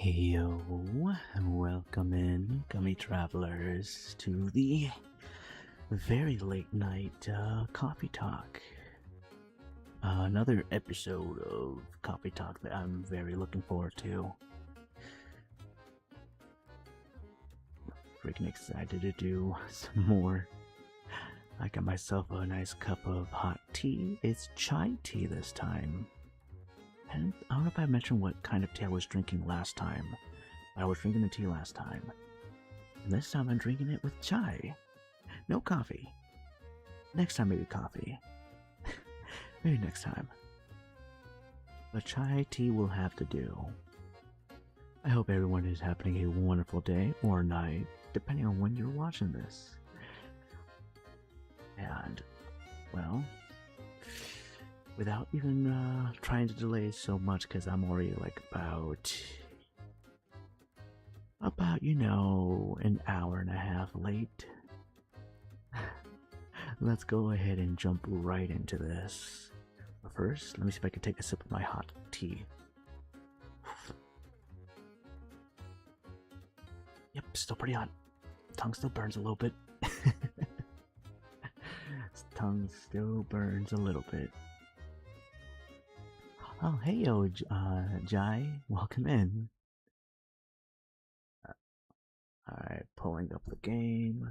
Heyo, welcome in, gummy travelers, to the very late night coffee talk. Another episode of coffee talk that I'm very looking forward to. Freaking excited to do some more. I got myself a nice cup of hot tea. It's chai tea this time. And I don't know if I mentioned what kind of tea I was drinking last time. I was drinking the tea last time. And this time I'm drinking it with chai. No coffee. Next time maybe coffee. Maybe next time. But chai tea will have to do. I hope everyone is having a wonderful day or night, depending on when you're watching this. And, well, without even trying to delay so much, because I'm already like about, you know, an hour and a half late. Let's go ahead and jump right into this. But first, let me see if I can take a sip of my hot tea. Yep, still pretty hot. Tongue still burns a little bit. Tongue still burns a little bit. Oh, hey, yo, Jai, welcome in. Alright, pulling up the game.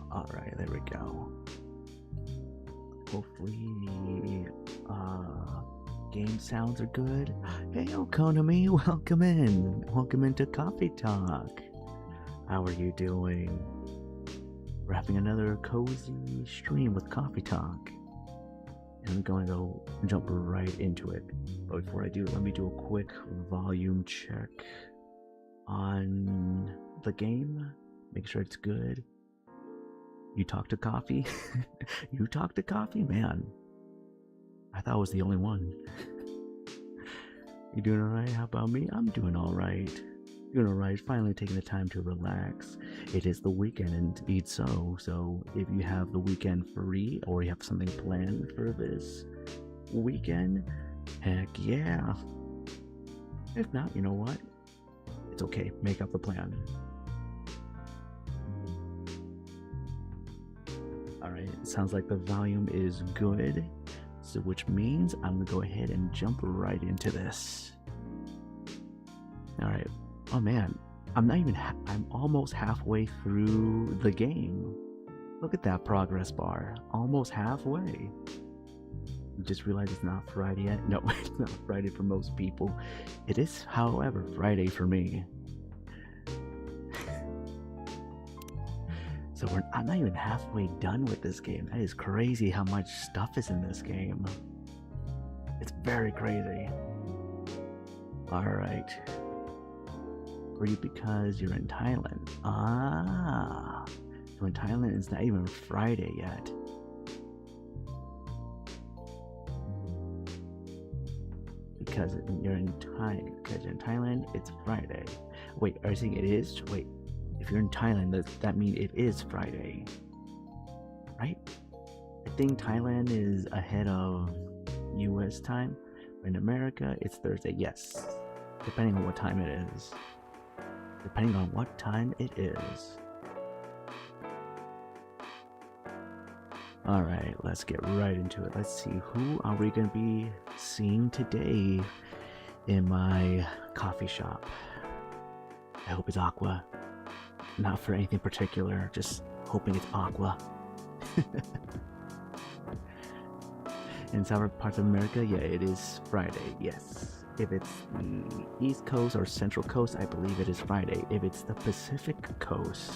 Alright, there we go. Hopefully, game sounds are good. Hey, yo, Konami, welcome in. Welcome into Coffee Talk. How are you doing? We're having another cozy stream with Coffee Talk. And I'm going to go jump right into it. But before I do, let me do a quick volume check on the game. Make sure it's good. You talk to Coffee? You talk to Coffee? Man, I thought I was the only one. You doing alright? How about me? I'm doing alright. Doing alright, finally taking the time to relax. It is the weekend, indeed so. So if you have the weekend free or you have something planned for this weekend, heck yeah. If not, you know what? It's okay. Make up the plan. Alright, it sounds like the volume is good. So which means I'm gonna go ahead and jump right into this. Alright. Oh man, I'm almost halfway through the game. Look at that progress bar. Almost halfway. Just realized it's not Friday yet. No, it's not Friday for most people. It is, however, Friday for me. So I'm not even halfway done with this game. That is crazy how much stuff is in this game. It's very crazy. Alright. You because you're in Thailand. Ah, so in Thailand it's not even Friday yet. Because you're in Thailand, it's Friday. Wait, are you saying it is? Wait, if you're in Thailand, that means it is Friday, right? I think Thailand is ahead of U.S. time. In America, it's Thursday. Yes, depending on what time it is. Depending on what time it is. Alright, let's get right into it. Let's see, who are we going to be seeing today in my coffee shop? I hope it's Aqua. Not for anything particular, just hoping it's Aqua. In some parts of America, yeah, it is Friday, yes. If it's the East Coast or Central Coast, I believe it is Friday. If it's the Pacific Coast,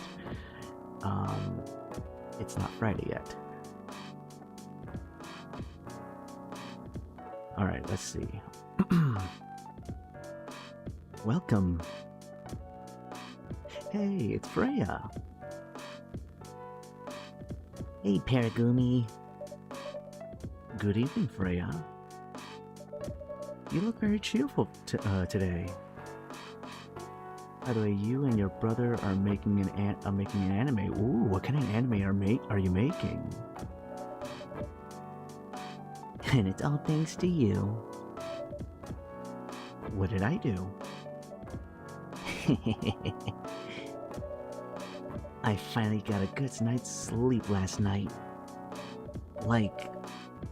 it's not Friday yet. Alright, let's see. Welcome. Hey, it's Freya. Hey, Paragumi. Good evening, Freya. You look very cheerful today. By the way, you and your brother are making an anime. Ooh, what kind of anime are you making? And it's all thanks to you. What did I do? I finally got a good night's sleep last night. Like,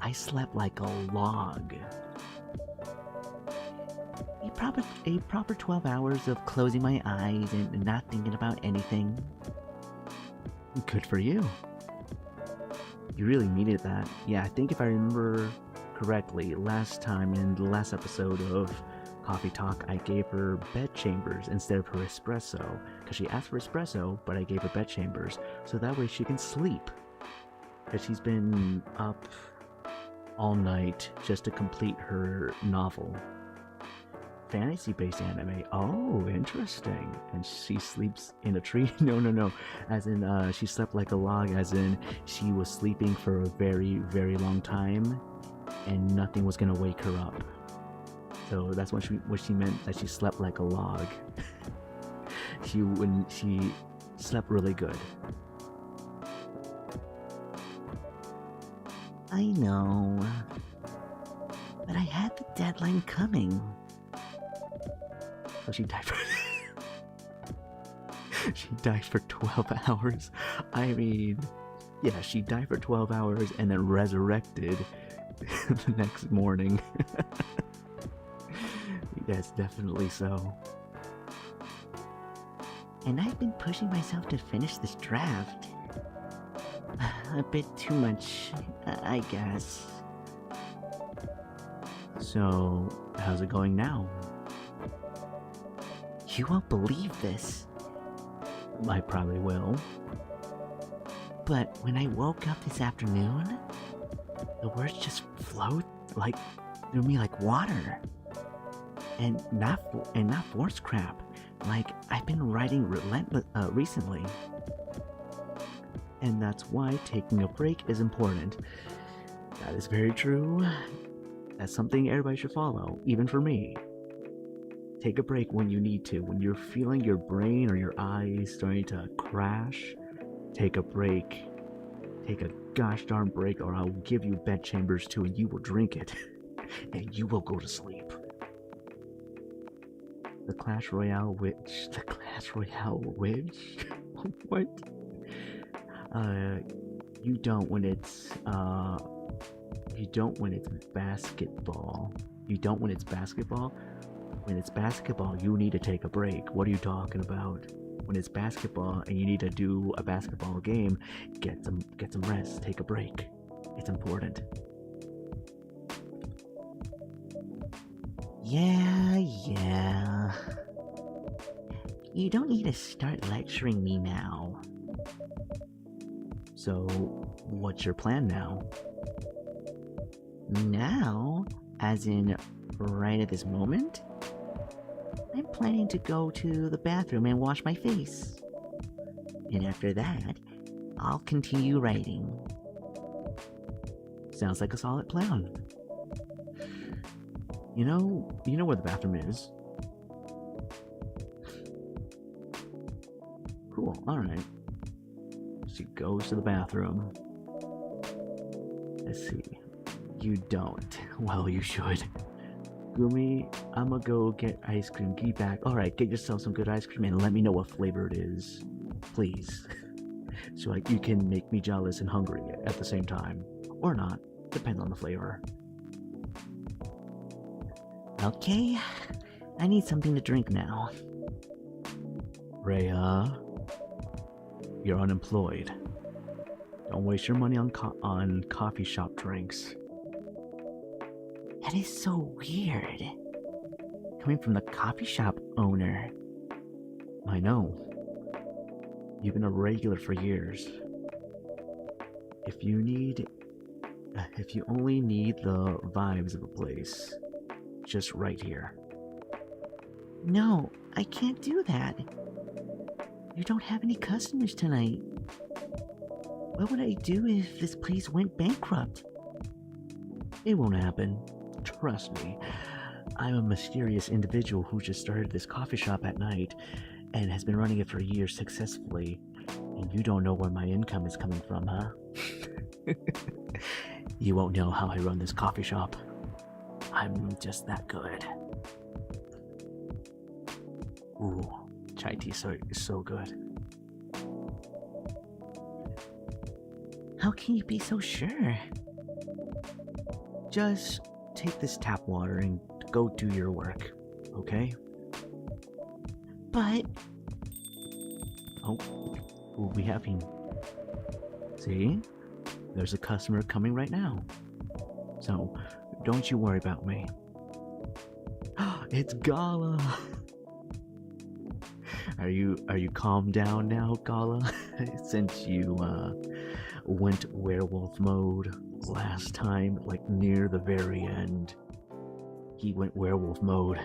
I slept like a log. A proper 12 hours of closing my eyes and not thinking about anything. Good for you. You really needed that. Yeah, I think if I remember correctly, last time in the last episode of Coffee Talk, I gave her bed chambers instead of her espresso. Because she asked for espresso, but I gave her bed chambers. So that way she can sleep. Because she's been up all night just to complete her novel. Fantasy-based anime. Oh, interesting. And she sleeps in a tree? No. As in, she slept like a log, as in she was sleeping for a very, very long time, and nothing was gonna wake her up. So that's what she meant, that she slept like a log. She slept really good. I know, but I had the deadline coming. So she died for she died for 12 hours. I mean, yeah, she died for 12 hours and then resurrected the next morning. Yes, definitely so. And I've been pushing myself to finish this draft. A bit too much, I guess. So, how's it going now? You won't believe this. I probably will. But when I woke up this afternoon, the words just flowed through me like water. And not force crap, like I've been writing recently. And that's why taking a break is important. That is very true. That's something everybody should follow, even for me. Take a break when you need to. When you're feeling your brain or your eyes starting to crash, take a break. Take a gosh darn break, or I'll give you bed chambers too, and you will drink it. And you will go to sleep. The Clash Royale witch. The Clash Royale witch? What? You don't when it's basketball. You don't when it's basketball? When it's basketball, you need to take a break. What are you talking about? When it's basketball and you need to do a basketball game, get some rest, take a break. It's important. Yeah. You don't need to start lecturing me now. So, what's your plan now? Now? As in, right at this moment? I'm planning to go to the bathroom and wash my face. And after that, I'll continue writing. Sounds like a solid plan. You know where the bathroom is. Cool, alright. She goes to the bathroom. Let's see. You don't. Well, you should. Gumi, I'ma go get ice cream. Get back. Alright, get yourself some good ice cream and let me know what flavor it is. Please. So you can make me jealous and hungry at the same time. Or not. Depends on the flavor. Okay. I need something to drink now. Rhea, you're unemployed. Don't waste your money on coffee shop drinks. That is so weird. Coming from the coffee shop owner. I know. You've been a regular for years. If you only need the vibes of a place, just right here. No, I can't do that. You don't have any customers tonight. What would I do if this place went bankrupt? It won't happen. Trust me. I'm a mysterious individual who just started this coffee shop at night and has been running it for years successfully. And you don't know where my income is coming from, huh? You won't know how I run this coffee shop. I'm just that good. Ooh, chai tea is so good. How can you be so sure? Just take this tap water and go do your work, okay? But... Oh, who are we having? See? There's a customer coming right now. So, don't you worry about me. It's Gala! Are you calmed down now, Gala? Since you went werewolf mode last time, like near the very end. He went werewolf mode.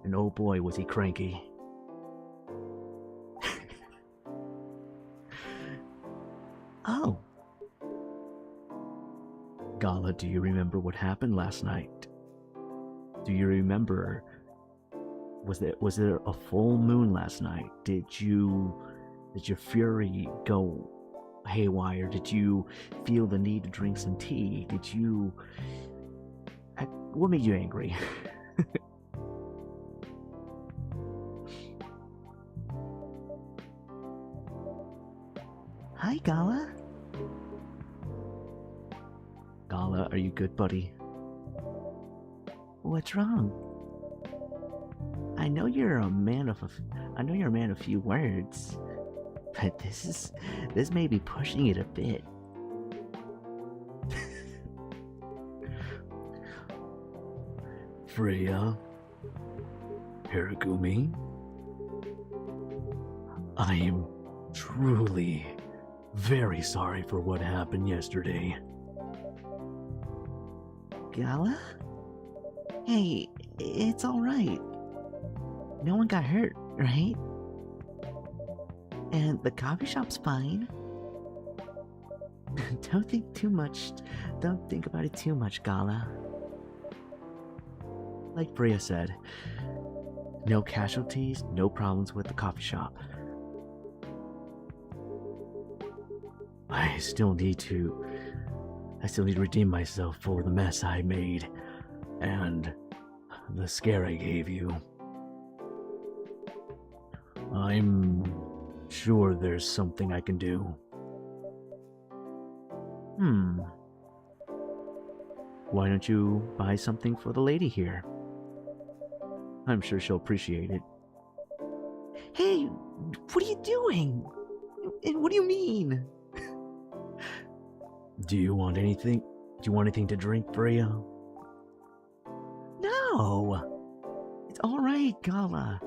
And oh boy, was he cranky. Oh. Gala, do you remember what happened last night? Do you remember? Was there a full moon last night? Did your fury go haywire? Did you feel the need to drink some tea? What made you angry? Hi, Gala. Gala, are you good, buddy? What's wrong? I know you're a man of few words, but this may be pushing it a bit. Freya, Hiragumi, I am truly very sorry for what happened yesterday. Gala? Hey, it's alright. No one got hurt, right? And the coffee shop's fine. Don't think about it too much, Gala. Like Freya said, no casualties, no problems with the coffee shop. I still need to redeem myself for the mess I made and the scare I gave you. I'm sure there's something I can do. Why don't you buy something for the lady here? I'm sure she'll appreciate it. Hey, what are you doing? And what do you mean? Do you want anything? Do you want anything to drink, Freya? No! It's alright, Gala.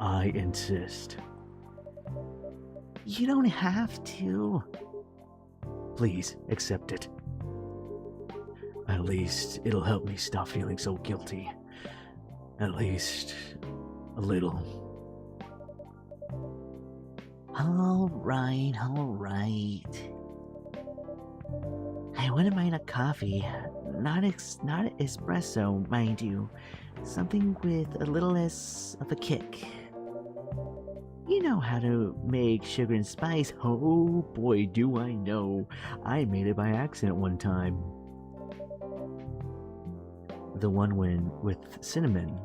I insist. You don't have to. Please, accept it. At least it'll help me stop feeling so guilty. At least a little. Alright. I wouldn't mind a coffee. Not espresso, mind you. Something with a little less of a kick. You know how to make sugar and spice. Oh boy, do I know. I made it by accident one time. The one with cinnamon.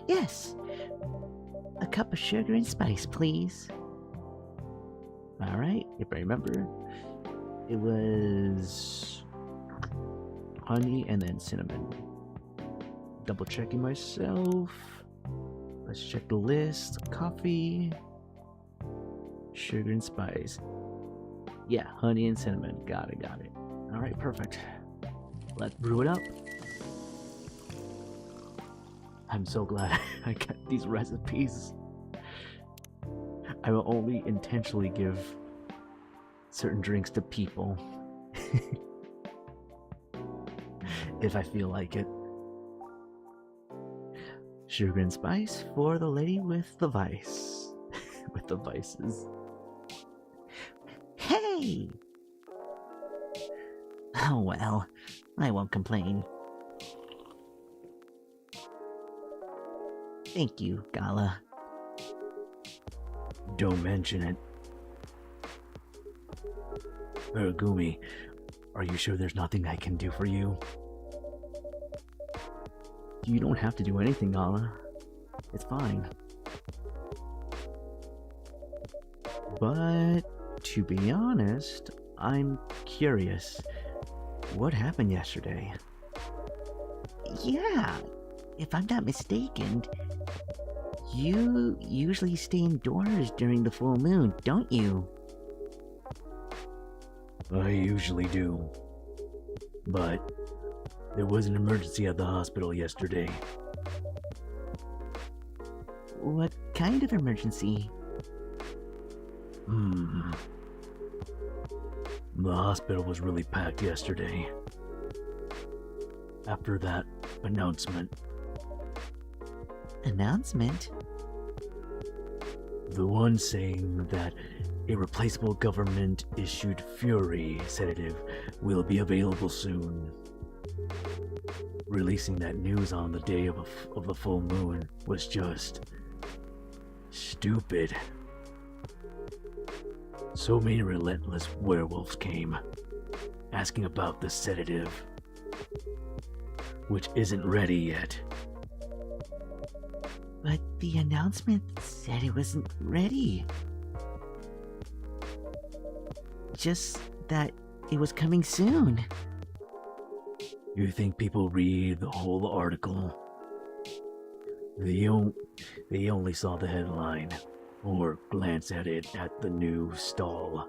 Yes. A cup of sugar and spice, please. Alright, if I remember, it was honey and then cinnamon. Double checking myself. Let's check the list. Coffee, sugar and spice. Yeah, honey and cinnamon. Got it. Alright, perfect. Let's brew it up. I'm so glad I got these recipes. I will only intentionally give certain drinks to people if I feel like it. Sugar and spice for the lady with the vice. With the vices. Hey! Oh well, I won't complain. Thank you, Gala. Don't mention it. Hiragumi, are you sure there's nothing I can do for you? You don't have to do anything, Gala. It's fine. But to be honest, I'm curious. What happened yesterday? Yeah, if I'm not mistaken, you usually stay indoors during the full moon, don't you? I usually do. But there was an emergency at the hospital yesterday. What kind of emergency? The hospital was really packed yesterday. After that announcement. Announcement? The one saying that a replaceable government-issued Fury sedative will be available soon. Releasing that news on the day of the full moon was just stupid. So many relentless werewolves came, asking about the sedative, which isn't ready yet. But the announcement said it wasn't ready. Just that it was coming soon. You think people read the whole article? They only saw the headline, or glanced at it at the news stall.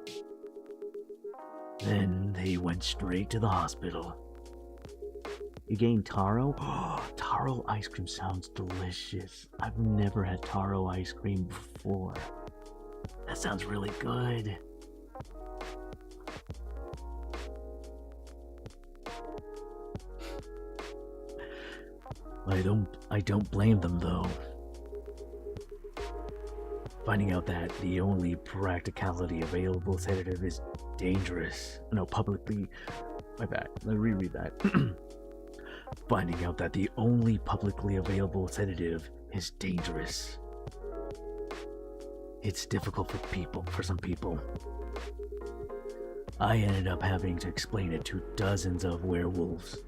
Then they went straight to the hospital. You getting taro? Taro ice cream sounds delicious. I've never had taro ice cream before. That sounds really good. I don't blame them though. Finding out that the only practicality available sedative is dangerous. No, publicly. My bad. Let me reread that. Finding out that the only publicly available sedative is dangerous. It's difficult for some people. I ended up having to explain it to dozens of werewolves.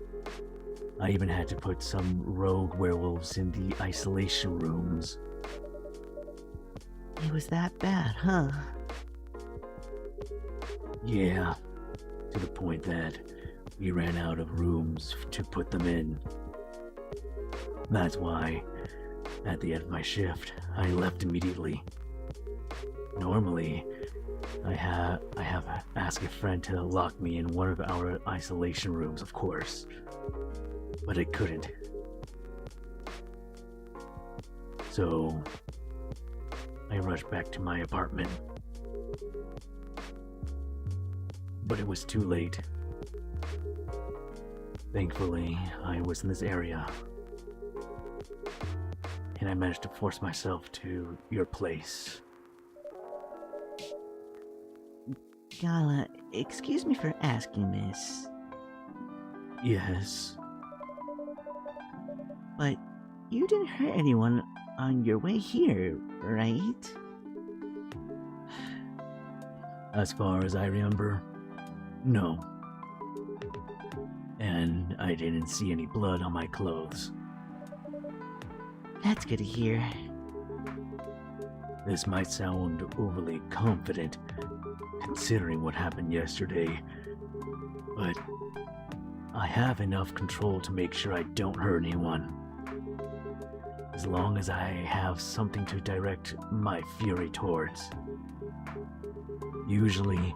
I even had to put some rogue werewolves in the isolation rooms. It was that bad, huh? Yeah, to the point that we ran out of rooms to put them in. That's why, at the end of my shift, I left immediately. Normally, I have asked a friend to lock me in one of our isolation rooms, of course, but I couldn't. So I rushed back to my apartment. But it was too late. Thankfully, I was in this area. And I managed to force myself to your place. Gala, excuse me for asking this, Yes. but you didn't hurt anyone on your way here, right? As far as I remember, no. And I didn't see any blood on my clothes. That's good to hear. This might sound overly confident, considering what happened yesterday, but I have enough control to make sure I don't hurt anyone. As long as I have something to direct my fury towards. Usually,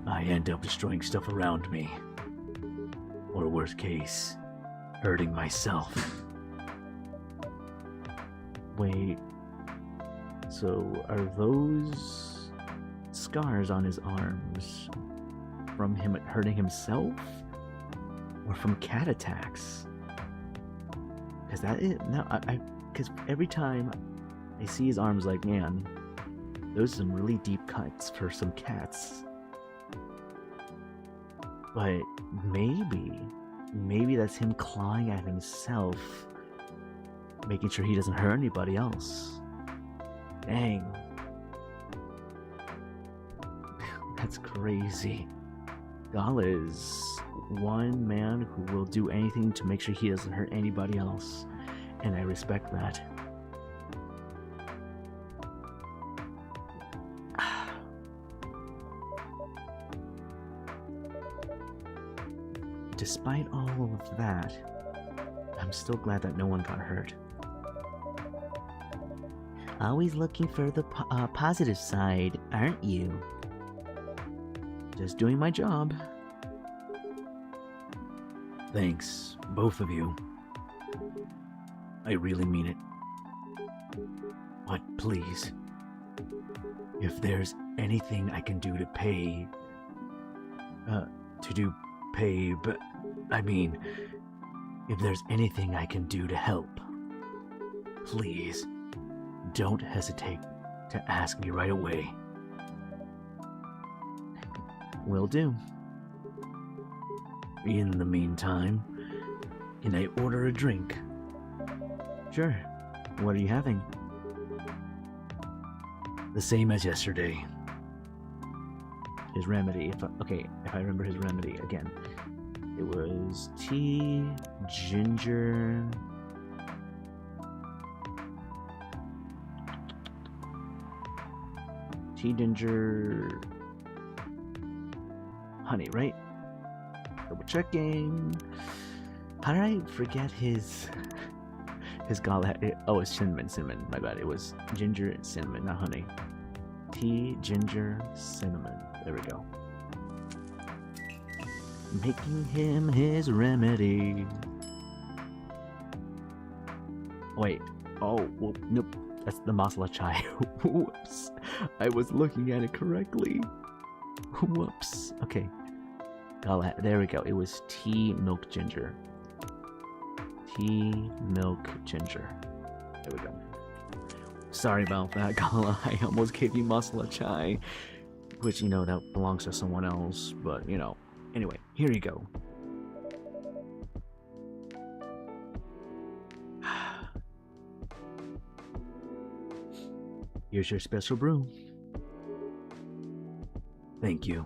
I end up destroying stuff around me. Or worst case, hurting myself. Wait, so are those scars on his arms from him hurting himself? Or from cat attacks? Because that is, no, because every time I see his arms, like, man, those are some really deep cuts for some cats. But maybe that's him clawing at himself, making sure he doesn't hurt anybody else. Dang. That's crazy. Gala is one man who will do anything to make sure he doesn't hurt anybody else, and I respect that. despite all of that, I'm still glad that no one got hurt. Always looking for the positive side, aren't you? Just doing my job. Thanks, both of you. I really mean it. But please, if there's anything I can do to pay... but I mean, if there's anything I can do to help, please, don't hesitate to ask me right away. Will do. In the meantime, can I order a drink? Sure. What are you having? The same as yesterday. His remedy, if I remember his remedy again. It was tea, ginger... Tea, ginger... honey, right? Double checking. How did I forget his gala? Oh, it's cinnamon, my bad. It was ginger and cinnamon, not honey. Tea, ginger, cinnamon. There we go. Making him his remedy. Wait. Oh, well, nope. That's the masala chai. Whoops. I was looking at it correctly. Whoops. Okay. There we go. It was tea, milk, ginger. Tea, milk, ginger. There we go. Sorry about that, Gala. I almost gave you masala chai. Which, you know, that belongs to someone else. But, you know. Anyway, here you go. Here's your special brew. Thank you.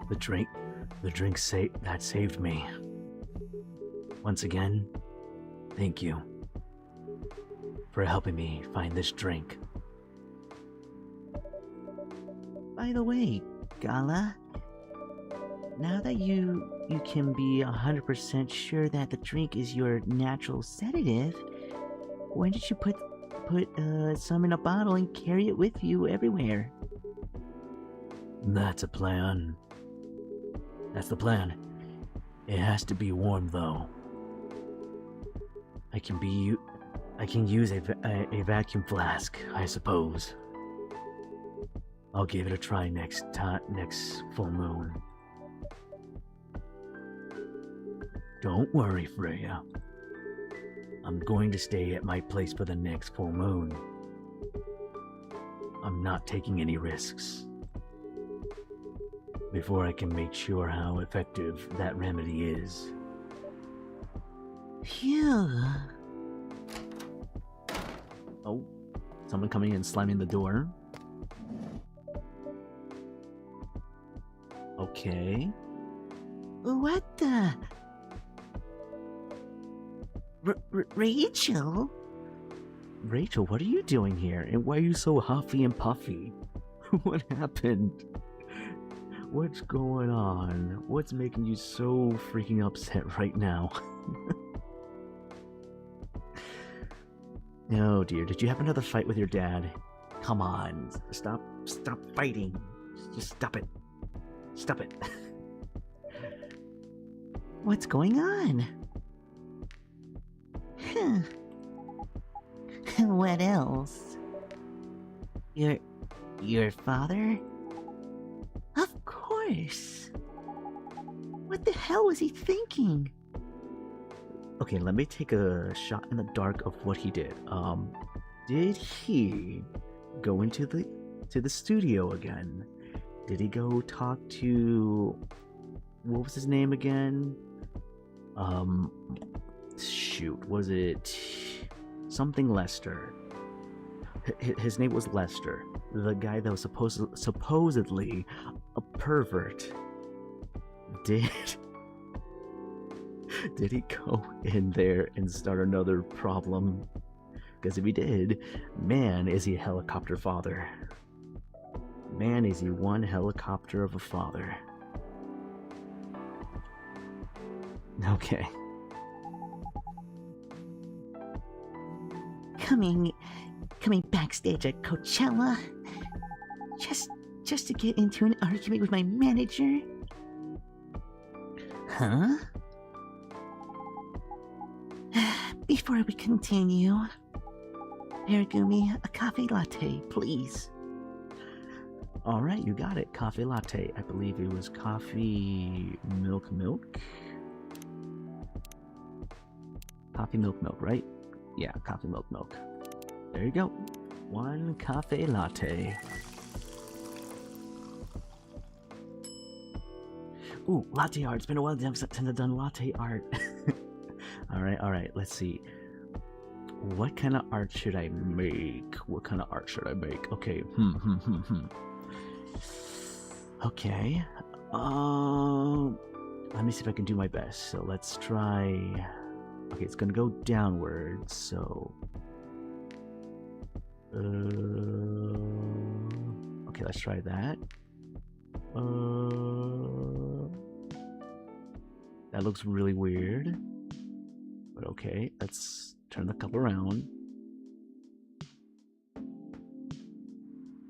The drink that saved me. Once again, thank you for helping me find this drink. By the way, Gala, now that you can be 100% sure that the drink is your natural sedative, why did you put some in a bottle and carry it with you everywhere? That's a plan. That's the plan. It has to be warm though. I can use a vacuum flask, I suppose. I'll give it a try next full moon. Don't worry, Freya. I'm going to stay at my place for the next full moon. I'm not taking any risks. Before I can make sure how effective that remedy is. Phew. Oh, someone coming in slamming the door. Okay. What the? Rachel? Rachel, what are you doing here? And why are you so huffy and puffy? What happened? What's going on? What's making you so freaking upset right now? Oh dear, did you have another fight with your dad? Come on, stop fighting. Just stop it. Stop it. What's going on? What else? Your father? Of course. What the hell was he thinking? Okay, let me take a shot in the dark of what he did. Did he go into the studio again? Did he go talk to, what was his name again? Shoot, was it something Lester? His name was Lester, the guy that was supposedly a pervert. Did he go in there and start another problem? Because if he did, man, is he a helicopter father. Man, is he one helicopter of a father. Okay. Coming backstage at Coachella, just to get into an argument with my manager. Huh? Before we continue, Aragumi, a coffee latte, please. Alright, you got it. Coffee latte. I believe it was coffee milk. Coffee milk, right? Yeah, coffee milk. There you go. One coffee latte. Ooh, latte art. It's been a while since I've done latte art. Alright, let's see. What kind of art should I make? Okay, Okay. Let me see if I can do my best. So let's try. Okay, it's gonna go downwards. So. Okay, let's try that. That looks really weird. But okay, let's turn the cup around.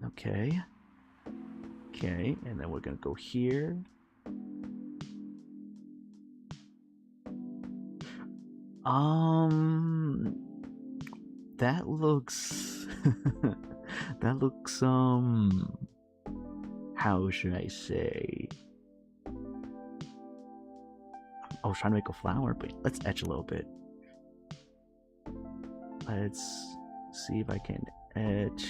Okay, and then we're gonna go here. That looks how should I say? I was trying to make a flower, but let's etch a little bit. Let's see if I can etch.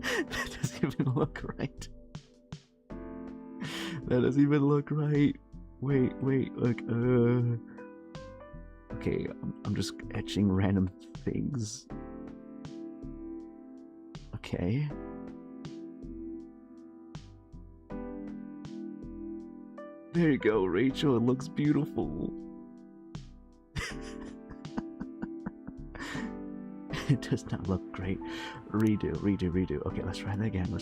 That doesn't even look right. That doesn't even look right. Wait, look, okay, I'm just etching random things. Okay. There you go, Rachel, it looks beautiful. It does not look great. Redo. Okay, let's try that again.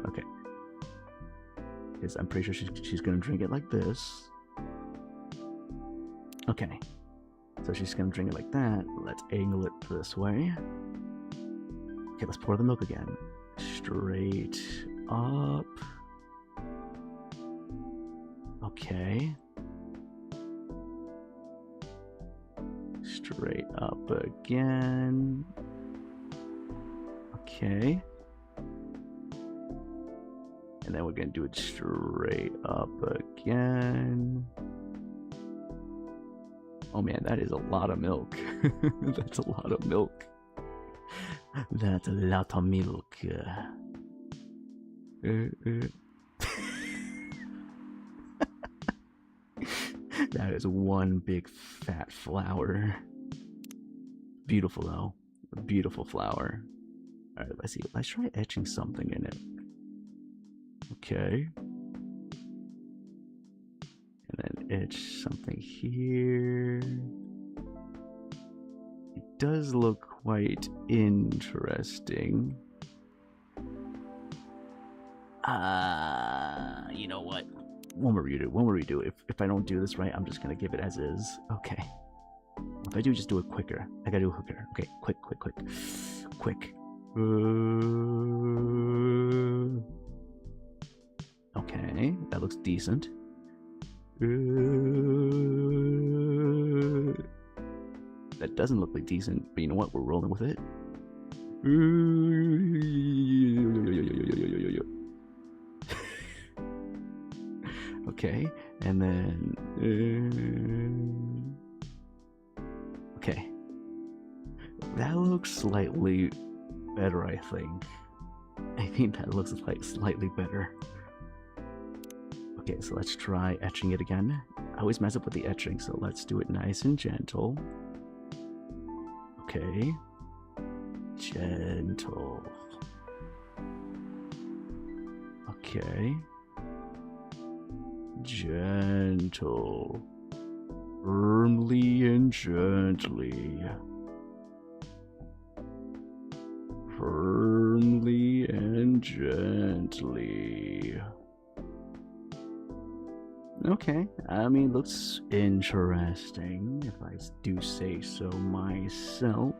Okay. Because I'm pretty sure she's gonna drink it like this. Okay. So she's gonna drink it like that. Let's angle it this way. Okay, let's pour the milk again. Straight up. Okay. Straight up again. Okay. And then we're gonna do it straight up again. Oh man, that is a lot of milk. That's a lot of milk. That's a lot of milk. That is one big fat flower. Beautiful though. A beautiful flower. Alright, let's see. Let's try etching something in it. Okay. And then etch something here. It does look quite interesting. You know what? One more redo. If I don't do this right, I'm just gonna give it as is. Okay. If I do, just do it quicker. I gotta do it quicker. Okay, quick. Okay, that looks decent. That doesn't look like decent, but you know what? We're rolling with it. Okay, and then okay, that looks slightly better. I think that looks like slightly better. Okay, so let's try etching it again. I always mess up with the etching, so let's do it nice and gentle. Okay, gentle. Okay. Gentle. Firmly and gently. Only and gently. Okay, I mean, looks interesting, if I do say so myself.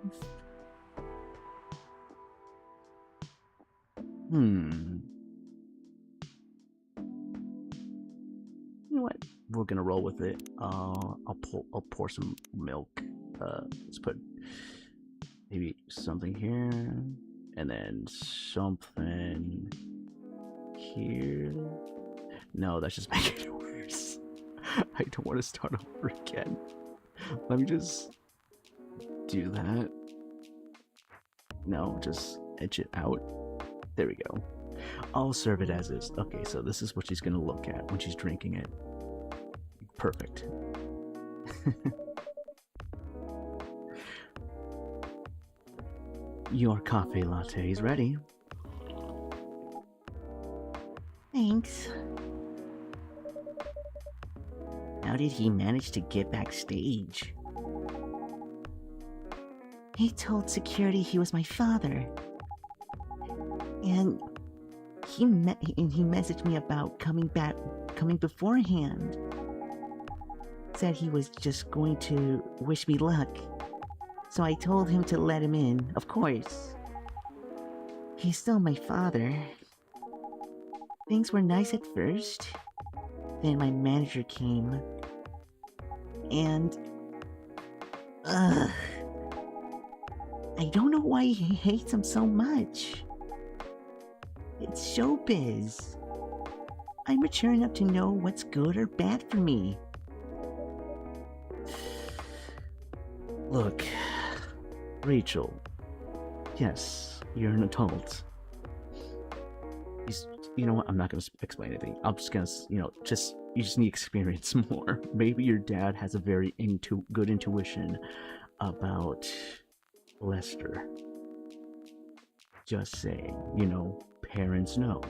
You know what? We're gonna roll with it. I'll pour some milk. Let's put maybe something here, and then something here. No, that's just making it worse. I don't want to start over again. Let me just do that. No, just edge it out. There we go. I'll serve it as is. Okay, so this is what she's gonna look at when she's drinking it. Perfect. Your coffee latte is ready. Thanks. How did he manage to get backstage? He told security he was my father. And he messaged me about coming beforehand. Said he was just going to wish me luck. So I told him to let him in, of course. He's still my father. Things were nice at first. Then my manager came. And... I don't know why he hates him so much. It's showbiz. I'm mature enough to know what's good or bad for me. Look, Rachel. Yes, you're an adult. You know what? I'm not gonna explain anything. I'm just gonna, you just need experience more. Maybe your dad has a very good intuition about Lester. Just saying, parents know.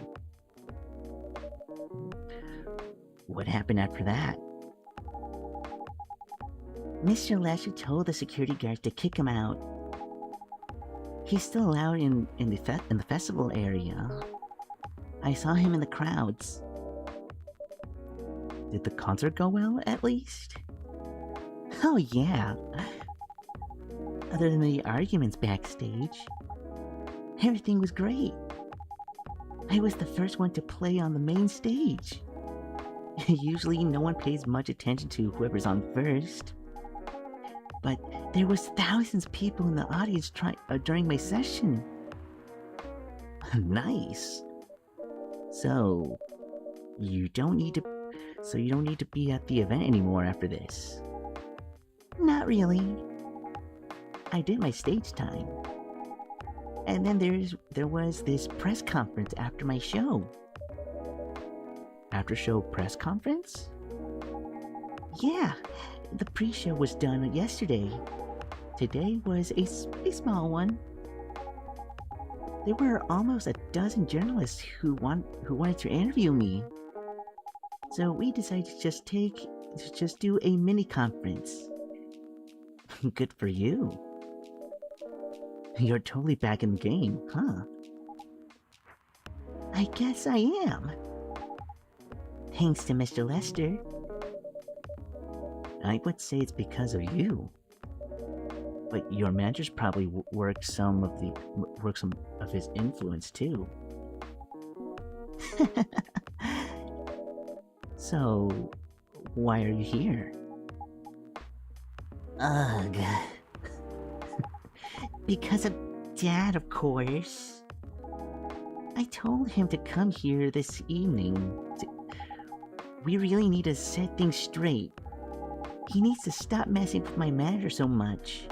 What happened after that? Mr. Lester told the security guards to kick him out. He's still allowed in the festival area. I saw him in the crowds. Did the concert go well, at least? Oh yeah. Other than the arguments backstage, everything was great. I was the first one to play on the main stage. Usually no one pays much attention to whoever's on first. But there was thousands of people in the audience during my session. Nice. So you don't need to be at the event anymore after this. Not really. I did my stage time. And then there was this press conference after my show. After show press conference? Yeah, the pre-show was done yesterday. Today was a small one. There were almost a dozen journalists who wanted to interview me. So we decided to just do a mini conference. Good for you. You're totally back in the game, huh? I guess I am. Thanks to Mr. Lester. I would say it's because of you. But your managers probably worked some of his influence too. So, why are you here? Ugh. Because of Dad, of course. I told him to come here this evening. We really need to set things straight. He needs to stop messing with my manager so much.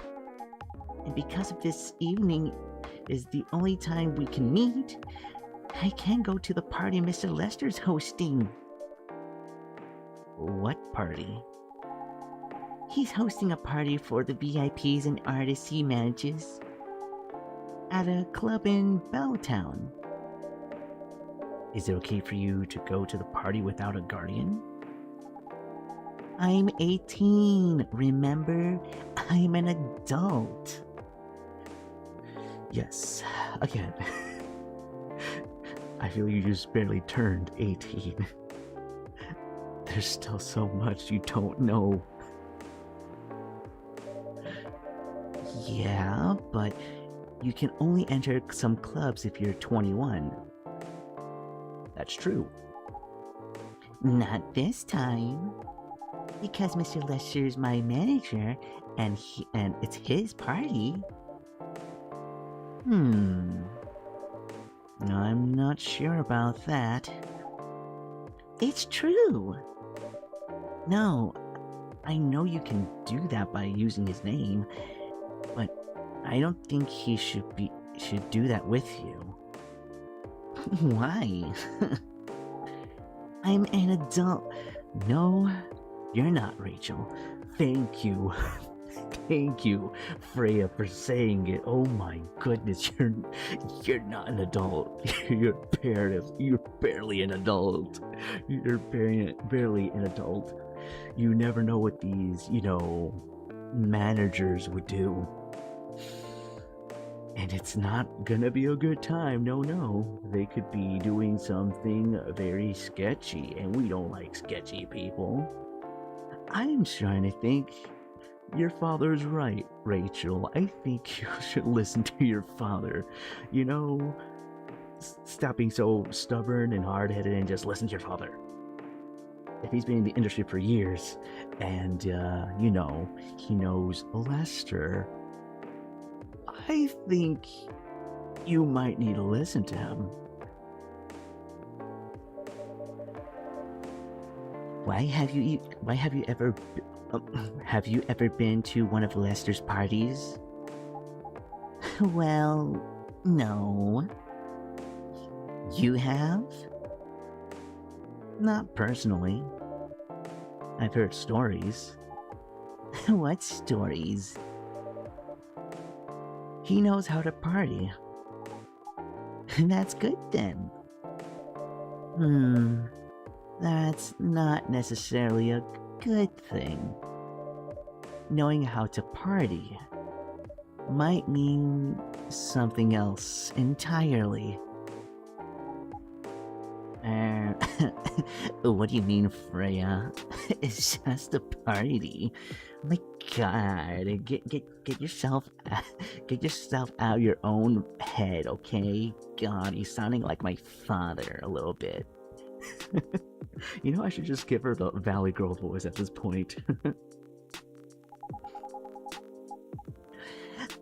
And because of this evening is the only time we can meet, I can't go to the party Mr. Lester's hosting. What party? He's hosting a party for the VIPs and artists he manages at a club in Belltown. Is it okay for you to go to the party without a guardian? I'm 18, remember? I'm an adult. Yes, again. I feel you just barely turned 18. There's still so much you don't know. Yeah, but you can only enter some clubs if you're 21. That's true. Not this time. Because Mr. Lester's my manager, and it's his party. I'm not sure about that. It's true. No, I know you can do that by using his name, but I don't think he should do that with you. Why? I'm an adult. No, you're not, Rachel. Thank you. Thank you, Freya, for saying it. Oh my goodness, you're not an adult. You're barely an adult. You're barely an adult. You never know what these, managers would do. And it's not gonna be a good time, no. They could be doing something very sketchy, and we don't like sketchy people. I'm trying to think. Your father's right, Rachel. I think you should listen to your father. Stop being so stubborn and hard-headed and just listen to your father. If he's been in the industry for years, and, he knows Lester, I think you might need to listen to him. Have you ever been to one of Lester's parties? Well, no. You have? Not personally. I've heard stories. What stories? He knows how to party. That's good then. That's not necessarily a good thing. Knowing how to party might mean something else entirely. What do you mean, Freya? It's just a party. My God, get yourself out of your own head, okay? God, you're sounding like my father a little bit. I should just give her the Valley Girl voice at this point.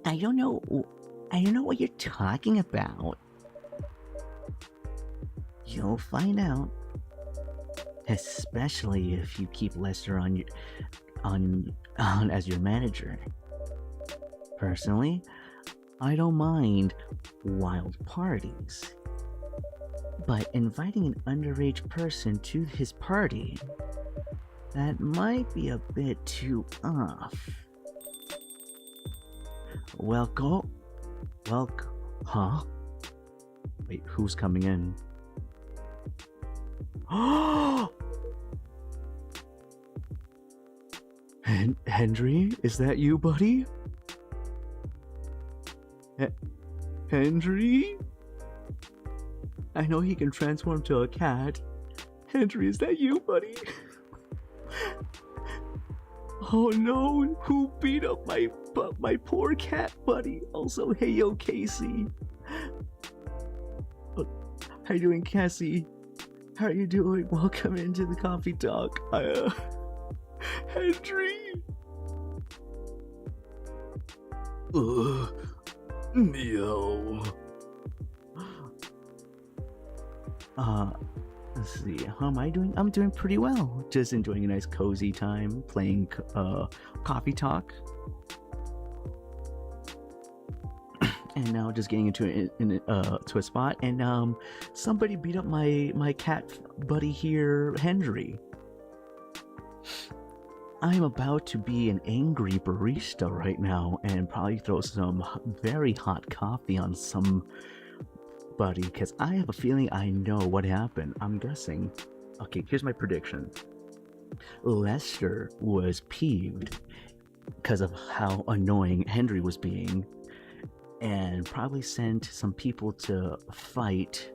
I don't know what you're talking about. You'll find out. Especially if you keep Lester on as your manager. Personally, I don't mind wild parties. But inviting an underage person to his party, that might be a bit too off. Huh? Wait, who's coming in? Henry, is that you, buddy? Henry? I know he can transform to a cat. Henry, is that you, buddy? Oh no, who beat up my poor cat buddy? Also, hey yo, Casey. How you doing, Cassie? How are you doing? Welcome into the coffee talk. Henry. Meow. Let's see. How am I doing? I'm doing pretty well. Just enjoying a nice cozy time playing coffee talk. And now just getting into a spot, and somebody beat up my cat buddy here, Henry. I'm about to be an angry barista right now and probably throw some very hot coffee on somebody, because I have a feeling I know what happened. I'm guessing. Okay, here's my prediction. Lester was peeved because of how annoying Henry was being, and probably sent some people to fight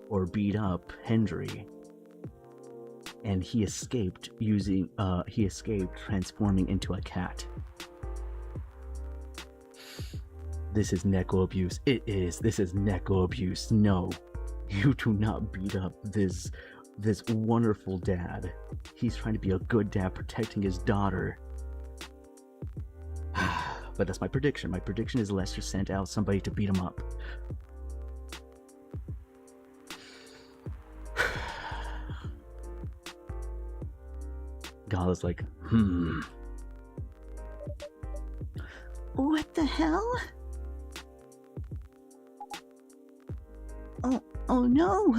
or beat up Hendry. And he escaped transforming into a cat. This is Neko abuse. This is Neko abuse. No, you do not beat up this wonderful dad. He's trying to be a good dad, protecting his daughter. But that's my prediction. My prediction is Lester sent out somebody to beat him up. Gala's like, What the hell? Oh no!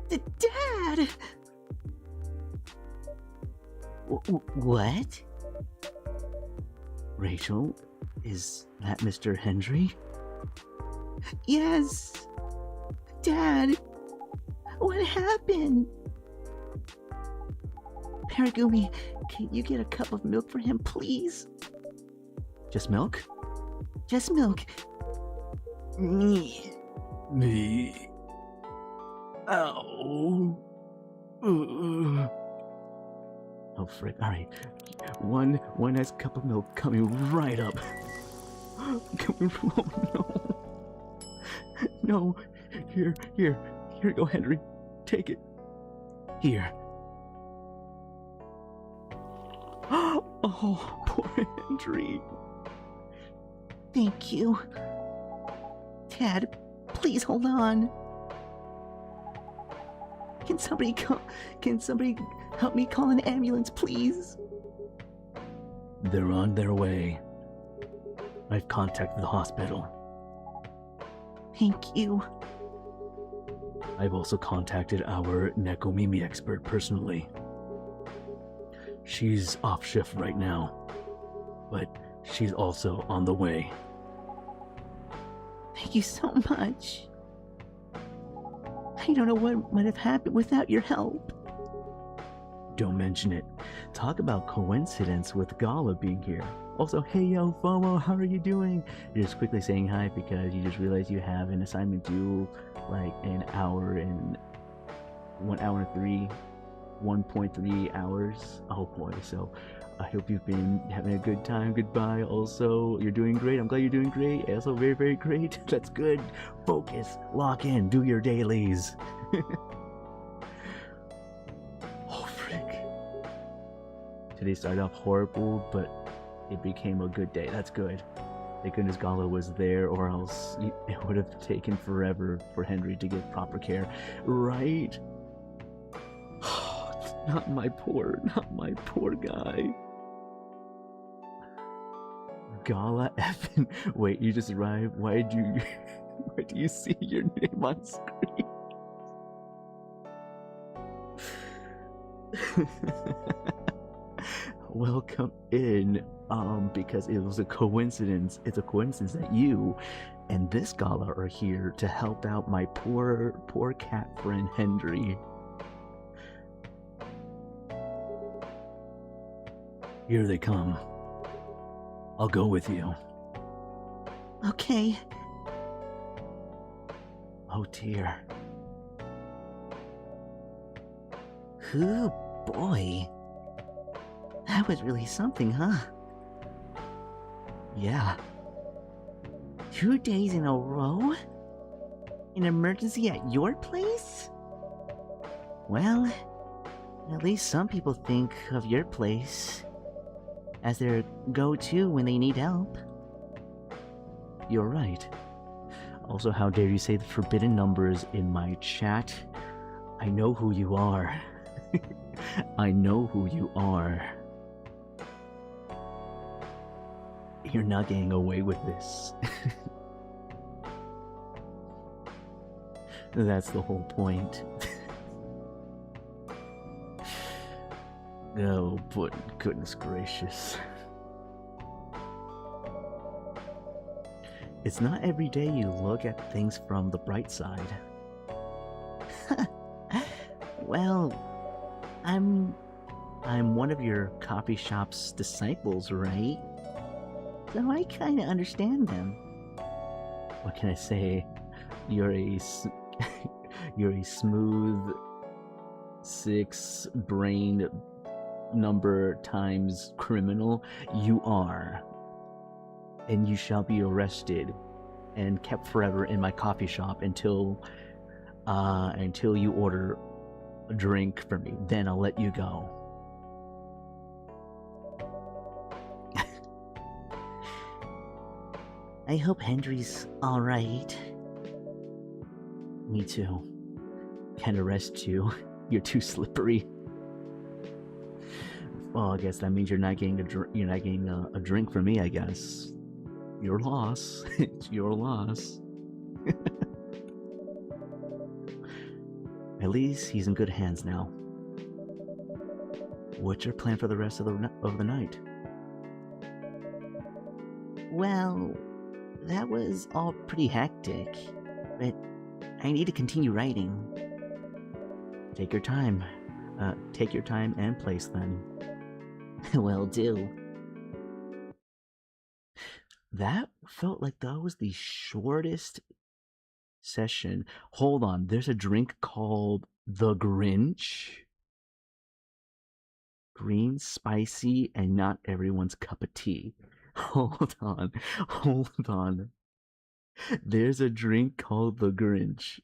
The dad! What? Rachel, is that Mr. Hendry? Yes! Dad! What happened? Paragumi, can you get a cup of milk for him, please? Just milk? Just milk. Me. Ow. Oh, frick. Alright. One nice cup of milk coming right up. Coming from... Oh, no. No. Here you go, Henry. Take it. Here. Oh, poor Hendry. Thank you. Dad, please hold on. Can somebody help me call an ambulance, please? They're on their way. I've contacted the hospital. Thank you. I've also contacted our Nekomimi expert personally. She's off shift right now, but she's also on the way. Thank you so much. I don't know what might have happened without your help. Don't mention it. Talk about coincidence with Gala being here. Also, hey yo, FOMO, how are you doing? You're just quickly saying hi because you just realized you have an assignment due like an hour and 1 hour and 1.3 hours. Oh boy, so I hope you've been having a good time. Goodbye. Also, you're doing great. I'm glad you're doing great. Also, very, very great. That's good. Focus. Lock in. Do your dailies. Oh, frick. Today started off horrible, but it became a good day. That's good. Thank goodness Gala was there, or else it would have taken forever for Henry to get proper care. Right? Not my poor guy. Gala Evan. Wait, you just arrived. Why do you see your name on screen? Welcome in. Because it was a coincidence. It's a coincidence that you and this Gala are here to help out my poor cat friend Hendry. Here they come. I'll go with you. Okay. Oh dear. Ooh, boy. That was really something, huh? Yeah. 2 days in a row? An emergency at your place? Well, at least some people think of your place as their go-to when they need help. You're right. Also, how dare you say the forbidden numbers in my chat? I know who you are. I know who you are. You're not getting away with this. That's the whole point. Oh, but goodness gracious. It's not every day you look at things from the bright side. Well, I'm one of your coffee shop's disciples, right? So I kinda understand them. What can I say? You're a You're a smooth 6 brain number times criminal. You are. And you shall be arrested and kept forever in my coffee shop until you order a drink for me. Then I'll let you go. I hope Henry's alright. Me too. Can't arrest you. You're too slippery. Well, I guess that means you're not getting a drink from me, I guess. Your loss. It's your loss. At least he's in good hands now. What's your plan for the rest of the night? Well, that was all pretty hectic, but I need to continue writing. Take your time. Take your time and place then. Will do. That felt like that was the shortest session. Hold on, there's a drink called the Grinch. Green, spicy, and not everyone's cup of tea. Hold on. There's a drink called the Grinch,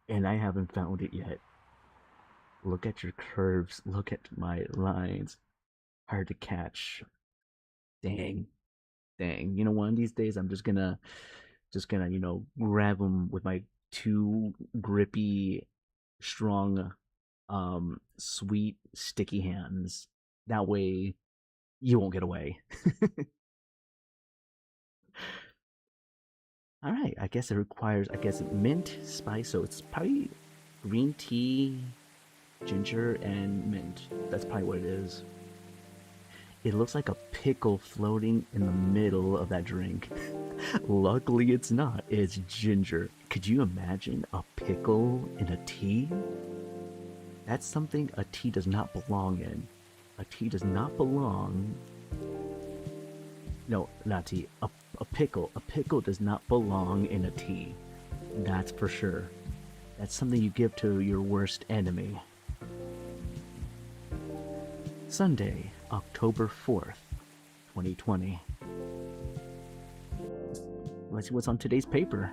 and I haven't found it yet. Look at your curves, look at my lines. Hard to catch. Dang. You know, one of these days I'm just gonna, grab them with my 2 grippy, strong, sweet, sticky hands. That way, you won't get away. Alright, I guess it requires, mint, spice, so it's probably green tea, ginger, and mint. That's probably what it is. It looks like a pickle floating in the middle of that drink. Luckily it's not, it's ginger. Could you imagine a pickle in a tea? That's something a tea does not belong in. A tea does not belong... No, not tea. A pickle. A pickle does not belong in a tea. That's for sure. That's something you give to your worst enemy. Sunday, October 4th, 2020. Let's see what's on today's paper.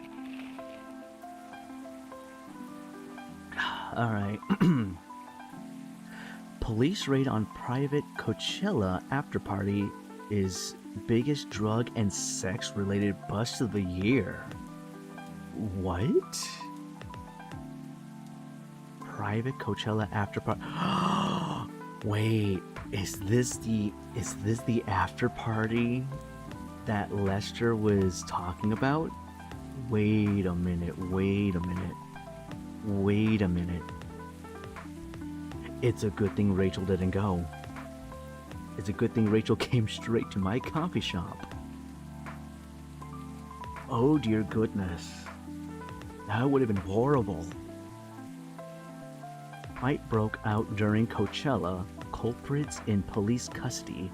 Alright. Police raid on private Coachella after party is biggest drug and sex related bust of the year. What? Private Coachella after party. Wait, is this the after party that Lester was talking about? Wait a minute. It's a good thing Rachel didn't go. It's a good thing Rachel came straight to my coffee shop. Oh dear goodness. That would have been horrible. Fight broke out during Coachella, culprits in police custody.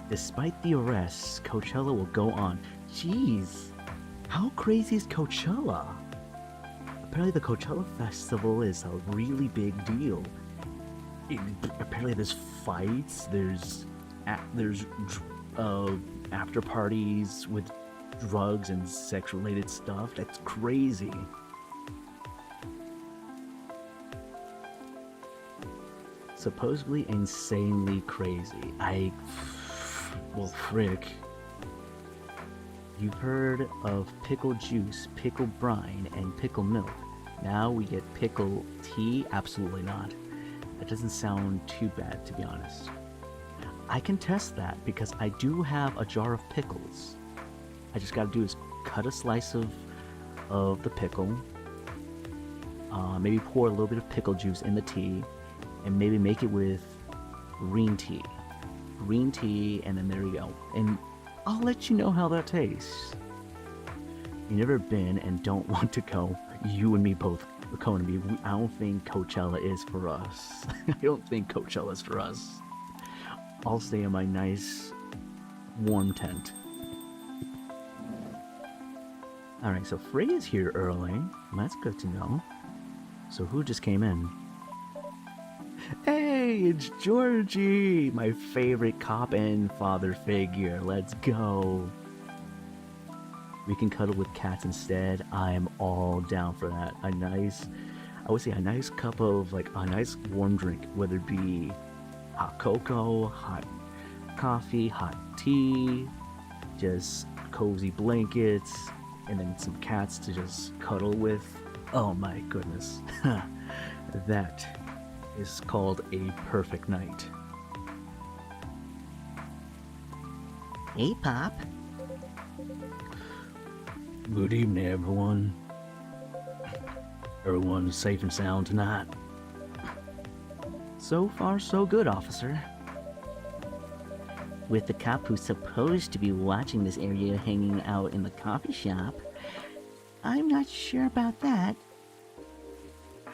Despite the arrests, Coachella will go on. Jeez, how crazy is Coachella? Apparently the Coachella Festival is a really big deal. Apparently there's fights, there's after parties with drugs and sex related stuff. That's crazy. Supposedly insanely crazy. Well, frick. You've heard of pickle juice, pickle brine, and pickle milk. Now we get pickle tea? Absolutely not. That doesn't sound too bad, to be honest. I can test that because I do have a jar of pickles. I just gotta do is cut a slice of the pickle, maybe pour a little bit of pickle juice in the tea, and maybe make it with green tea, and then there you go. And I'll let you know how that tastes. You've never been and don't want to go, you and me both, Conan and me, I don't think Coachella is for us. I don't think Coachella is for us. I'll stay in my nice, warm tent. Alright, so Frey is here early. That's good to know. So who just came in? Hey, it's Georgie! My favorite cop and father figure. Let's go. We can cuddle with cats instead. I am all down for that. I would say a nice cup of, like, a nice warm drink, whether it be hot cocoa, hot coffee, hot tea, just cozy blankets, and then some cats to just cuddle with. Oh my goodness. That is called a perfect night. Hey, Pop. Good evening, everyone. Everyone's safe and sound tonight? So far, so good, officer. With the cop who's supposed to be watching this area hanging out in the coffee shop, I'm not sure about that.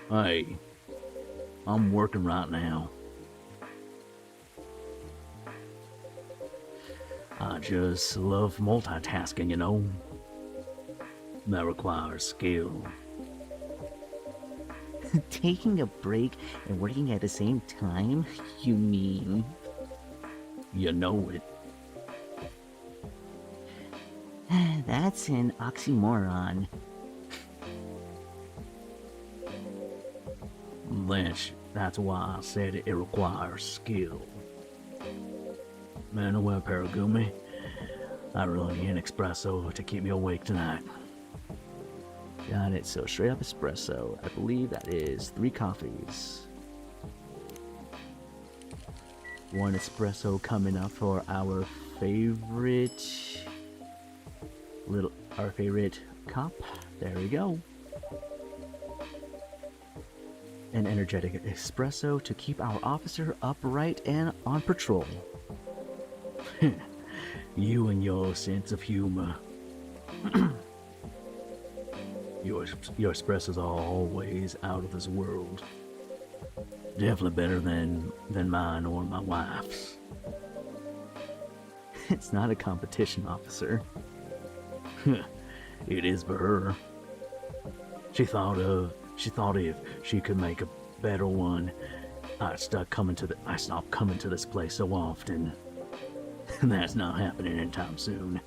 Hey, I'm working right now. I just love multitasking, you know. That requires skill. Taking a break and working at the same time? You mean? You know it. That's an oxymoron. That's why I said it requires skill. Manuel Paragumi, I really need an espresso to keep me awake tonight. Got it. So straight up espresso. I believe that is 3 coffees. 1 espresso coming up for our favorite cup. There we go. An energetic espresso to keep our officer upright and on patrol. You and your sense of humor. Your espressos are always out of this world. Definitely better than mine or my wife's. It's not a competition, officer. It is for her. She thought if she could make a better one, I'd stop coming to this place so often. That's not happening anytime soon.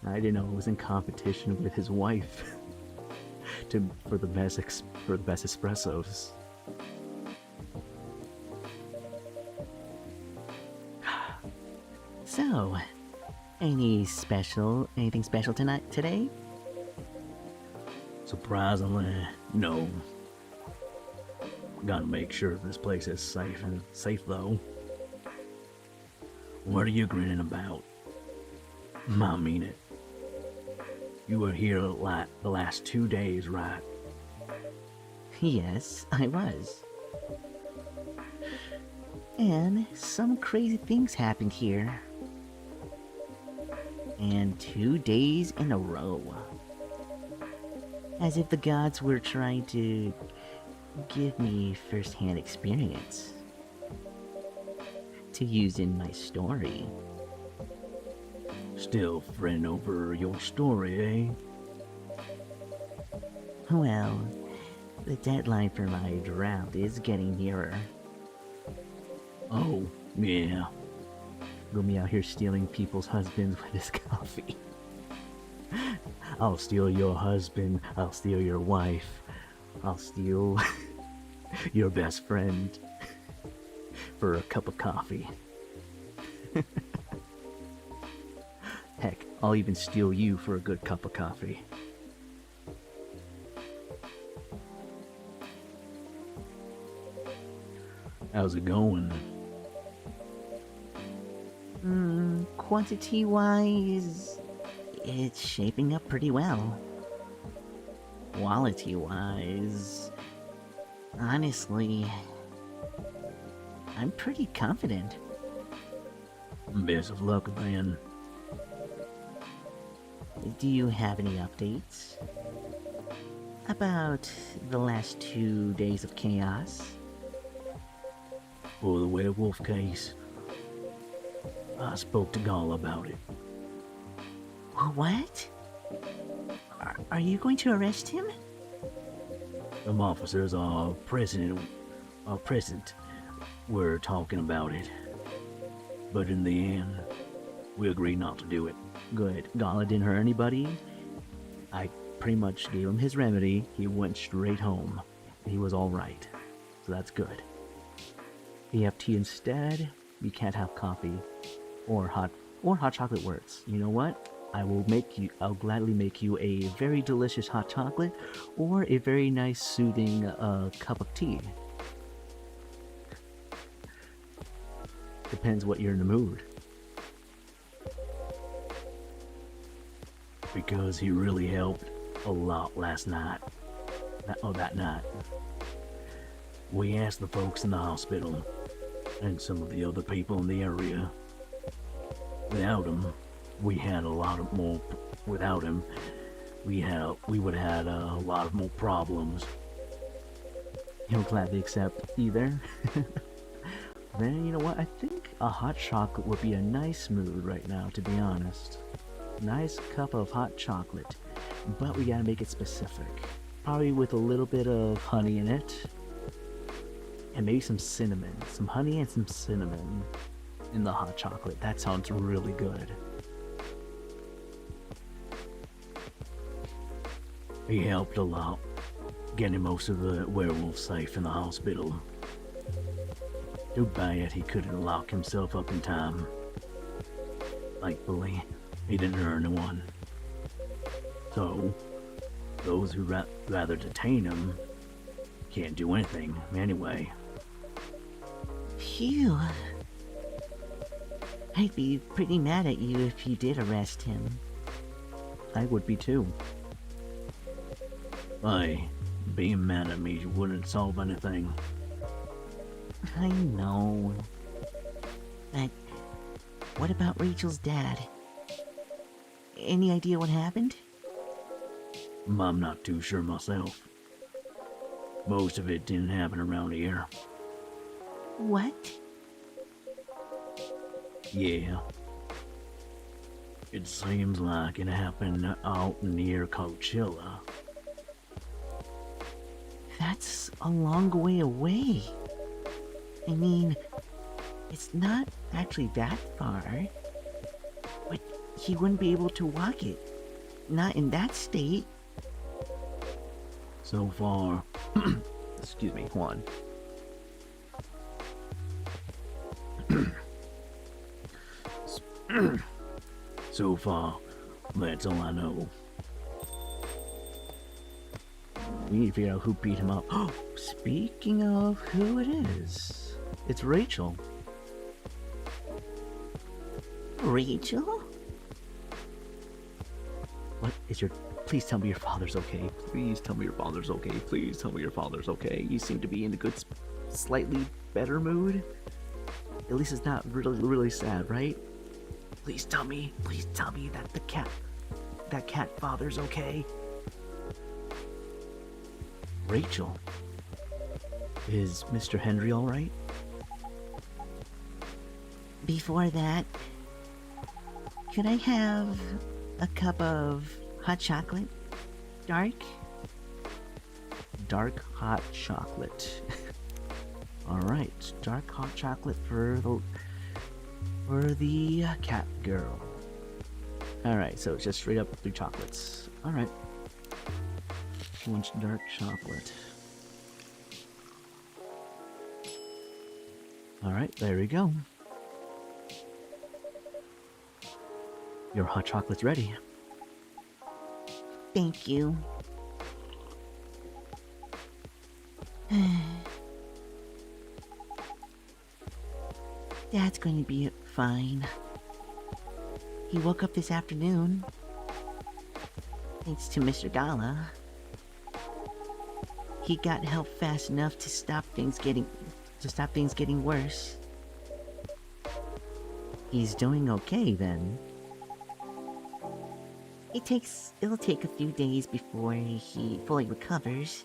I didn't know it was in competition with his wife for the best espressos. So, anything special today? Surprisingly, no. Gotta make sure this place is safe though. What are you grinning about? I mean it. You were here like the last 2 days, right? Yes, I was. And some crazy things happened here. And 2 days in a row. As if the gods were trying to give me first-hand experience to use in my story. Still fretting over your story, eh? Well, the deadline for my draft is getting nearer. Oh, yeah. Gonna be out here stealing people's husbands with his coffee. I'll steal your husband, I'll steal your wife, I'll steal your best friend for a cup of coffee. Heck, I'll even steal you for a good cup of coffee. How's it going? Quantity-wise, it's shaping up pretty well. Quality-wise, honestly, I'm pretty confident. Best of luck, then. Do you have any updates about the last 2 days of chaos? For the werewolf case, I spoke to Gall about it. What? Are you going to arrest him? Some officers are present were talking about it. But in the end, we agreed not to do it. Good. Gala didn't hurt anybody. I pretty much gave him his remedy. He went straight home. He was alright. So that's good. If you have tea instead, you can't have coffee. Or hot chocolate works. You know what? I'll gladly make you a very delicious hot chocolate or a very nice soothing cup of tea. Depends what you're in the mood. Because he really helped a lot last night. That night. We asked the folks in the hospital and some of the other people in the area. Without him, we had a lot more. Without him, we would have had a lot of more problems. He'll gladly accept either. Then, you know what? I think a hot chocolate would be a nice mood right now, to be honest. Nice cup of hot chocolate. But we gotta make it specific. Probably with a little bit of honey in it. And maybe some cinnamon. Some honey and some cinnamon in the hot chocolate. That sounds really good. He helped a lot, getting most of the werewolves safe in the hospital. Too bad he couldn't lock himself up in time. Thankfully, he didn't hurt anyone. So, those who rather detain him can't do anything anyway. Phew. I'd be pretty mad at you if you did arrest him. I would be too. Hey, being mad at me wouldn't solve anything. I know. But what about Rachel's dad? Any idea what happened? I'm not too sure myself. Most of it didn't happen around here. What? Yeah. It seems like it happened out near Coachella. That's a long way away. I mean, it's not actually that far. But he wouldn't be able to walk it. Not in that state. So far, Excuse me, Juan. so far, that's all I know. We need to figure out who beat him up. Speaking of who it is, it's Rachel. Rachel? What is your... Please tell me your father's okay. Please tell me your father's okay. Please tell me your father's okay. You seem to be in a good, slightly better mood. At least it's not really sad, right? Please tell me that that cat father's okay. Rachel, is Mr. Henry all right? Before that, could I have a cup of hot chocolate? Dark? Dark hot chocolate. All right, dark hot chocolate for the cat girl. All right, so it's just straight up 3 chocolates. All right. She wants dark chocolate. All right, there we go. Your hot chocolate's ready. Thank you. Dad's going to be fine. He woke up this afternoon. Thanks to Mr. Gala. He got help fast enough to stop things getting worse. He's doing okay then. It'll take a few days before he fully recovers.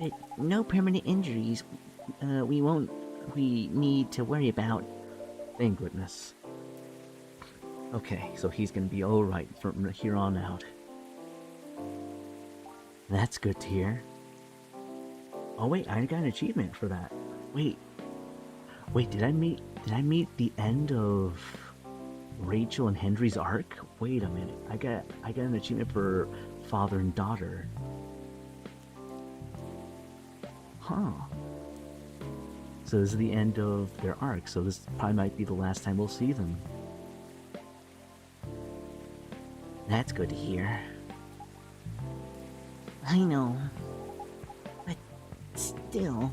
But no permanent injuries we need to worry about. Thank goodness. Okay, so he's gonna be alright from here on out. That's good to hear. Oh wait, I got an achievement for that. Wait, did I meet the end of Rachel and Henry's arc? Wait a minute, I got an achievement for father and daughter. Huh. So this is the end of their arc, so this probably might be the last time we'll see them. That's good to hear. I know. But still,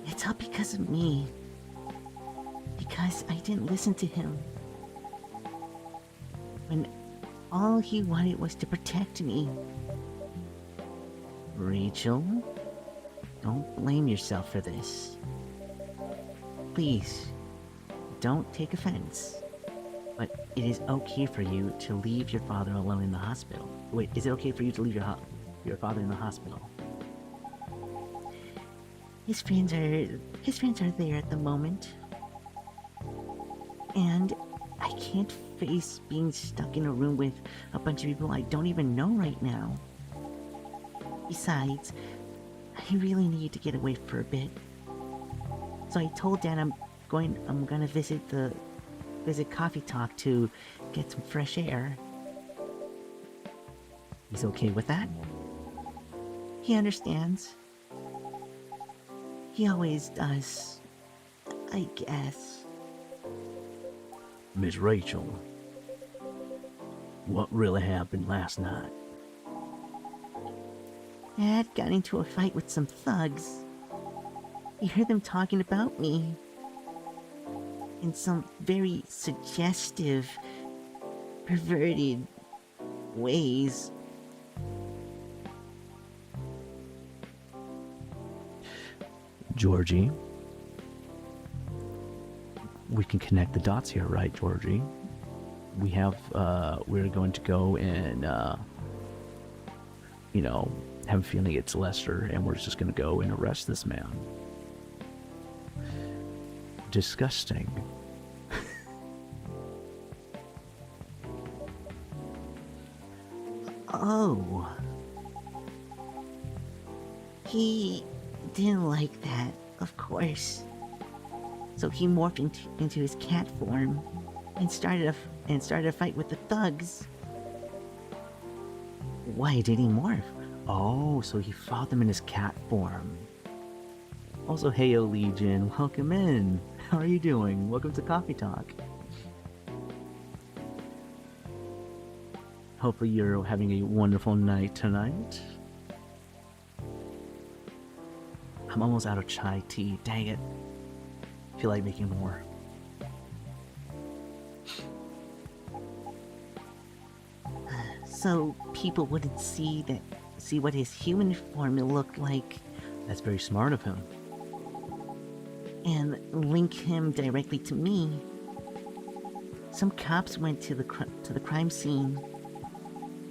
it's all because of me. Because I didn't listen to him. When all he wanted was to protect me. Rachel, don't blame yourself for this. Please, don't take offense. But it is okay for you to leave your father alone in the hospital. Wait, is it okay for you to leave your father in the hospital? His friends are there at the moment. And I can't face being stuck in a room with a bunch of people I don't even know right now. Besides, I really need to get away for a bit. So I told Dad I'm gonna visit Coffee Talk to get some fresh air. He's okay with that? He understands. He always does, I guess. Miss Rachel, what really happened last night? Dad got into a fight with some thugs. He heard them talking about me. In some very suggestive, perverted ways. Georgie, we can connect the dots here, right, Georgie? We're going to go and, have a feeling it's Lester, and we're just going to go and arrest this man. Disgusting. Oh. He didn't like that, of course. So he morphed into his cat form and started a fight with the thugs. Why did he morph? Oh, so he fought them in his cat form. Also, heyo Legion, welcome in. How are you doing? Welcome to Coffee Talk. Hopefully you're having a wonderful night tonight. I'm almost out of chai tea, dang it. I feel like making more. So people wouldn't see what his human form looked like. That's very smart of him. And link him directly to me. Some cops went to the crime scene.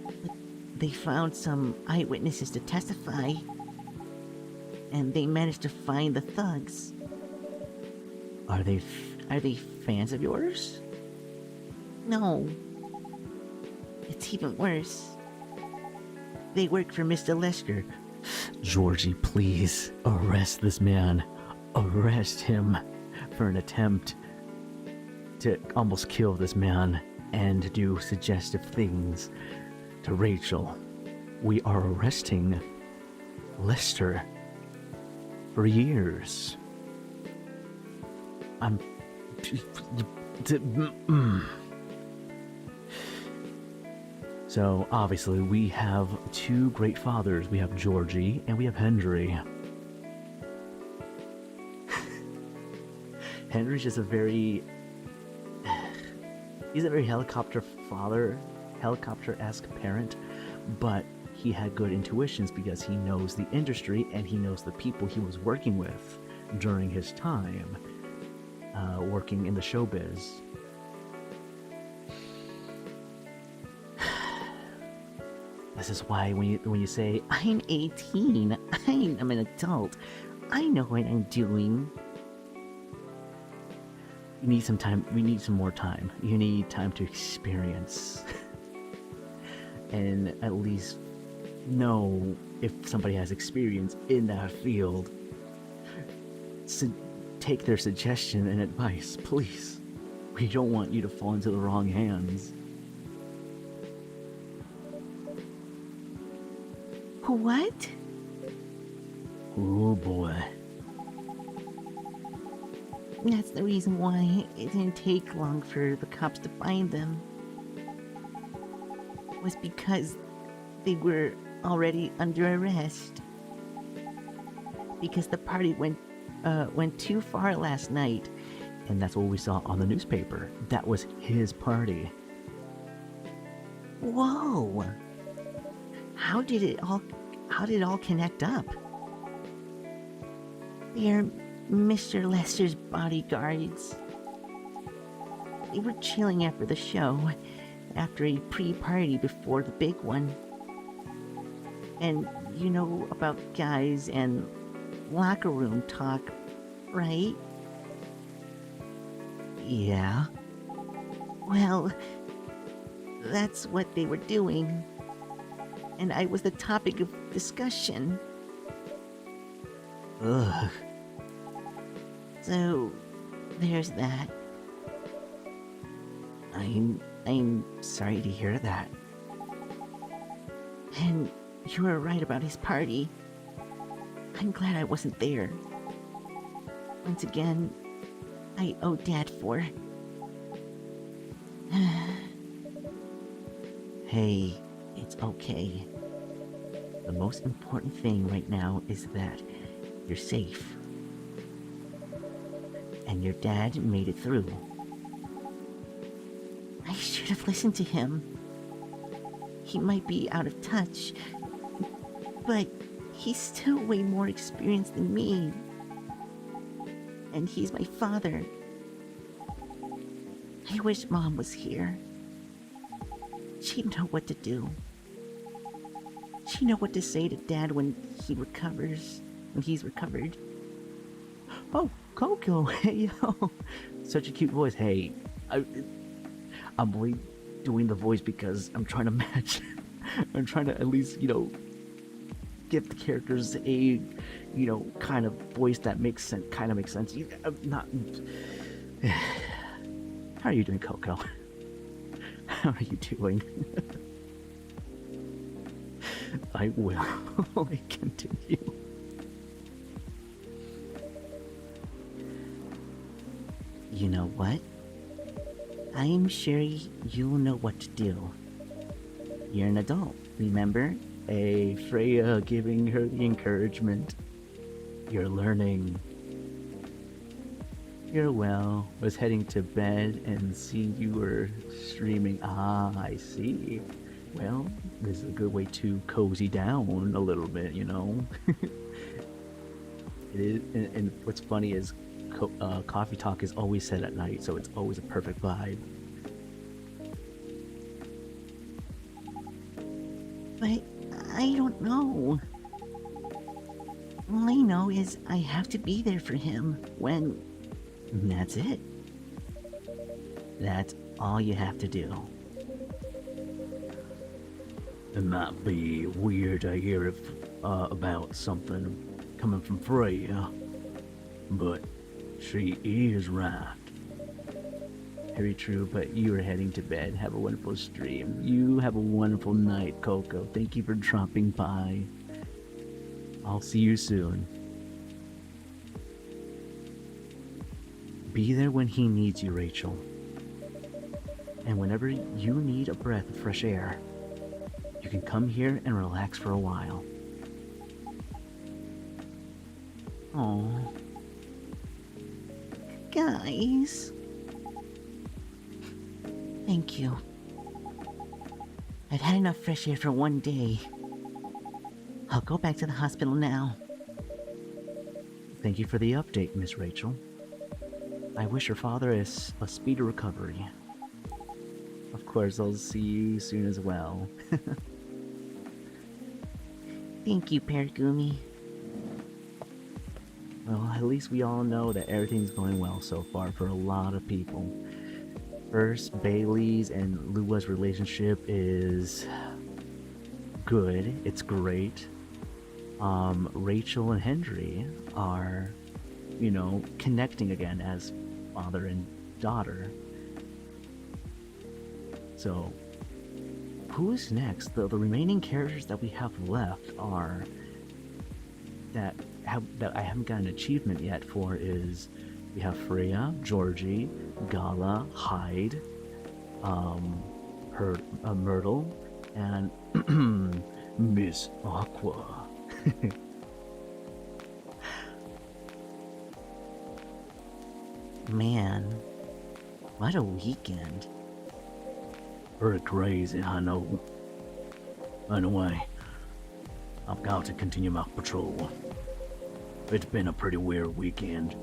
But they found some eyewitnesses to testify. And they managed to find the thugs. Are they fans of yours? No. It's even worse. They work for Mr. Lester. Georgie, please arrest this man. Arrest him for an attempt to almost kill this man and do suggestive things to Rachel. We are arresting Lester for years. So, obviously, we have two great fathers. We have Georgie and we have Henry. Henry's just he's a very helicopter father, helicopter-esque parent, but he had good intuitions because he knows the industry and he knows the people he was working with during his time working in the showbiz. This is why when you say, I'm 18, I'm an adult, I know what I'm doing. You need some time. We need some more time. You need time to experience and at least know if somebody has experience in that field. Take their suggestion and advice, please. We don't want you to fall into the wrong hands. What? Oh boy. That's the reason why it didn't take long for the cops to find them. Was because they were already under arrest. Because the party went too far last night. And that's what we saw on the newspaper. That was his party. Whoa! How did it all connect up? They're Mr. Lester's bodyguards. They were chilling after the show, after a pre-party before the big one. And you know about guys and locker room talk, right? Yeah. Well, that's what they were doing. And I was the topic of discussion. Ugh. So, there's that. I'm sorry to hear that. And you were right about his party. I'm glad I wasn't there. Once again, I owe Dad for. Hey, it's okay. The most important thing right now is that you're safe. And your dad made it through. I should have listened to him. He might be out of touch, but he's still way more experienced than me. And he's my father. I wish Mom was here. She'd know what to do. She'd know what to say to Dad when he's recovered. Oh, Coco, hey yo. Such a cute voice. Hey, I'm only doing the voice because I'm trying to match. I'm trying to at least, give the characters a, kind of voice that makes sense. Kind of makes sense. Not. How are you doing, Coco? How are you doing? I will continue. You know what? I'm sure you'll know what to do. You're an adult, remember? Hey, Freya giving her the encouragement. You're learning. You're well. Was heading to bed and see you were streaming. Ah, I see. Well, this is a good way to cozy down a little bit, It is, and what's funny is coffee talk is always said at night, so it's always a perfect vibe. But I don't know. All I know is I have to be there for him when... That's it. That's all you have to do. It might be weird to hear about something coming from Freya, but she is right. Very true, but you are heading to bed. Have a wonderful stream. You have a wonderful night, Coco. Thank you for dropping by. I'll see you soon. Be there when he needs you, Rachel. And whenever you need a breath of fresh air, you can come here and relax for a while. Oh, guys. Thank you. I've had enough fresh air for one day. I'll go back to the hospital now. Thank you for the update, Miss Rachel. I wish your father a speedy recovery. Of course, I'll see you soon as well. Thank you, Paragumi. Well, at least we all know that everything's going well so far for a lot of people. First, Bailey's and Lua's relationship is good. It's great. Rachel and Henry are, you know, connecting again as father and daughter. So, who is next? The remaining characters that we have left are that I haven't got an achievement yet for is we have Freya, Georgie, Gala, Hyde, Myrtle, and Miss Aqua. Man, what a weekend. Pretty crazy, I know. Anyway, I've got to continue my patrol. It's been a pretty weird weekend.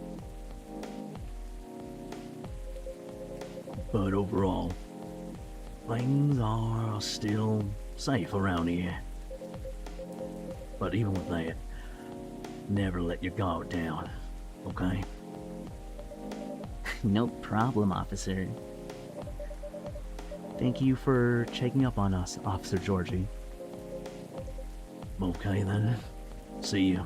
But overall, things are still safe around here. But even with that, never let your guard down, okay? No problem, officer. Thank you for checking up on us, Officer Georgie. Okay then. See you.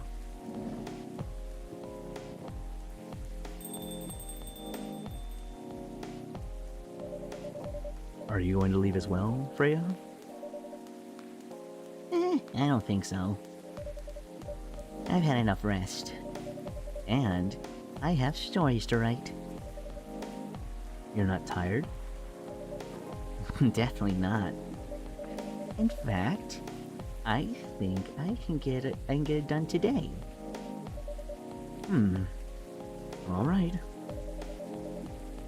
Are you going to leave as well, Freya? I don't think so. I've had enough rest. And I have stories to write. You're not tired? Definitely not. In fact, I think I can get it done today. All right.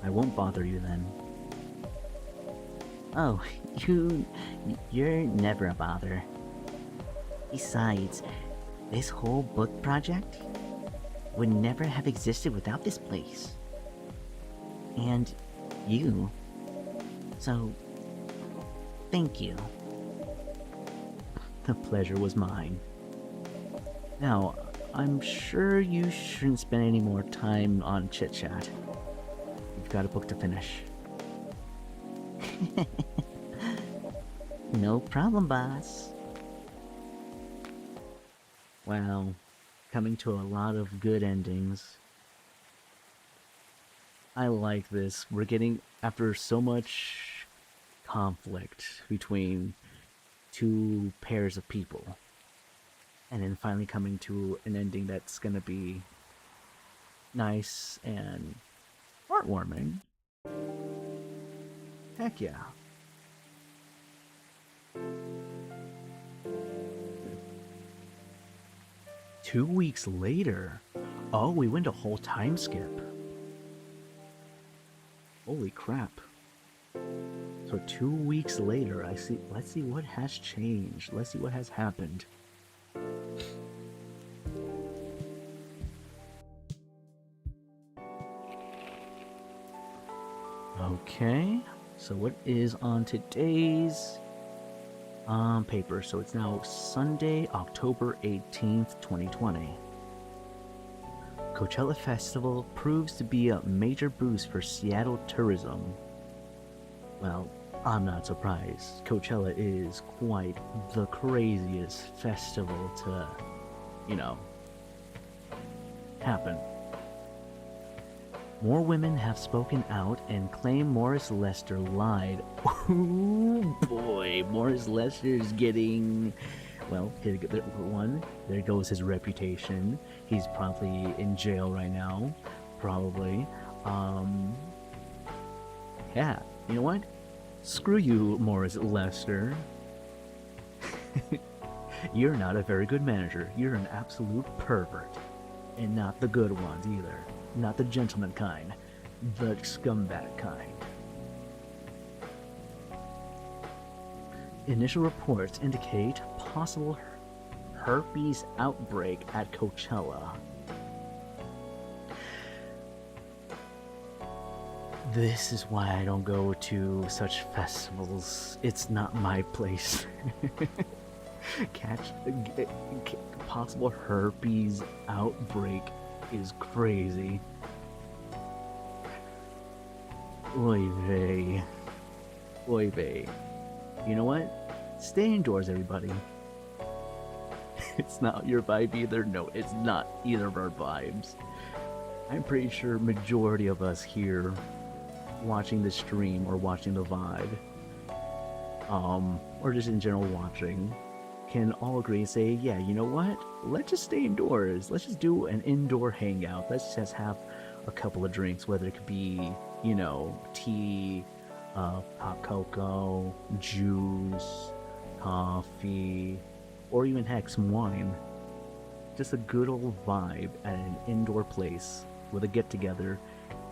I won't bother you then. Oh, you're never a bother. Besides, this whole book project would never have existed without this place. And you. So, thank you. The pleasure was mine. Now, I'm sure you shouldn't spend any more time on chit-chat. You've got a book to finish. No problem, boss. Wow, coming to a lot of good endings. I like this. We're getting, after so much conflict between two pairs of people, and then finally coming to an ending that's gonna be nice and heartwarming. Heck yeah. Two weeks later. Oh, we went a whole time skip. Holy crap. So 2 weeks later, let's see what has changed. Let's see what has happened. Okay, so what is on today's paper? So it's now Sunday, October 18th, 2020. Coachella Festival proves to be a major boost for Seattle tourism. Well, I'm not surprised. Coachella is quite the craziest festival to, you know, happen. More women have spoken out and claim Morris Lester lied. Oh boy, Morris Lester's getting... Well, there goes his reputation. He's probably in jail right now. Probably. Yeah, you know what? Screw you, Morris Lester. You're not a very good manager. You're an absolute pervert. And not the good ones either. Not the gentleman kind. The scumbag kind. Initial reports indicate possible herpes outbreak at Coachella. This is why I don't go to such festivals. It's not my place. Possible herpes outbreak is crazy. Oy vey. Oy vey. You know what? Stay indoors, everybody. It's not your vibe either. No, it's not either of our vibes. I'm pretty sure majority of us here watching the stream or watching the vibe, or just in general watching, can all agree and say, yeah, you know what? Let's just stay indoors. Let's just do an indoor hangout. Let's just have a couple of drinks, whether it could be, you know, tea, hot cocoa, juice, coffee, or even heck, some wine. Just a good old vibe at an indoor place with a get-together,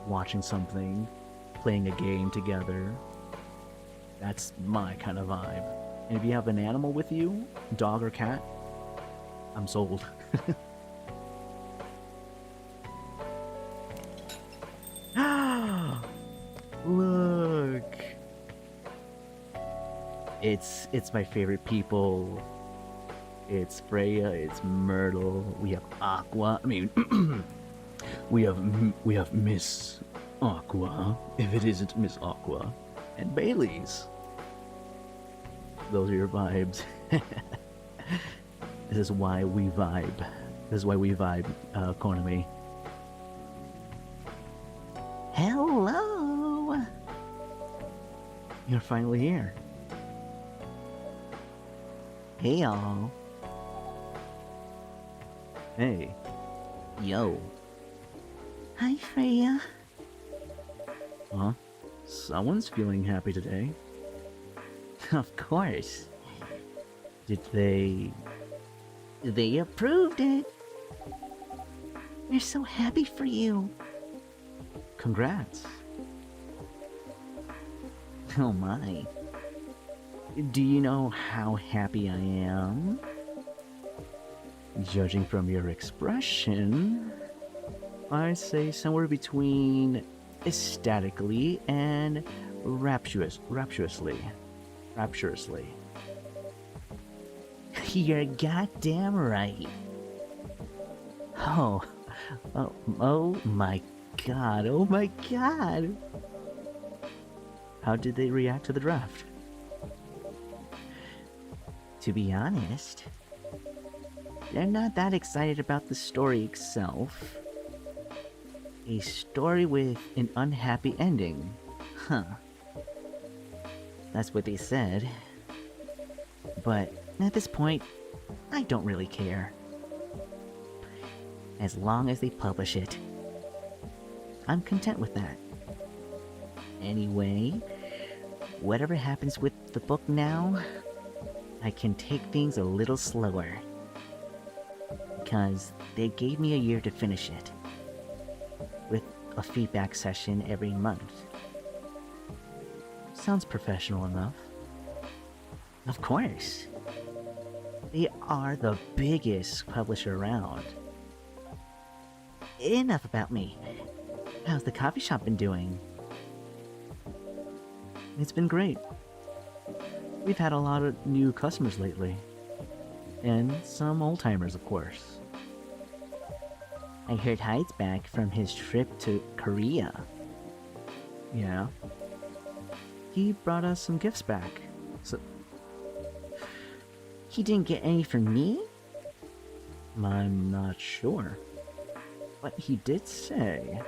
watching something, playing a game together. That's my kind of vibe. And if you have an animal with you, dog or cat, I'm sold. Look! It's my favorite people. It's Freya, it's Myrtle, we have Aqua, we have Miss Aqua, if it isn't Miss Aqua, and Bailey's. Those are your vibes. This is why we vibe. This is why we vibe, Konami. Hello! You're finally here. Hey, y'all. Hey. Yo. Hi, Freya. Huh? Someone's feeling happy today. Of course. Did they... They approved it. We're so happy for you. Congrats. Oh my. Do you know how happy I am? Judging from your expression, I say somewhere between ecstatically and rapturously. You're goddamn right. Oh my god, oh my god. How did they react to the draft? To be honest, they're not that excited about the story itself. A story with an unhappy ending. Huh. That's what they said. But at this point, I don't really care. As long as they publish it, I'm content with that. Anyway, whatever happens with the book now, I can take things a little slower. Because they gave me a year to finish it. With a feedback session every month. Sounds professional enough. Of course. They are the biggest publisher around. Enough about me. How's the coffee shop been doing? It's been great. We've had a lot of new customers lately. And some old-timers, of course. I heard Hyde's back from his trip to Korea. Yeah. He brought us some gifts back. So he didn't get any from me? I'm not sure. But he did say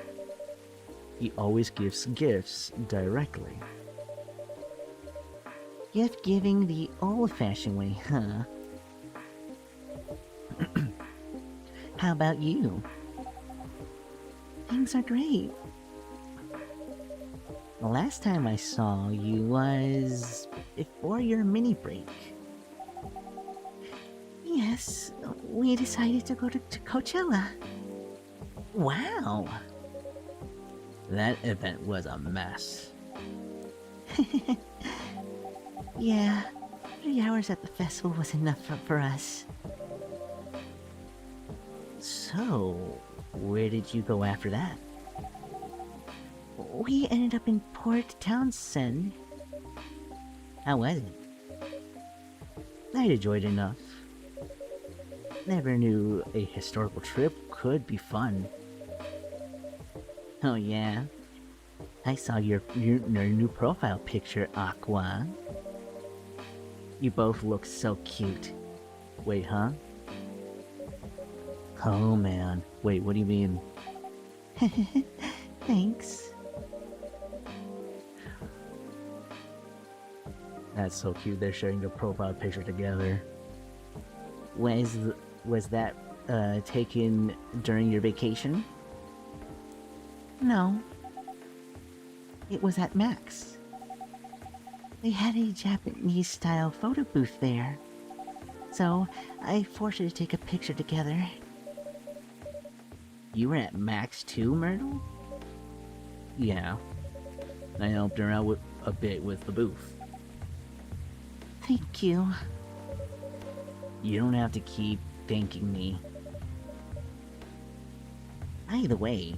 he always gives gifts directly. Gift giving the old-fashioned way, huh? How about you? Things are great. The last time I saw you was before your mini break. Yes, we decided to go to Coachella. Wow. That event was a mess. Yeah, 3 hours at the festival was enough for us. So, where did you go after that? We ended up in Port Townsend. How was it? I enjoyed enough. Never knew a historical trip could be fun. Oh yeah? I saw your new profile picture, Aqua. You both look so cute. Wait, huh? Oh man. Wait, what do you mean? Thanks. That's so cute. They're sharing their profile picture together. Was that taken during your vacation? No. It was at Max. They had a Japanese-style photo booth there. So, I forced her to take a picture together. You were at Max too, Myrtle? Yeah. I helped her out a bit with the booth. Thank you. You don't have to keep thanking me. By the way,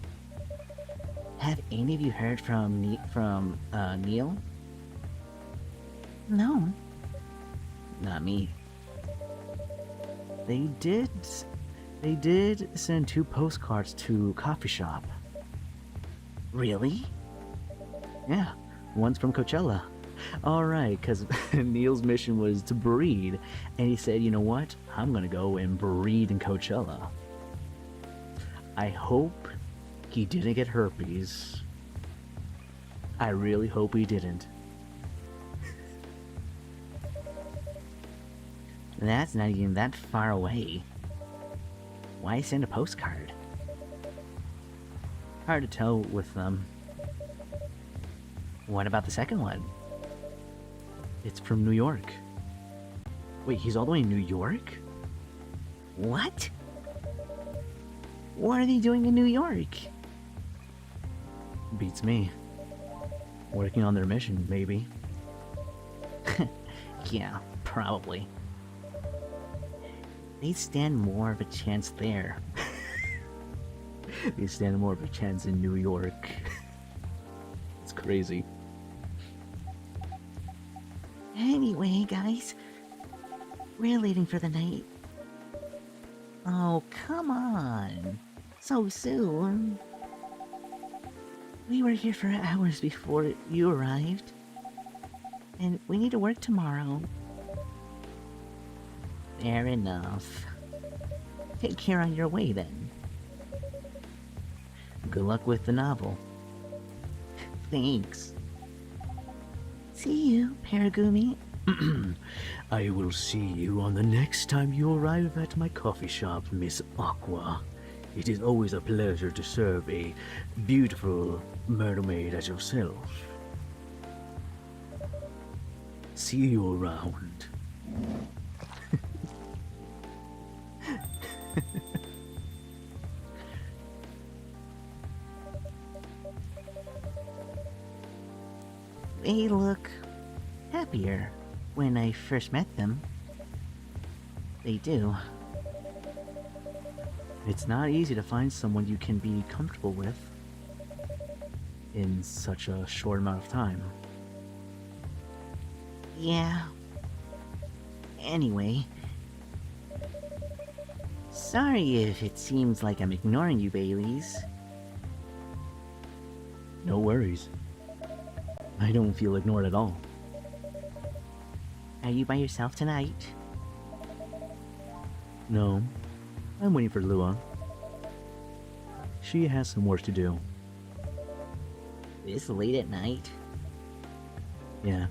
have any of you heard from Neil? No. Not me. They did send 2 postcards to coffee shop. Really? Yeah, one's from Coachella. Alright, because Neil's mission was to breed, and he said, you know what? I'm gonna go and breed in Coachella. I hope he didn't get herpes. I really hope he didn't. That's not even that far away. Why send a postcard? Hard to tell with them. What about the second one? It's from New York. Wait, he's all the way in New York? What? What are they doing in New York? Beats me. Working on their mission, maybe. Yeah, probably. They stand more of a chance there. They stand more of a chance in New York. It's crazy. Anyway, guys, we're leaving for the night. Oh, come on. So soon. We were here for hours before you arrived. And we need to work tomorrow. Fair enough. Take care on your way, then. Good luck with the novel. Thanks. See you, Paragumi. I will see you on the next time you arrive at my coffee shop, Miss Aqua. It is always a pleasure to serve a beautiful mermaid as yourself. See you around. They look happier when I first met them. They do. It's not easy to find someone you can be comfortable with in such a short amount of time. Yeah. Anyway. Sorry if it seems like I'm ignoring you, Baileys. No worries. I don't feel ignored at all. Are you by yourself tonight? No, I'm waiting for Lua. She has some work to do. This late at night? Yeah.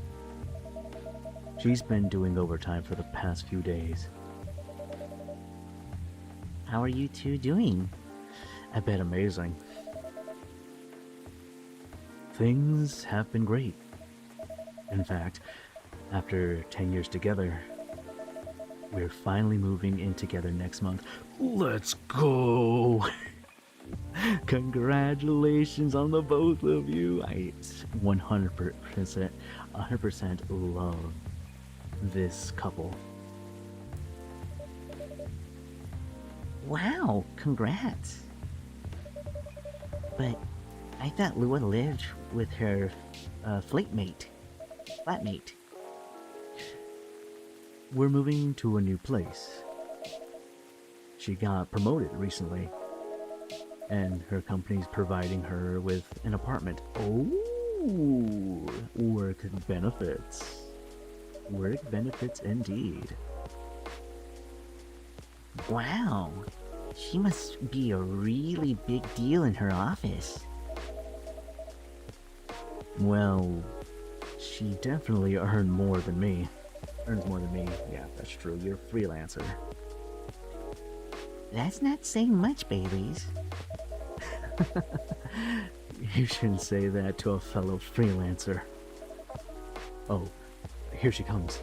She's been doing overtime for the past few days. How are you two doing? I bet amazing. Things have been great. In fact, after 10 years together, we're finally moving in together next month. Let's go! Congratulations on the both of you. I 100% love this couple. Wow, congrats. But I thought Lua lived with her flatmate. We're moving to a new place. She got promoted recently, and her company's providing her with an apartment. Oh, work benefits. Work benefits indeed. Wow. She must be a really big deal in her office. Well, she definitely earns more than me. Yeah, that's true. You're a freelancer. That's not saying much, Baileys. You shouldn't say that to a fellow freelancer. Oh, here she comes.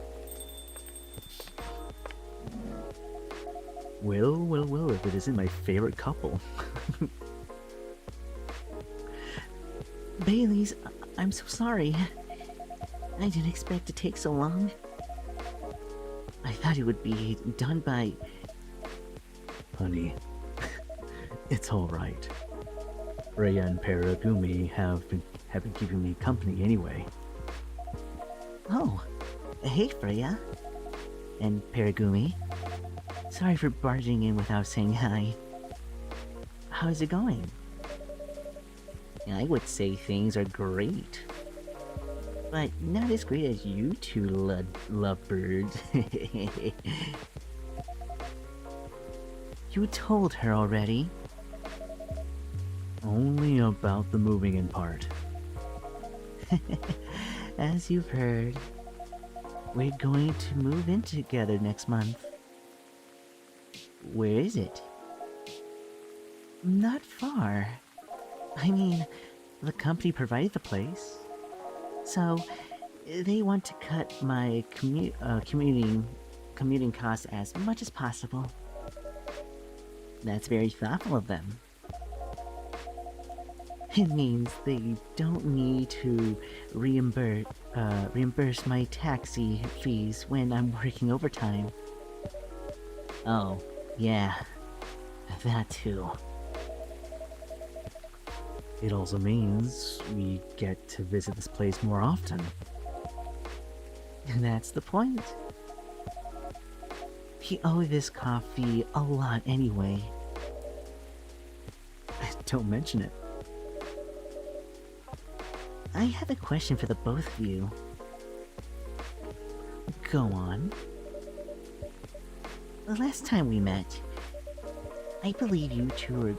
Well, if it isn't my favorite couple. Baileys, I'm so sorry. I didn't expect to take so long. I thought it would be done by... Honey, it's alright. Freya and Paragumi have been keeping me company anyway. Oh, hey Freya. And Paragumi. Sorry for barging in without saying hi. How's it going? I would say things are great. But not as great as you two lovebirds. You told her already. Only about the moving in part. As you've heard, we're going to move in together next month. Where is it? Not far. I mean, the company provided the place. So, they want to cut my commuting costs as much as possible. That's very thoughtful of them. It means they don't need to reimburse my taxi fees when I'm working overtime. Oh, yeah, that too. It also means we get to visit this place more often. And that's the point. We owe this coffee a lot anyway. Don't mention it. I have a question for the both of you. Go on. The last time we met, I believe you two were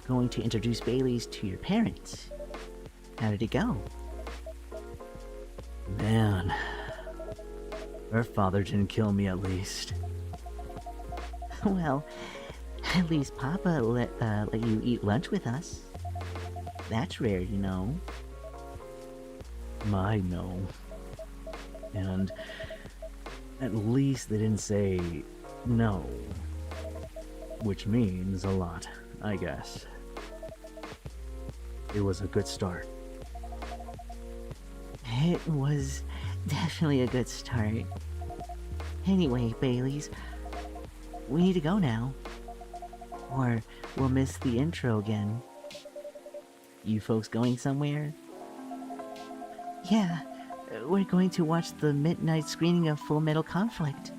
going to introduce Baileys to your parents. How did it go? Man, her father didn't kill me at least. Well, at least Papa let you eat lunch with us. That's rare, you know. I know. And at least they didn't say no. Which means a lot, I guess. It was a good start. It was definitely a good start. Anyway, Baileys, we need to go now. Or we'll miss the intro again. You folks going somewhere? Yeah, we're going to watch the midnight screening of Full Metal Conflict.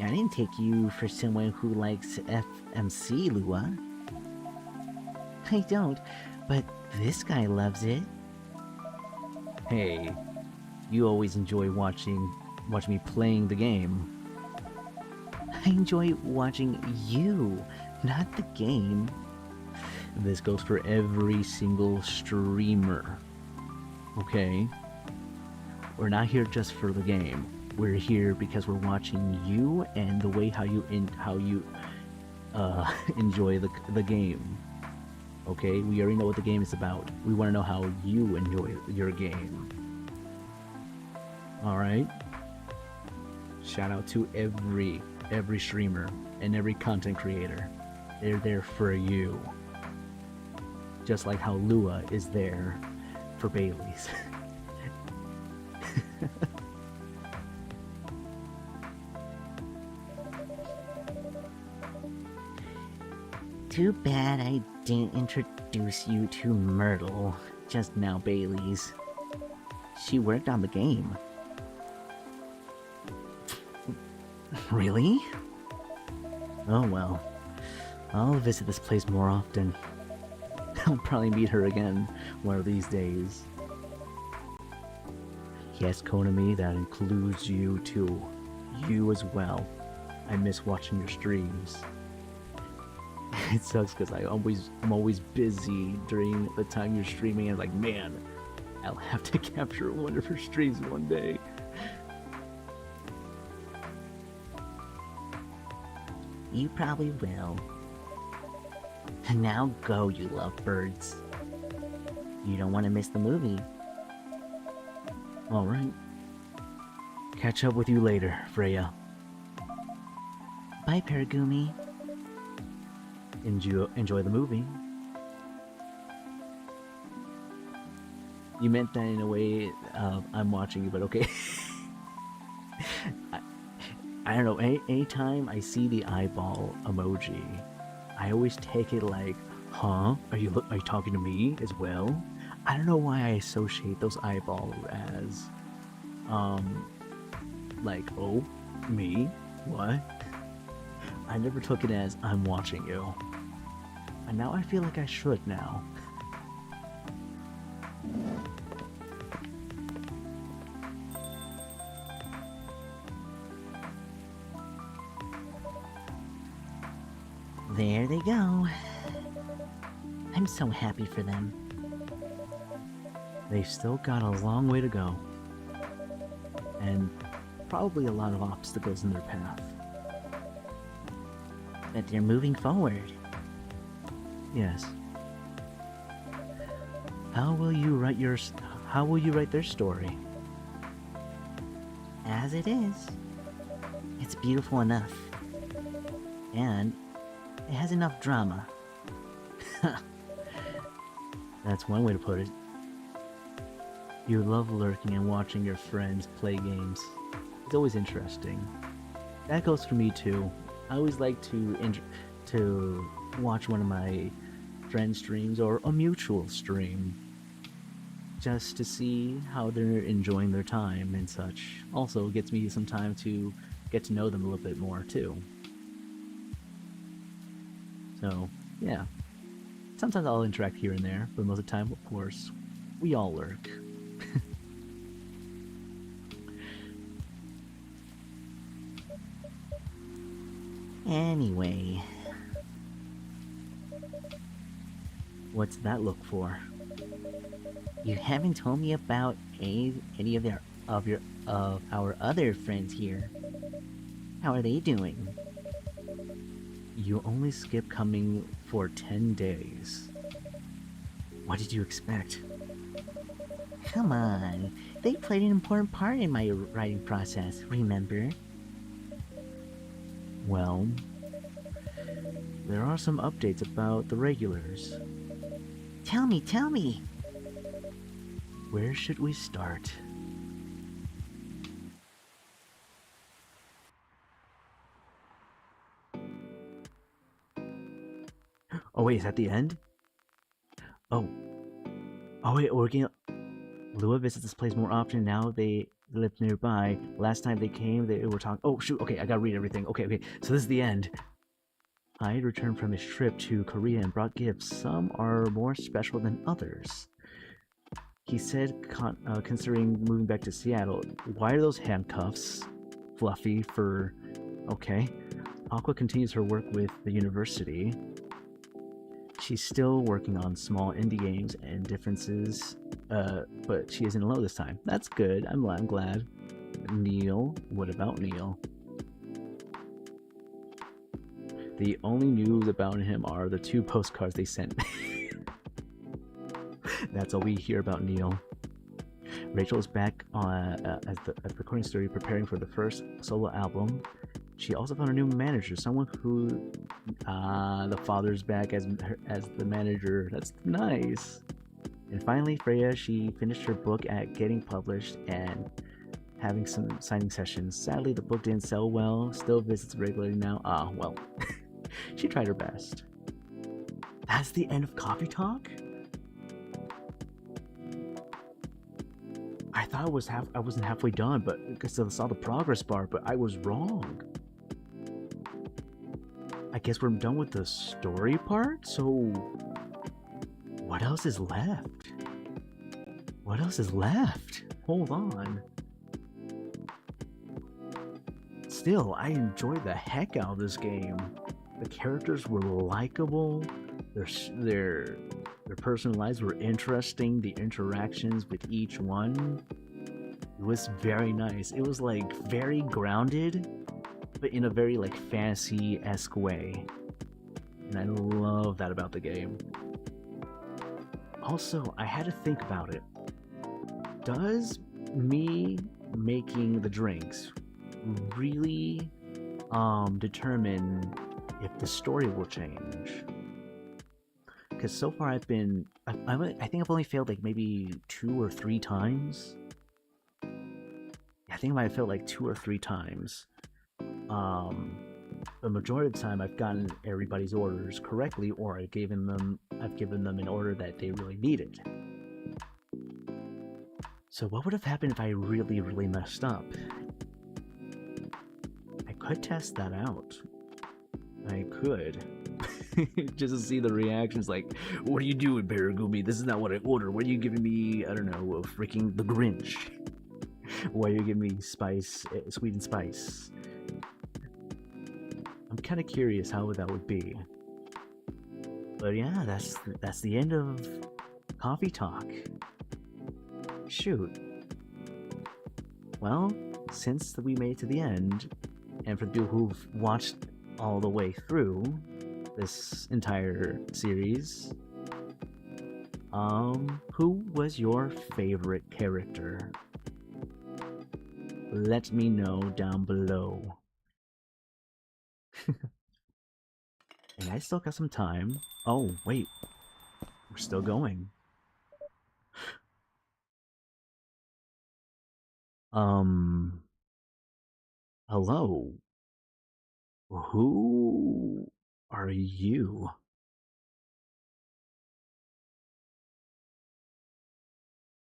I didn't take you for someone who likes FMC, Lua. I don't, but this guy loves it. Hey, you always enjoy watching me playing the game. I enjoy watching you, not the game. This goes for every single streamer. Okay? We're not here just for the game. We're here because we're watching you and the way how you enjoy the game. Okay? We already know what the game is about. We want to know how you enjoy your game. Alright? Shout out to every streamer and every content creator. They're there for you. Just like how Lua is there for Baileys. Too bad I didn't introduce you to Myrtle just now, Baileys. She worked on the game. Really? Oh well. I'll visit this place more often. I'll probably meet her again one of these days. Yes, Konami, that includes you too. You as well. I miss watching your streams. It sucks because I'm always busy during the time you're streaming, and like, man, I'll have to capture one of her streams one day. You probably will. And now go, you lovebirds. You don't want to miss the movie. Alright. Catch up with you later, Freya. Bye, Paragumi. Enjoy the movie. You meant that in a way of I'm watching you, but okay. I don't know, anytime I see the eyeball emoji, I always take it like, huh? Are you talking to me as well? I don't know why I associate those eyeballs as, like, oh, me? What? I never took it as I'm watching you. And now I feel like I should now. There they go. I'm so happy for them. They've still got a long way to go. And probably a lot of obstacles in their path. But they're moving forward. Yes. How will you write their story? As it is. It's beautiful enough. And it has enough drama. That's one way to put it. You love lurking and watching your friends play games. It's always interesting. That goes for me too. I always like to watch one of my friends' streams or a mutual stream, just to see how they're enjoying their time and such. Also, it gets me some time to get to know them a little bit more too. So, yeah. Sometimes I'll interact here and there, but most of the time, of course, we all lurk. Anyway. What's that look for? You haven't told me about any of our other friends here. How are they doing? You only skip coming for 10 days. What did you expect? Come on. They played an important part in my writing process, remember? Well, there are some updates about the regulars. Tell me! Where should we start? Oh wait, is that the end? Oh wait, we're getting... Lua visits this place more often now they live nearby. Last time they came, they were talking... Oh shoot, okay, I gotta read everything. Okay, so this is the end. Hyde returned from his trip to Korea and brought gifts. Some are more special than others. He said, considering moving back to Seattle, why are those handcuffs? Fluffy for... Okay. Aqua continues her work with the university. She's still working on small indie games and differences, but she isn't alone this time. That's good. I'm glad. Neil. What about Neil? The only news about him are the 2 postcards they sent. That's all we hear about Neil. Rachel is back at the recording studio preparing for the first solo album. She also found a new manager, someone who... the father's back as the manager. That's nice. And finally, Freya, she finished her book at getting published and having some signing sessions. Sadly, the book didn't sell well. Still visits regularly now. Well. She tried her best. That's the end of Coffee Talk? I thought I wasn't halfway done, but because I saw the progress bar, but I was wrong. I guess we're done with the story part, so what else is left? What else is left? Hold on. Still, I enjoyed the heck out of this game. The characters were likable. Their personal lives were interesting. The interactions with each one, it was very nice. It was like very grounded, but in a very like fantasy-esque way. And I love that about the game. Also, I had to think about it. Does me making the drinks really determine if the story will change? Because so far I think I've only failed like maybe 2 or 3 times. I think I might have failed like 2 or 3 times. The majority of the time I've gotten everybody's orders correctly, or I've given them an order that they really needed. So what would have happened if I really messed up? I could test that out. I could. Just to see the reactions, like, what are you doing, Baragumi? This is not what I ordered. What are you giving me, I don't know, freaking the Grinch? Why are you giving me spice, sweet and spice? I'm kind of curious how that would be. But yeah, that's the end of Coffee Talk. Shoot. Well, since we made it to the end, and for the people who've watched all the way through this entire series, who was your favorite character? Let me know down below. And I still got some time. Oh, wait. We're still going. Hello? Who are you?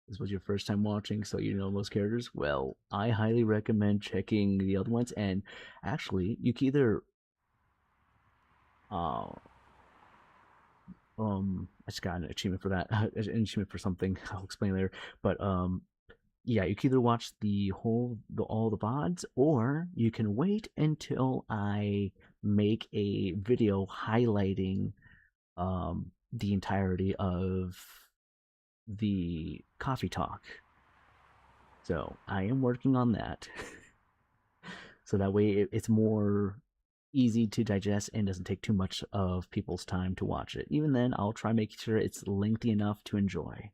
This was your first time watching, so you know most characters? Well, I highly recommend checking the other ones, and actually, you can either I just got an achievement for that. An achievement for something. I'll explain later. But yeah, you can either watch all the VODs, or you can wait until I make a video highlighting the entirety of the Coffee Talk. So I am working on that. So that way it's more easy to digest and doesn't take too much of people's time to watch it. Even then, I'll try making sure it's lengthy enough to enjoy.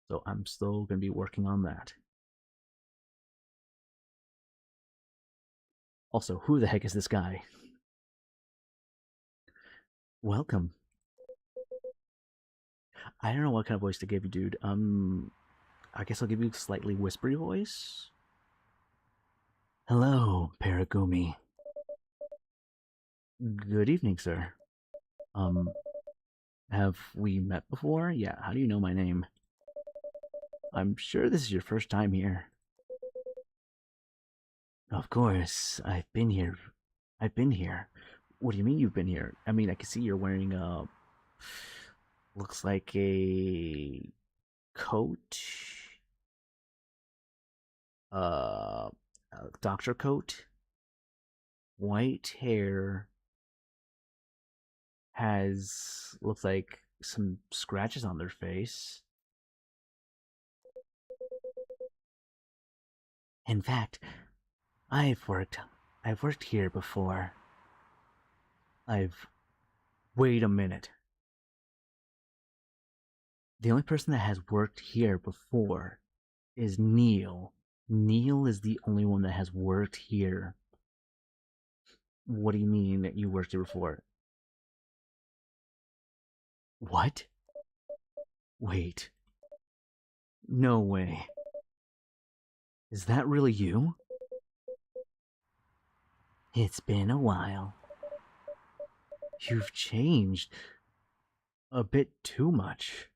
So I'm still going to be working on that. Also, who the heck is this guy? Welcome. I don't know what kind of voice to give you, dude. I guess I'll give you a slightly whispery voice. Hello, Paragumi. Good evening, sir. Have we met before? Yeah, how do you know my name? I'm sure this is your first time here. Of course, I've been here. What do you mean you've been here? I mean, I can see you're wearing looks like a coat. A doctor coat. White hair. Looks like some scratches on their face. In fact, I've worked here before. Wait a minute. The only person that has worked here before is Neil. Neil is the only one that has worked here. What do you mean that you worked here before? What? Wait. No way. Is that really you? It's been a while. You've changed a bit too much.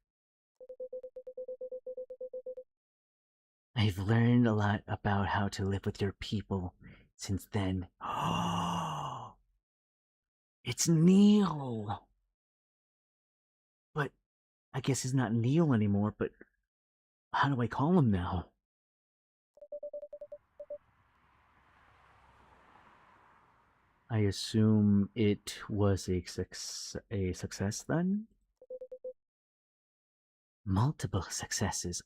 I've learned a lot about how to live with your people since then. It's Neil! But I guess he's not Neil anymore, but how do I call him now? I assume it was a success then? Multiple successes.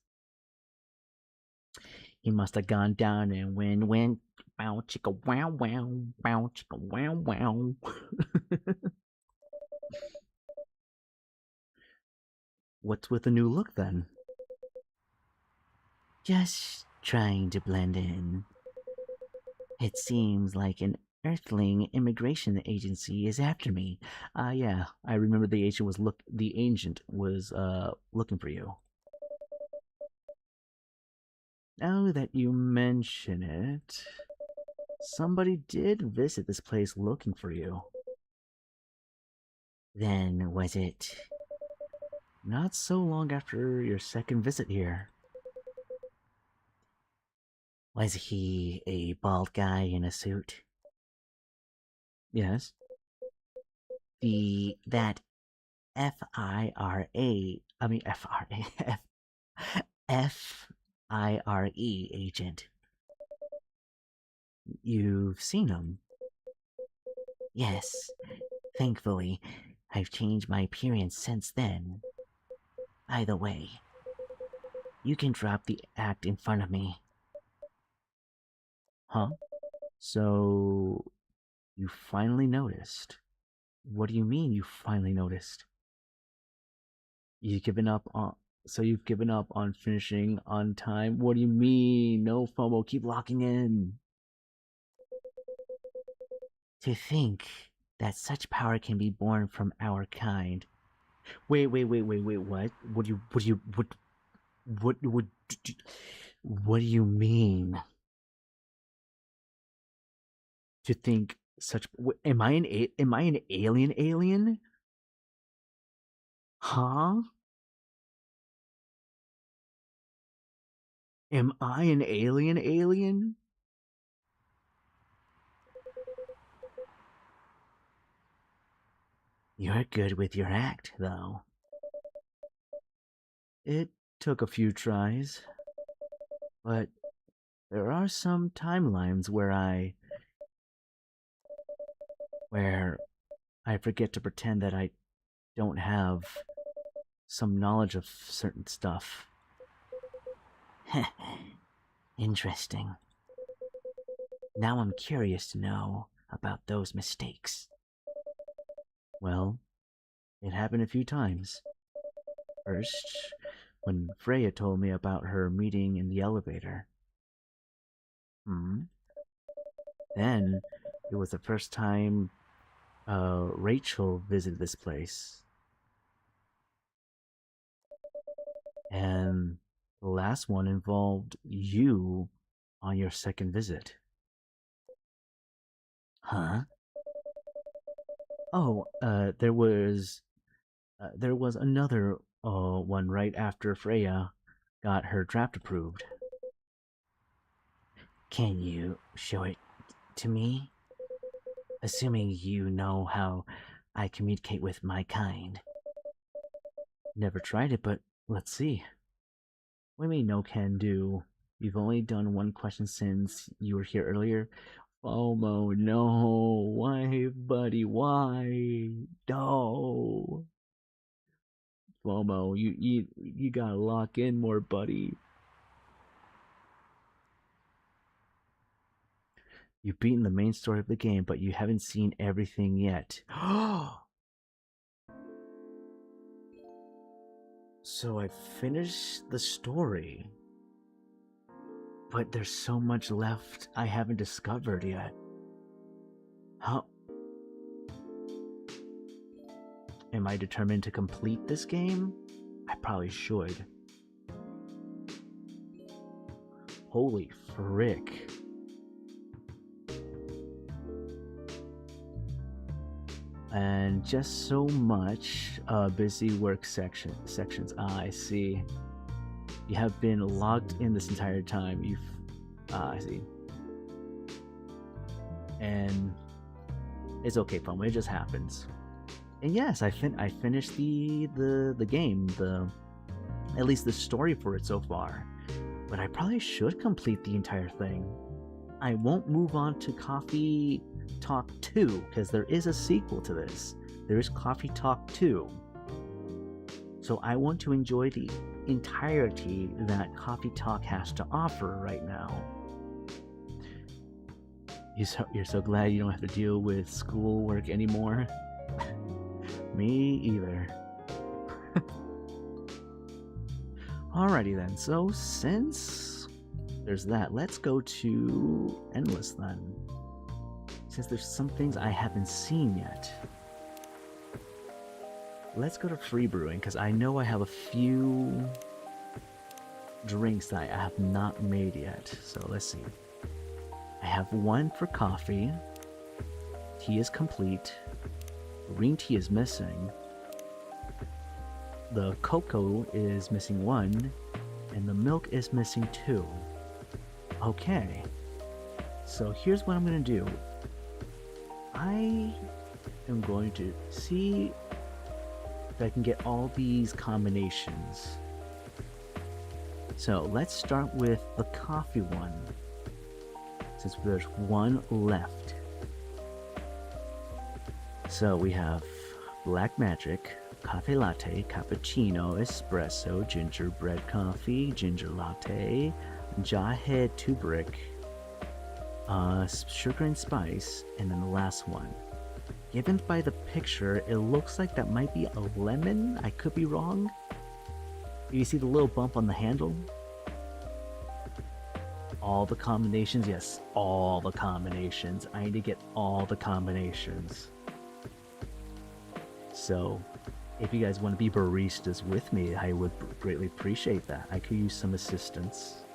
He must have gone down and went, bow chicka wow wow, bow chicka wow wow. What's with the new look then? Just trying to blend in. It seems like an Earthling immigration agency is after me. Yeah, I remember the agent was looking for you. Now that you mention it, somebody did visit this place looking for you. Then was it? Not so long after your second visit here. Was he a bald guy in a suit? Yes. That F-I-R-A agent. You've seen him. Yes. Thankfully, I've changed my appearance since then. By the way, you can drop the act in front of me. Huh? So, you finally noticed? What do you mean you finally noticed? You've given up on... So you've given up on finishing on time? What do you mean? No FOMO, keep locking in. To think that such power can be born from our kind. Wait, what? What do you mean? To think such... Am I an alien? Huh? Am I an alien? You're good with your act, though. It took a few tries, but there are some timelines where I forget to pretend that I don't have some knowledge of certain stuff. Interesting. Now I'm curious to know about those mistakes. Well, it happened a few times. First, when Freya told me about her meeting in the elevator. Then, it was the first time Rachel visited this place. And the last one involved you on your second visit. Huh? Oh, there was another one right after Freya got her draft approved. Can you show it to me? Assuming you know how I communicate with my kind. Never tried it, but let's see. What do you mean no can do? You've only done one question since you were here earlier. FOMO, no. Why, buddy? Why? No. FOMO, you gotta lock in more, buddy. You've beaten the main story of the game, but you haven't seen everything yet. So I finished the story, but there's so much left I haven't discovered yet. How? Am I determined to complete this game? I probably should. Holy frick. And just so much busy work sections. I see. You have been logged in this entire time. I see. And it's okay, FOMO. It just happens. And yes, I finished the game, at least the story for it so far. But I probably should complete the entire thing. I won't move on to coffee Talk 2, because there is a sequel to this. There is Coffee Talk 2. So I want to enjoy the entirety that Coffee Talk has to offer right now. You're so glad you don't have to deal with schoolwork anymore? Me either. Alrighty then, so since there's that, let's go to Endless then. Since there's some things I haven't seen yet. Let's go to Free Brewing, because I know I have a few drinks that I have not made yet. So let's see. I have one for coffee. Tea is complete. Green tea is missing. The cocoa is missing 1. And the milk is missing 2. Okay. So here's what I'm going to do. I am going to see if I can get all these combinations. So let's start with the coffee one, since there's one left. So we have Black Magic, Cafe Latte, Cappuccino, Espresso, Gingerbread Coffee, Ginger Latte, Jawhead Turmeric, Sugar and Spice, and then the last one. Given by the picture, it looks like that might be a lemon. I could be wrong. You see the little bump on the handle? All the combinations? Yes, all the combinations. I need to get all the combinations. So, if you guys want to be baristas with me, I would greatly appreciate that. I could use some assistance.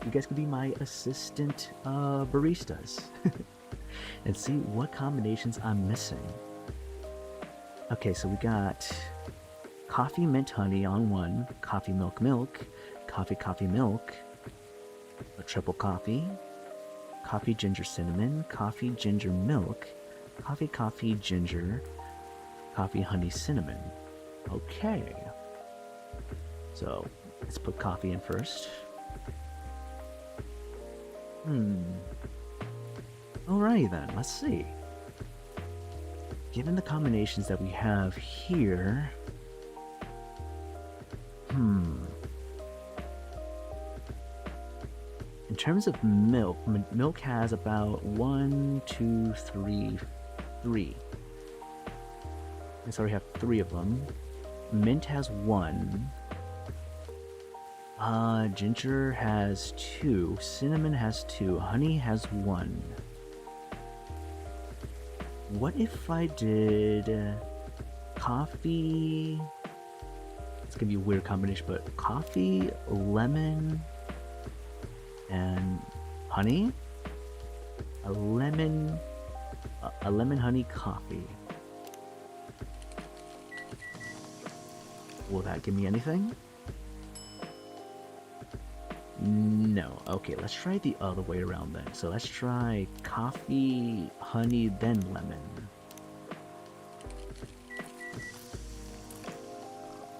You guys could be my assistant baristas. And see what combinations I'm missing. Okay, so we got coffee mint honey on one, coffee milk milk, coffee milk, a triple coffee, coffee ginger cinnamon, coffee ginger milk, coffee ginger, coffee honey cinnamon. Okay. So let's put coffee in first. Alrighty then, let's see. Given the combinations that we have here... In terms of milk, milk has about 1, 2, 3, 3. And so we have 3 of them. Mint has 1. Ginger has 2. Cinnamon has 2. Honey has 1. What if I did coffee? It's gonna be a weird combination, but coffee, lemon, and honey? A lemon honey coffee. Will that give me anything? No. Okay, let's try the other way around then. So let's try coffee, honey, then lemon.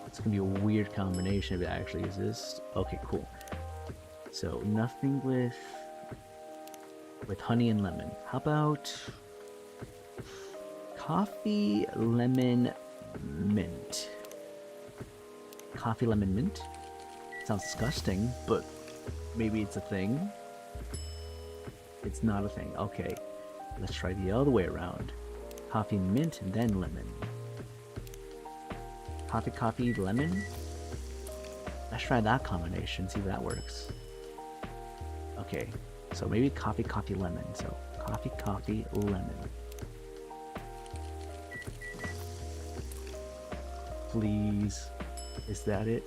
It's gonna be a weird combination if it actually exists. Okay, cool. So nothing with honey and lemon. How about coffee, lemon, mint? Coffee, lemon, mint? Sounds disgusting, but maybe it's a thing. It's not a thing. Okay, let's try the other way around. Coffee, mint, and then lemon. Coffee, lemon? Let's try that combination, see if that works. Okay, so maybe coffee, lemon. So coffee, lemon. Please. Is that it?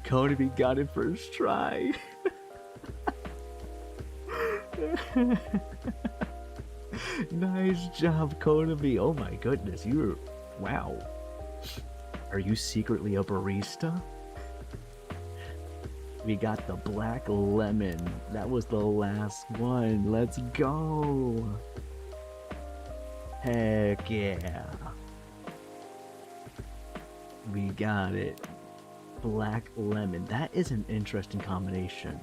Konobi got it first try. Nice job, Konobi. Oh my goodness, wow. Are you secretly a barista? We got the black lemon. That was the last one. Let's go. Heck yeah. We got it. Black lemon. That is an interesting combination.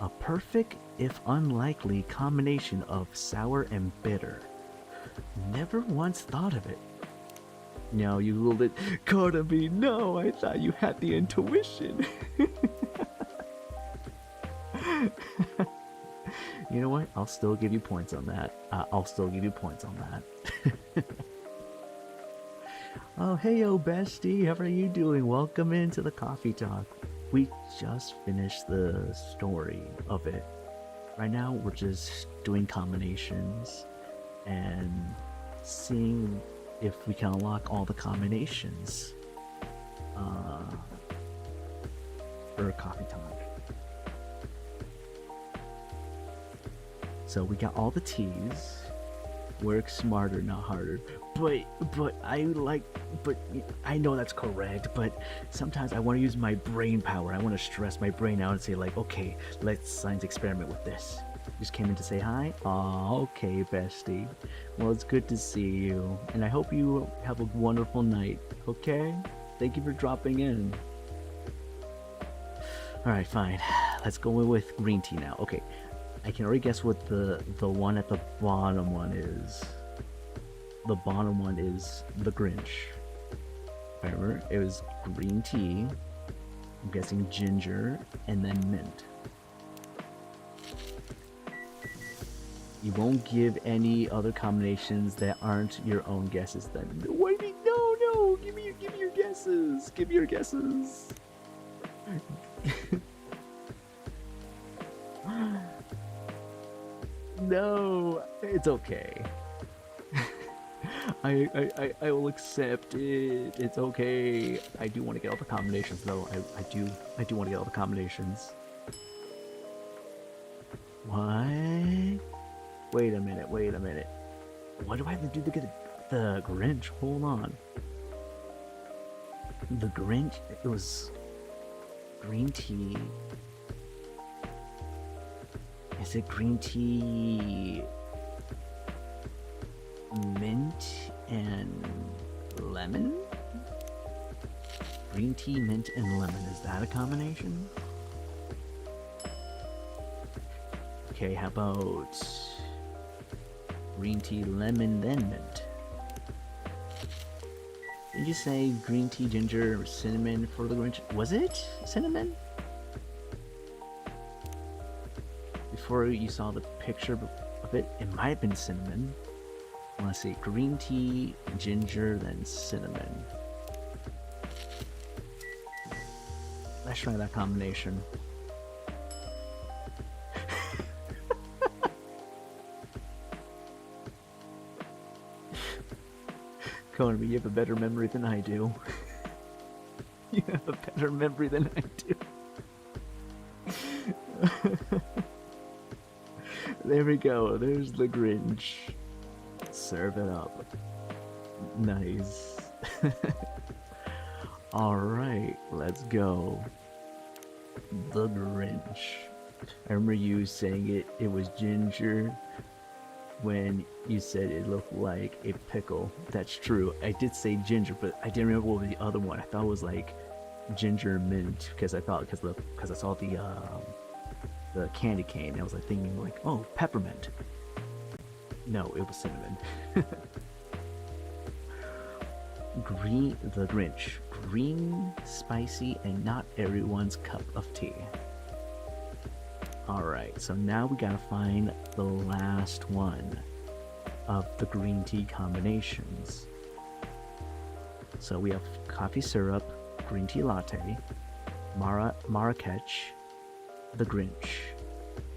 A perfect, if unlikely, combination of sour and bitter. Never once thought of it. No, you little it. Kodabi, no, I thought you had the intuition. You know what? I'll still give you points on that. I'll still give you points on that. Oh, hey, yo, bestie. How are you doing? Welcome into the coffee talk. We just finished the story of it. Right now, we're just doing combinations and seeing if we can unlock all the combinations for a coffee talk. So we got all the T's. Work smarter, not harder. But I know that's correct, but sometimes I want to use my brain power. I want to stress my brain out and say like, okay, let's science experiment with this. Just came in to say hi? Aw, okay, bestie. Well, it's good to see you, and I hope you have a wonderful night, okay? Thank you for dropping in. Alright, fine. Let's go with green tea now. Okay, I can already guess what the one at the bottom one is. The bottom one is the Grinch. Remember, it was green tea, I'm guessing ginger, and then mint. You won't give any other combinations that aren't your own guesses then. What do you mean? No, give me your guesses. Give me your guesses. No, it's okay. I will accept it. It's okay. I do want to get all the combinations though. I do want to get all the combinations. What? Wait a minute. What do I have to do to get the Grinch? Hold on. The Grinch, it was green tea. Is it green tea, mint, and lemon? Green tea, mint, and lemon. Is that a combination? Okay, how about green tea, lemon, then mint? Did you say green tea, ginger, or cinnamon for the Grinch? Was it cinnamon? Before you saw the picture of it, it might have been cinnamon. Let's see, green tea, ginger, then cinnamon. Let's try that combination. Conan, you have a better memory than I do. You have a better memory than I do. There we go. There's the Grinch. Serve it up. Nice. Alright, let's go. The Grinch. I remember you saying it was ginger when you said it looked like a pickle. That's true. I did say ginger, but I didn't remember what was the other one. I thought it was like ginger mint because I saw the candy cane. I was like thinking like, oh, peppermint. No, it was cinnamon. The Grinch. Green, spicy, and not everyone's cup of tea. Alright, so now we gotta find the last one of the green tea combinations. So we have coffee syrup, green tea latte, Marrakech, the Grinch.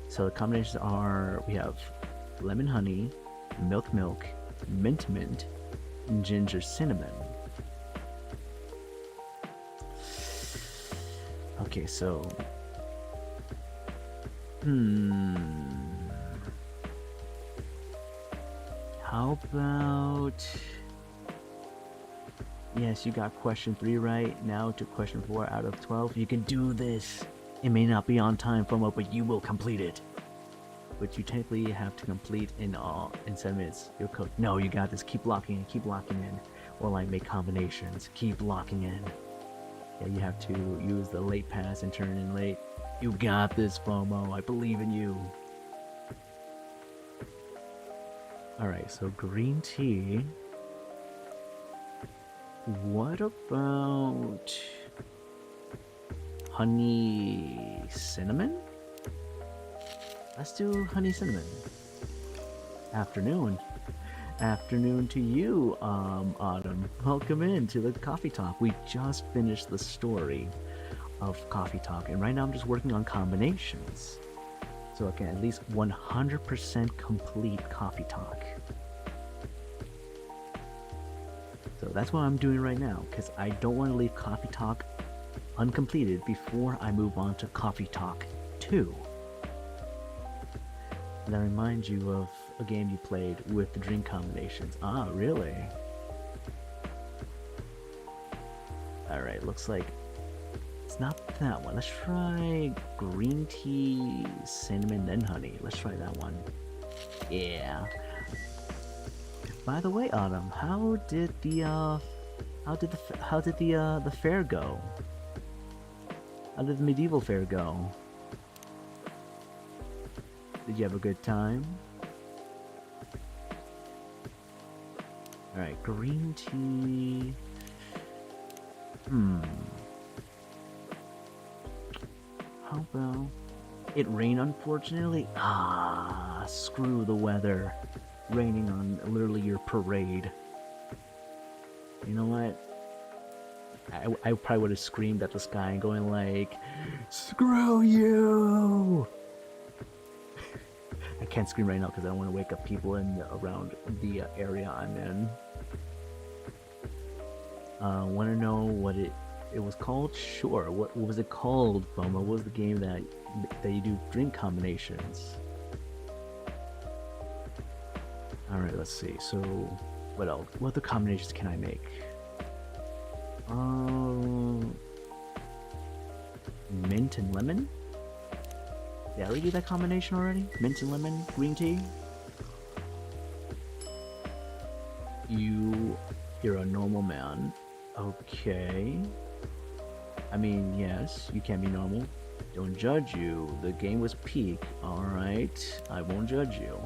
So the combinations are, we have lemon honey, milk, mint, and ginger cinnamon. Okay, so how about, yes, you got question 3 right. Now to question 4 out of 12. You can do this. It may not be on time, FOMO, but you will complete it. But you technically have to complete in 7 minutes. Your code. No, you got this. Keep locking in. Or like make combinations. Keep locking in. Yeah, you have to use the late pass and turn in late. You got this, FOMO. I believe in you. Alright, so green tea. What about honey cinnamon? Let's do honey cinnamon. Afternoon. Afternoon to you, Autumn. Welcome in to the Coffee Talk. We just finished the story of Coffee Talk, and right now I'm just working on combinations. So I can at least 100% complete Coffee Talk. So that's what I'm doing right now, because I don't want to leave Coffee Talk uncompleted before I move on to Coffee Talk 2. That reminds you of a game you played with the drink combinations. Ah, really? Alright, looks like it's not that one. Let's try green tea, cinnamon, then honey. Let's try that one. Yeah. By the way, Autumn, how did the fair go? How did the medieval fair go? Did you have a good time? Alright, green tea. How about... It rained, unfortunately? Ah, screw the weather. Raining on literally your parade. You know what? I probably would have screamed at the sky and going like, screw you! I can't scream right now because I don't want to wake up people around the area I'm in. Want to know what it was called? Sure. What was it called, FOMO? What was the game that you do drink combinations? Alright, let's see. So, what else? What other combinations can I make? Mint and lemon? Did I already do that combination already? Mint and lemon, green tea? You're a normal man. Okay. I mean, yes, you can be normal. Don't judge you. The game was peak. Alright, I won't judge you.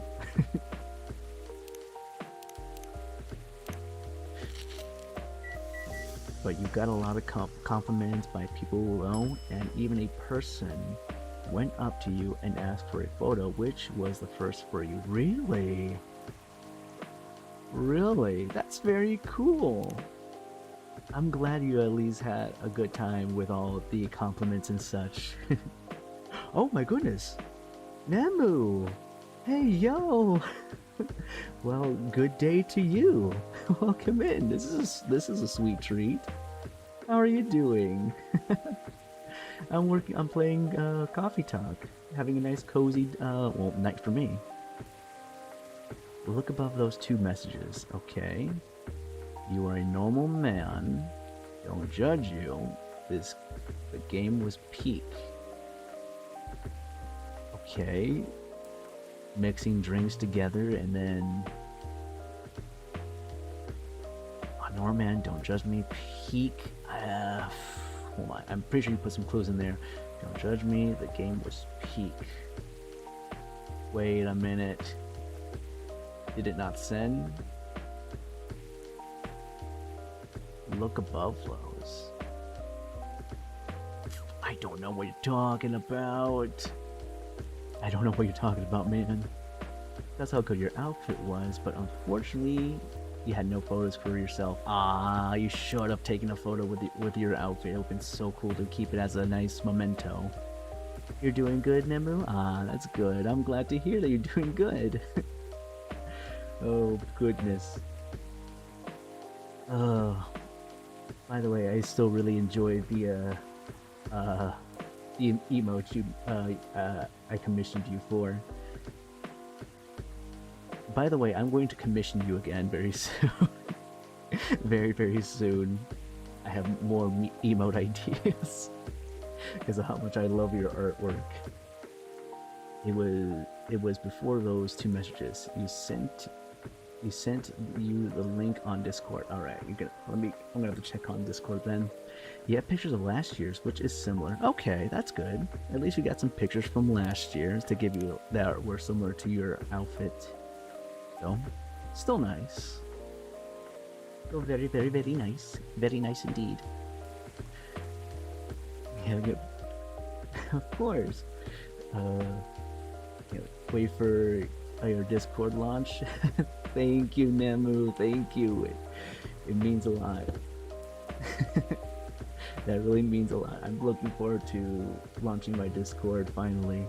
But you got a lot of compliments by people below, and even a person went up to you and asked for a photo, which was the first for you. Really? Really? That's very cool. I'm glad you at least had a good time with all the compliments and such. Oh my goodness. Nemu! Hey, yo! Well, good day to you. Welcome in. This is a sweet treat. How are you doing? I'm playing Coffee Talk. Having a nice cozy well, night for me. Look above those two messages. Okay. You are a normal man. Don't judge you. The game was peak. Okay. Mixing drinks together and then normal man, don't judge me. Peak. Hold on. I'm pretty sure you put some clues in there. Don't judge me. The game was peak. Wait a minute. Did it not send? Look above those. I don't know what you're talking about. I don't know what you're talking about, man. That's how good your outfit was, but unfortunately, you had no photos for yourself. Ah, you should have taken a photo with your outfit. It would have been so cool to keep it as a nice memento. You're doing good, Nemu? Ah, that's good. I'm glad to hear that you're doing good. Oh, goodness. By the way, I still really enjoy the emote I commissioned you for. By the way, I'm going to commission you again very soon. Very, very soon. I have more emote ideas because of how much I love your artwork. It was before those two messages. You sent You sent you the link on Discord. All right, I'm gonna have to check on Discord then. You have pictures of last year's, which is similar. Okay, that's good. At least you got some pictures from last year's to give you that were similar to your outfit. So, still nice. Still very, very, very nice. Very nice indeed. Yeah, good. Of course. Wait for your Discord launch. Thank you, Nemu. Thank you. It means a lot. That really means a lot. I'm looking forward to launching my Discord finally.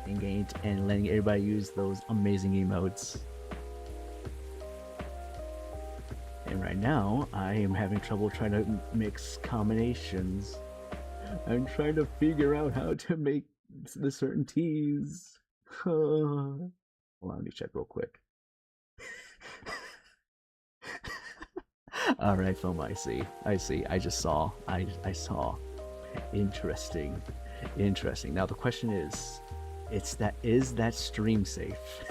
Engage and letting everybody use those amazing emotes. And right now, I am having trouble trying to mix combinations. I'm trying to figure out how to make the certain teas. Hold on, let me check real quick. All right, film. I see. I just saw. I saw. Interesting. Now the question is, is that stream safe?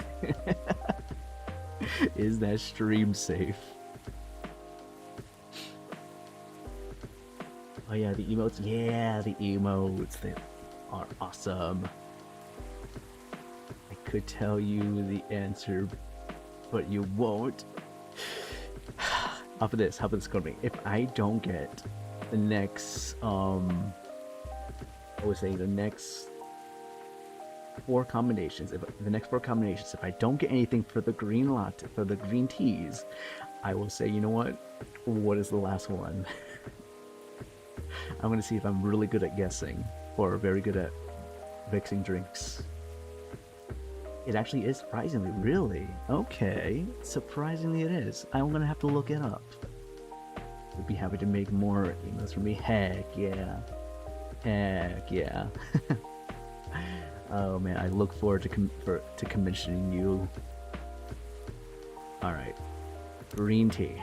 Is that stream safe? Oh yeah, the emotes. Yeah, the emotes. They are awesome. I could tell you the answer, but you won't. How about this gonna be? If I don't get the next, I would say the next 4 combinations. If I don't get anything for the green latte, for the green teas, I will say, you know what? What is the last one? I'm gonna see if I'm really good at guessing or very good at mixing drinks. It actually is surprisingly, really. Okay, surprisingly it is. I'm gonna have to look it up. Would be happy to make more emails for me. Heck yeah. Heck yeah. Oh man, I look forward to commissioning you. Alright. Green tea.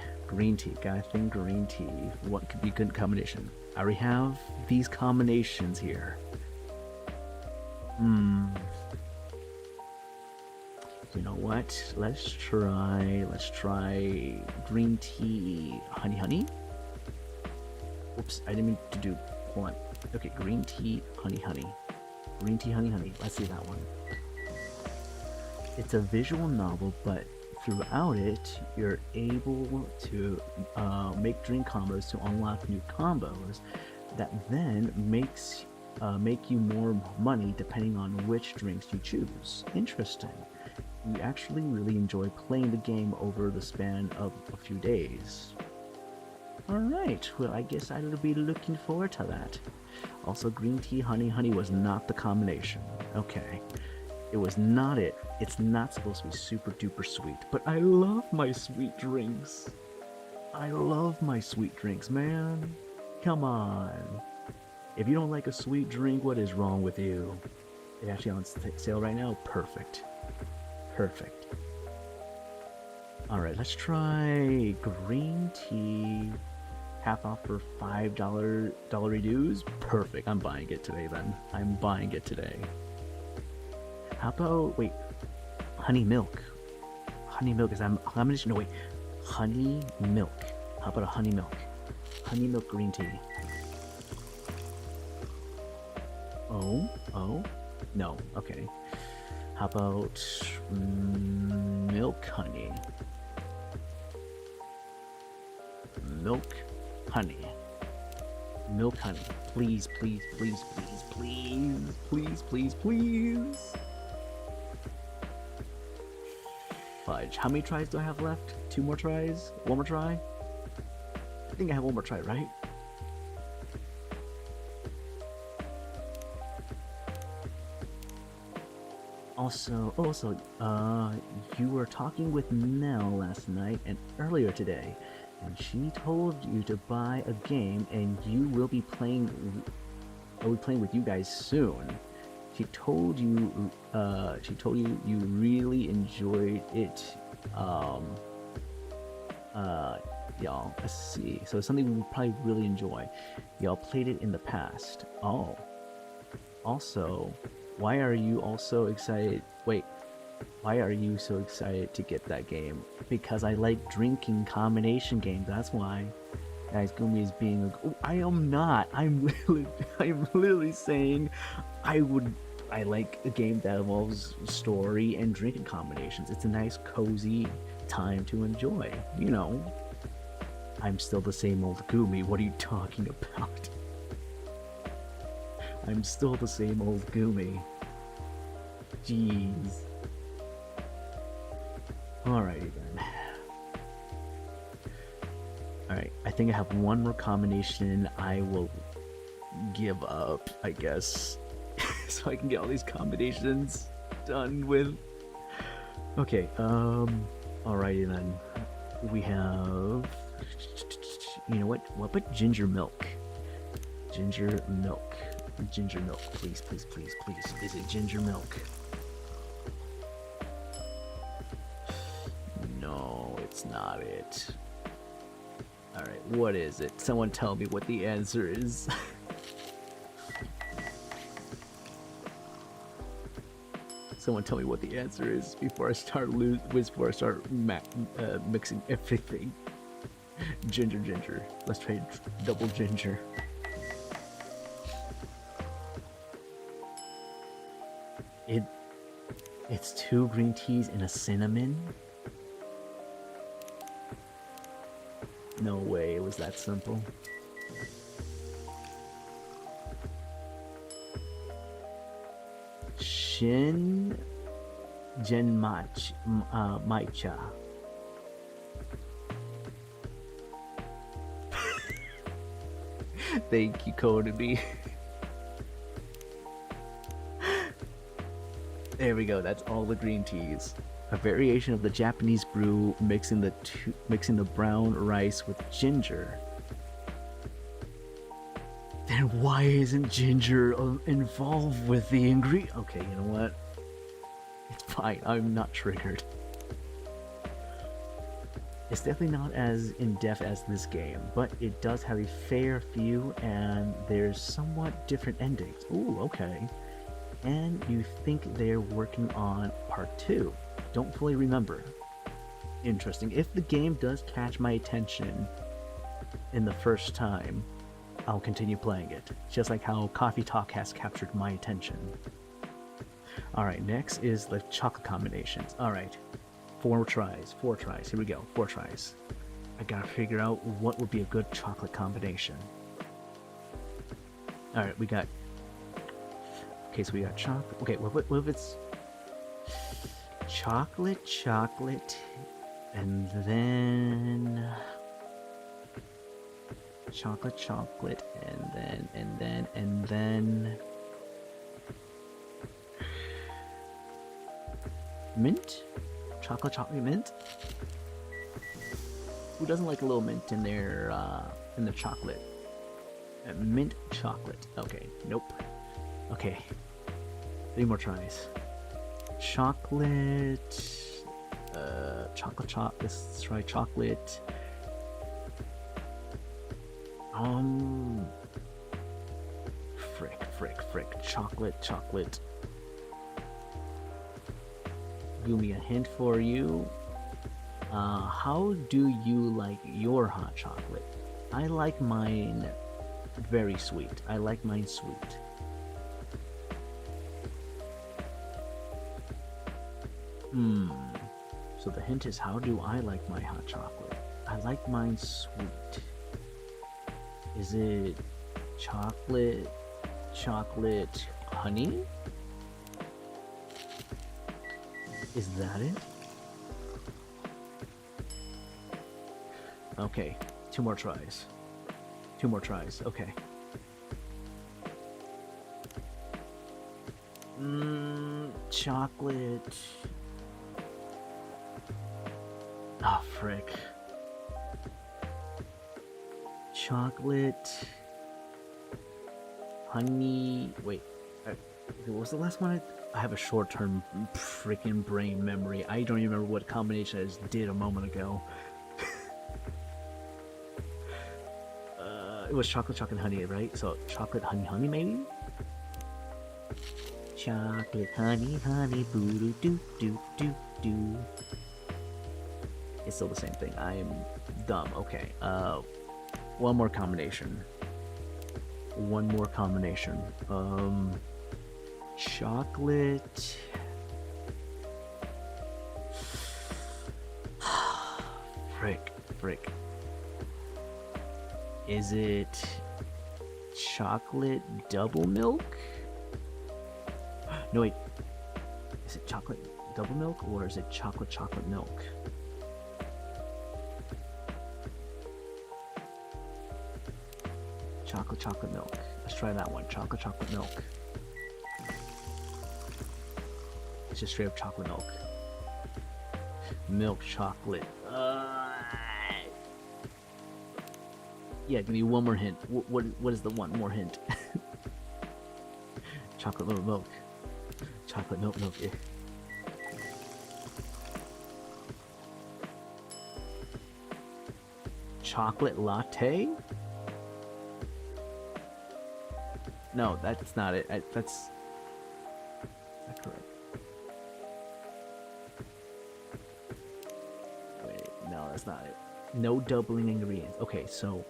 Gotta think green tea. What could be a good combination? I already have these combinations here. You know what? Let's try green tea honey. Oops, I didn't mean to do. Hold on. Okay, green tea honey. Green tea honey. Let's see that one. It's a visual novel, but throughout it, you're able to make drink combos to unlock new combos that then make you more money depending on which drinks you choose. Interesting. You actually really enjoy playing the game over the span of a few days. Alright, well I guess I'll be looking forward to that. Also, green tea honey was not the combination. Okay. It was not it. It's not supposed to be super duper sweet, but I love my sweet drinks. Man. Come on. If you don't like a sweet drink, what is wrong with you? It's actually on sale right now. Perfect. Alright, let's try green tea. Half off for $5 dues. Perfect. I'm buying it today then. How about, wait, honey milk? Honey milk is, honey milk. How about a honey milk? Honey milk green tea. Oh, no, okay. How about milk honey? Milk honey. Please. Fudge. How many tries do I have left? 2 more tries? 1 more try? I think I have 1 more try, right? Also, you were talking with Nell last night and earlier today, and she told you to buy a game, and you will be playing. I'll be playing with you guys soon. She told you you really enjoyed it. Y'all, let's see. So it's something we probably really enjoy. Y'all played it in the past. Oh. Also, why are you also excited? Wait, Why are you so excited to get that game? Because I like drinking combination games. That's why. Guys, Gumi is being. Oh, I am not. I'm literally saying, I like a game that involves story and drinking combinations. It's a nice, cozy time to enjoy. You know. I'm still the same old Gumi. What are you talking about? I'm still the same old Gumi. Jeez. Alrighty then. Alright, I think I have one more combination I will give up, I guess. So I can get all these combinations done with. Okay, alrighty then. We have... You know what? What about ginger milk? Ginger milk. Ginger milk, please, please, please, please. Is it ginger milk? No, it's not it. Alright, what is it? Someone tell me what the answer is. Someone tell me what the answer is before I start mixing everything. Ginger. Let's try double ginger. It's 2 green teas and a cinnamon? No way, it was that simple. Maicha. Thank you, Kodabi. There we go, that's all the green teas. A variation of the Japanese brew mixing the brown rice with ginger. Then why isn't ginger involved with the ingredient? Okay, you know what? It's fine, I'm not triggered. It's definitely not as in-depth as this game, but it does have a fair few, and there's somewhat different endings. Ooh, okay. And you think they're working on part 2. Don't fully remember. Interesting. If the game does catch my attention in the first time, I'll continue playing it. Just like how Coffee Talk has captured my attention. Alright, next is the chocolate combinations. Alright. 4 tries. Here we go. 4 tries. I gotta figure out what would be a good chocolate combination. Alright, we got... Okay, so we got chocolate. Okay, what if it's... chocolate, and then... chocolate, and then... mint? Chocolate mint? Who doesn't like a little mint in their in the chocolate? Mint chocolate. Okay, nope. Okay, 3 more tries. Chocolate. Let's try chocolate. Frick. Chocolate. Give me a hint for you. How do you like your hot chocolate? I like mine very sweet. I like mine sweet. So the hint is, how do I like my hot chocolate? I like mine sweet. Is it chocolate, honey? Is that it? Okay, 2 more tries. Okay. Chocolate. Oh, frick. Chocolate. Honey. Wait. What was the last one? I have a short-term freaking brain memory. I don't even remember what combination I just did a moment ago. It was chocolate, honey, right? So chocolate, honey, maybe? Chocolate, honey, honey, boo doo doo doo doo. It's still the same thing. I am dumb. Okay. One more combination. Chocolate. Frick. Is it chocolate double milk? No, wait. Is it chocolate double milk or is it chocolate milk? Chocolate milk. Let's try that one. Chocolate milk. It's just straight up chocolate milk. Milk chocolate. Yeah, give me one more hint. What is the one more hint? Chocolate milk. Chocolate milk. Yeah. Chocolate latte? No, that's not it. That's... Is that correct? Wait, no, that's not it. No doubling ingredients. Okay, so...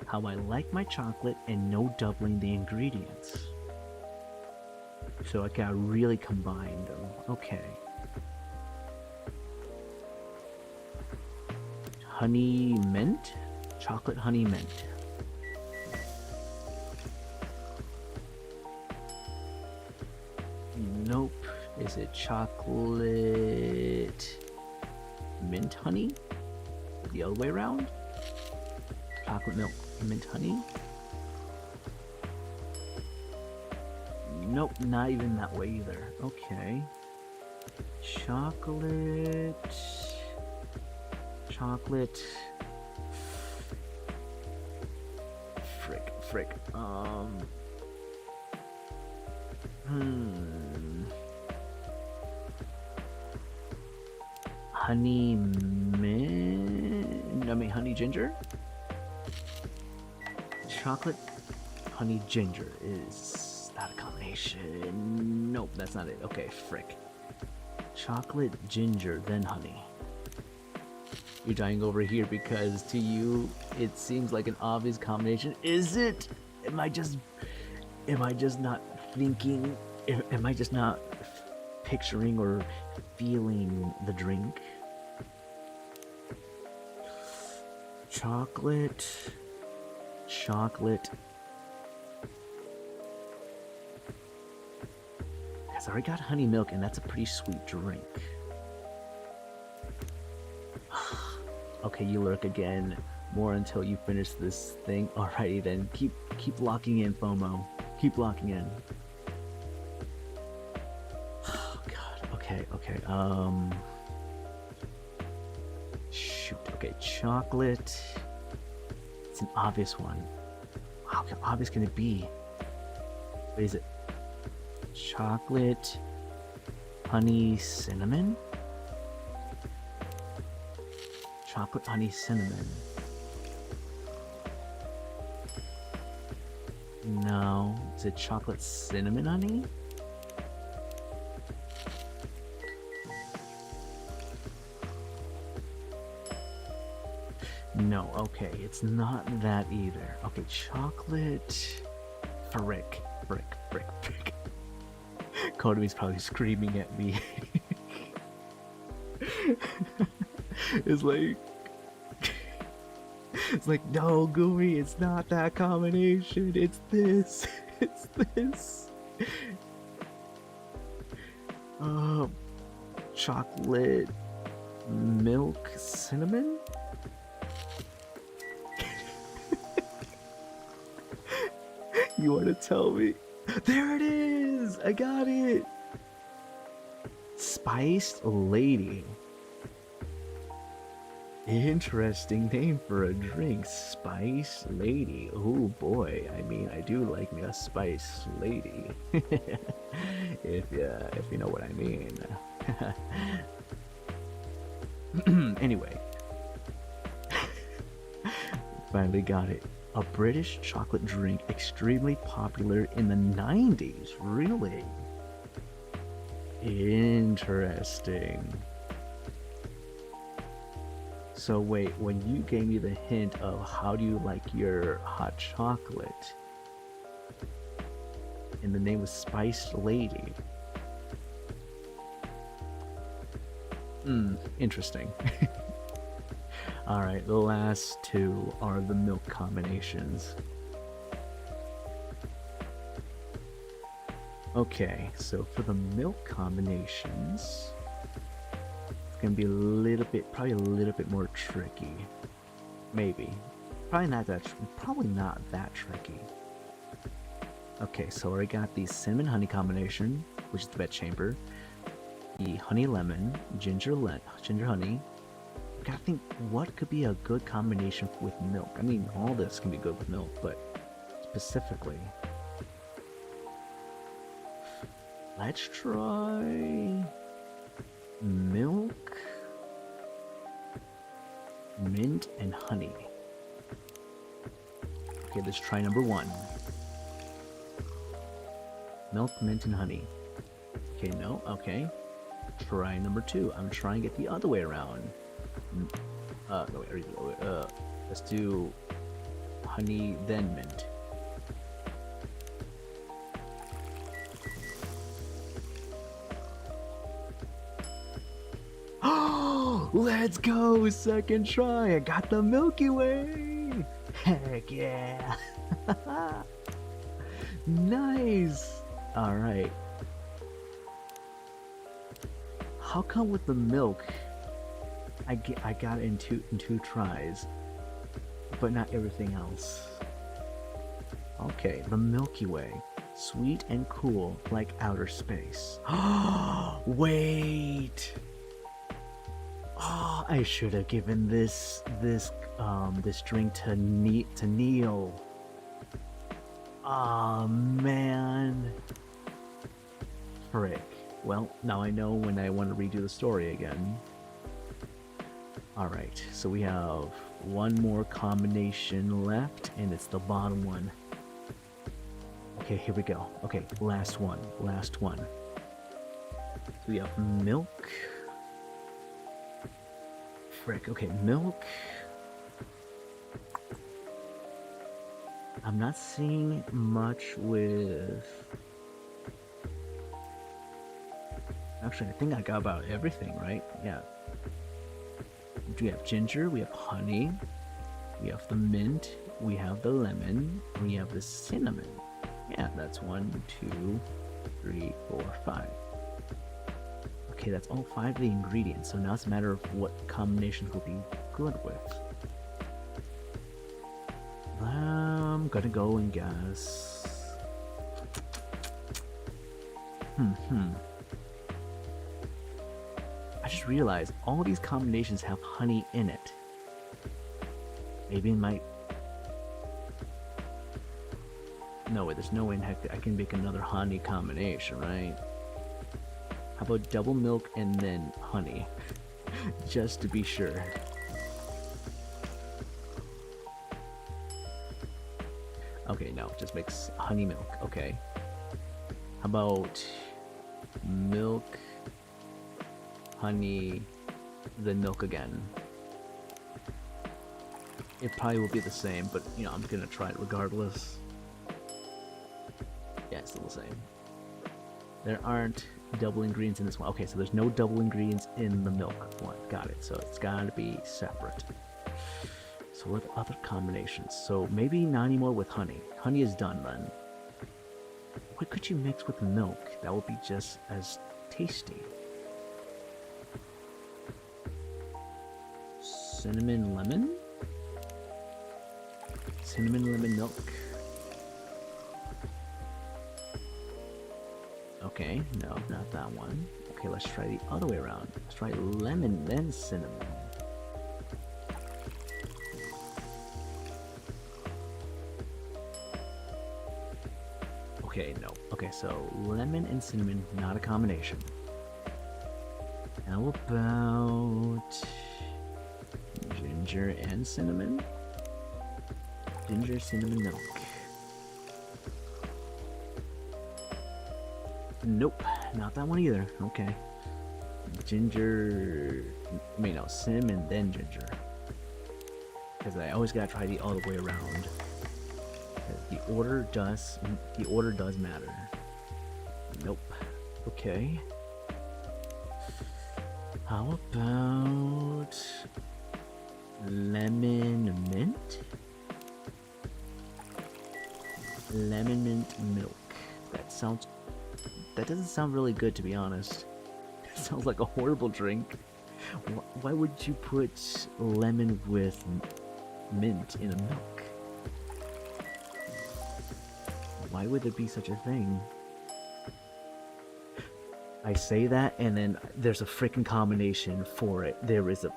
how I like my chocolate and no doubling the ingredients. So I gotta really combine them. Okay. Honey mint? Chocolate honey mint. Nope. Is it chocolate mint honey? The other way around? Chocolate milk mint honey? Nope, not even that way either. Okay. Chocolate. Frick. Honey mint. I mean, honey ginger? Chocolate honey ginger is that a combination? Nope, that's not it. Okay, frick. Chocolate ginger, then honey. You're dying over here because to you it seems like an obvious combination. Is it? Am I just not thinking? Am I just not picturing or feeling the drink? Chocolate. Because I already got honey milk, and that's a pretty sweet drink. Okay, you lurk again. More until you finish this thing. Alrighty then. Keep locking in, FOMO. Keep locking in. Oh god. Okay. Shoot. Okay, chocolate. It's an obvious one. How obvious can it be? What is it? Chocolate, honey, cinnamon? Chocolate, honey, cinnamon. No. Is it chocolate, cinnamon, honey? No, okay, it's not that either. Okay, chocolate... Frick. Kodomi's probably screaming at me. It's like, no, Gumi, it's not that combination. It's this. Chocolate, milk, cinnamon? You want to tell me? There it is! I got it! Spiced Lady. Interesting name for a drink. Spice Lady. Oh boy. I mean, I do like me a Spice Lady. if you know what I mean. Anyway. Finally got it. A British chocolate drink extremely popular in the 90s. Really? Interesting. So wait, when you gave me the hint of how do you like your hot chocolate, and the name was Spiced Lady. Interesting. Alright, the last two are the milk combinations. Okay, so for the milk combinations, it's gonna be probably a little bit more tricky. Maybe. Probably not that tricky. Okay, so I got the cinnamon honey combination, which is the bedchamber, the honey lemon, ginger honey. Gotta think what could be a good combination with milk. I mean, all this can be good with milk, but specifically, let's try milk, mint, and honey. Okay, let's try number one. Milk, mint, and honey. Okay, no, okay. Try number two. I'm trying to get the other way around. No, wait, let's do honey, then mint. Oh, let's go! Second try! I got the Milky Way! Heck yeah! Nice! Alright. How come with the milk, I got it in two tries, but not everything else? Okay, the Milky Way. Sweet and cool like outer space. Wait! Oh, I should have given this drink to Neil. Oh man. Frick. Well, now I know when I want to redo the story again. Alright, so we have one more combination left, and it's the bottom one. Okay, here we go. Okay, last one. So we have milk. Frick, okay, milk. I'm not seeing much with... Actually, I think I got about everything, right? Yeah. We have ginger, we have honey, we have the mint, we have the lemon, we have the cinnamon. Yeah, that's 1, 2, 3, 4, 5. Okay, that's all 5 of the ingredients, so now it's a matter of what combinations will be good with. I'm gonna go and guess... I just realized all these combinations have honey in it. Maybe it might... No way, there's no way in heck that I can make another honey combination, right? How about double milk and then honey? Just to be sure. Okay, no, just makes honey milk, okay. How about milk, honey, then milk again? It probably will be the same, but you know, I'm gonna try it regardless. Yeah, it's still the same. There aren't double ingredients in this one. Okay, so there's no double ingredients in the milk one. Got it. So it's gotta be separate. So what other combinations? So maybe not anymore with honey. Honey is done then. What could you mix with milk that would be just as tasty? Cinnamon lemon? Cinnamon lemon milk. Okay, no, not that one. Okay, let's try the other way around. Let's try lemon, then cinnamon. Okay, no. Okay, so lemon and cinnamon, not a combination. How about ginger and cinnamon? Ginger, cinnamon, milk. Nope, not that one either. Okay. Ginger... I mean, no, sim and then ginger. Because I always gotta try the all the way around. The order does matter. Nope. Okay. How about lemon mint? Lemon mint milk. That doesn't sound really good, to be honest. It sounds like a horrible drink. Why would you put lemon with mint in a milk? Why would there be such a thing? I say that, and then there's a freaking combination for it. There is a...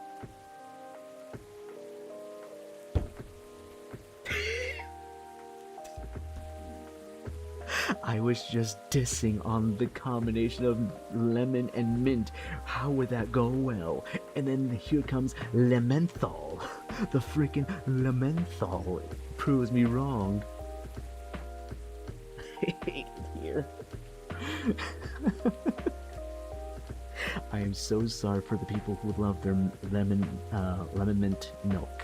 I was just dissing on the combination of lemon and mint. How would that go well? And then here comes lementhol. The freaking lementhol proves me wrong. I hate it here. I am so sorry for the people who love their lemon mint milk.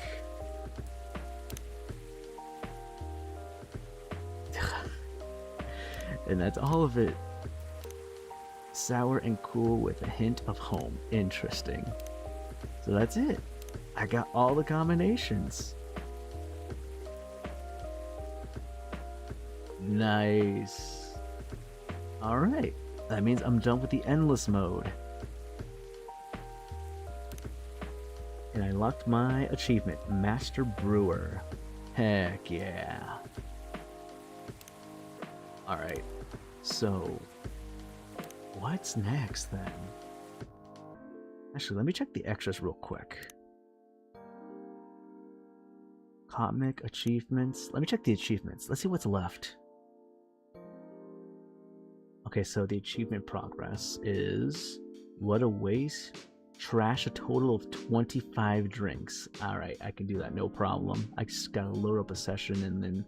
And that's all of it. Sour and cool with a hint of home. Interesting. So that's it. I got all the combinations. Nice. Alright. That means I'm done with the endless mode. And I locked my achievement. Master Brewer. Heck yeah. Alright. So, what's next then? Actually, let me check the extras real quick. Comic achievements. Let me check the achievements. Let's see what's left. Okay, so the achievement progress is... What a waste. Trash a total of 25 drinks. Alright, I can do that, no problem. I just gotta load up a session and then...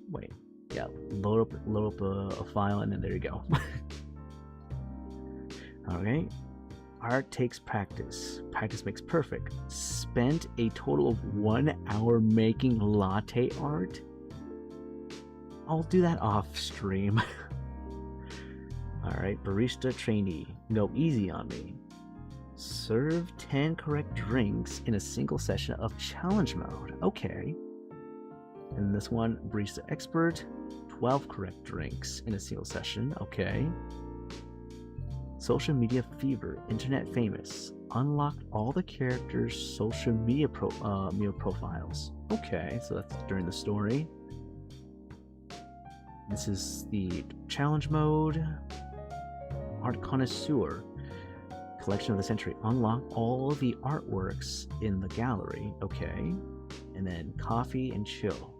wait. Yeah, load up a file and then there you go. Alright. Art takes practice. Practice makes perfect. Spent a total of 1 hour making latte art? I'll do that off stream. Alright, barista trainee. Go easy on me. Serve 10 correct drinks in a single session of challenge mode. Okay. And this one, barista expert. 12 correct drinks in a single session. Okay. Social media fever. Internet famous. Unlocked all the characters' social media profiles. Okay, so that's during the story. This is the challenge mode. Art connoisseur. Collection of the century. Unlock all the artworks in the gallery. Okay. And then coffee and chill.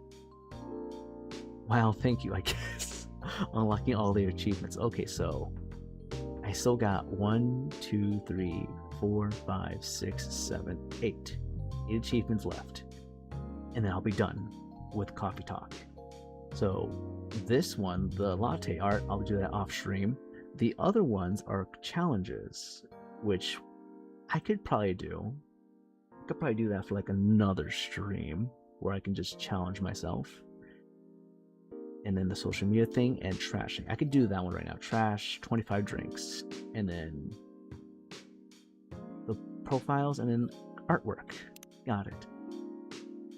Wow, thank you, I guess. Unlocking all the achievements. Okay, so I still got 1, 2, 3, 4, 5, 6, 7, 8. 8 achievements left. And then I'll be done with Coffee Talk. So this one, the latte art, I'll do that off stream. The other ones are challenges, which I could probably do. I could probably do that for like another stream where I can just challenge myself. And then the social media thing and trashing. I could do that one right now. Trash, 25 drinks. And then the profiles and then artwork. Got it.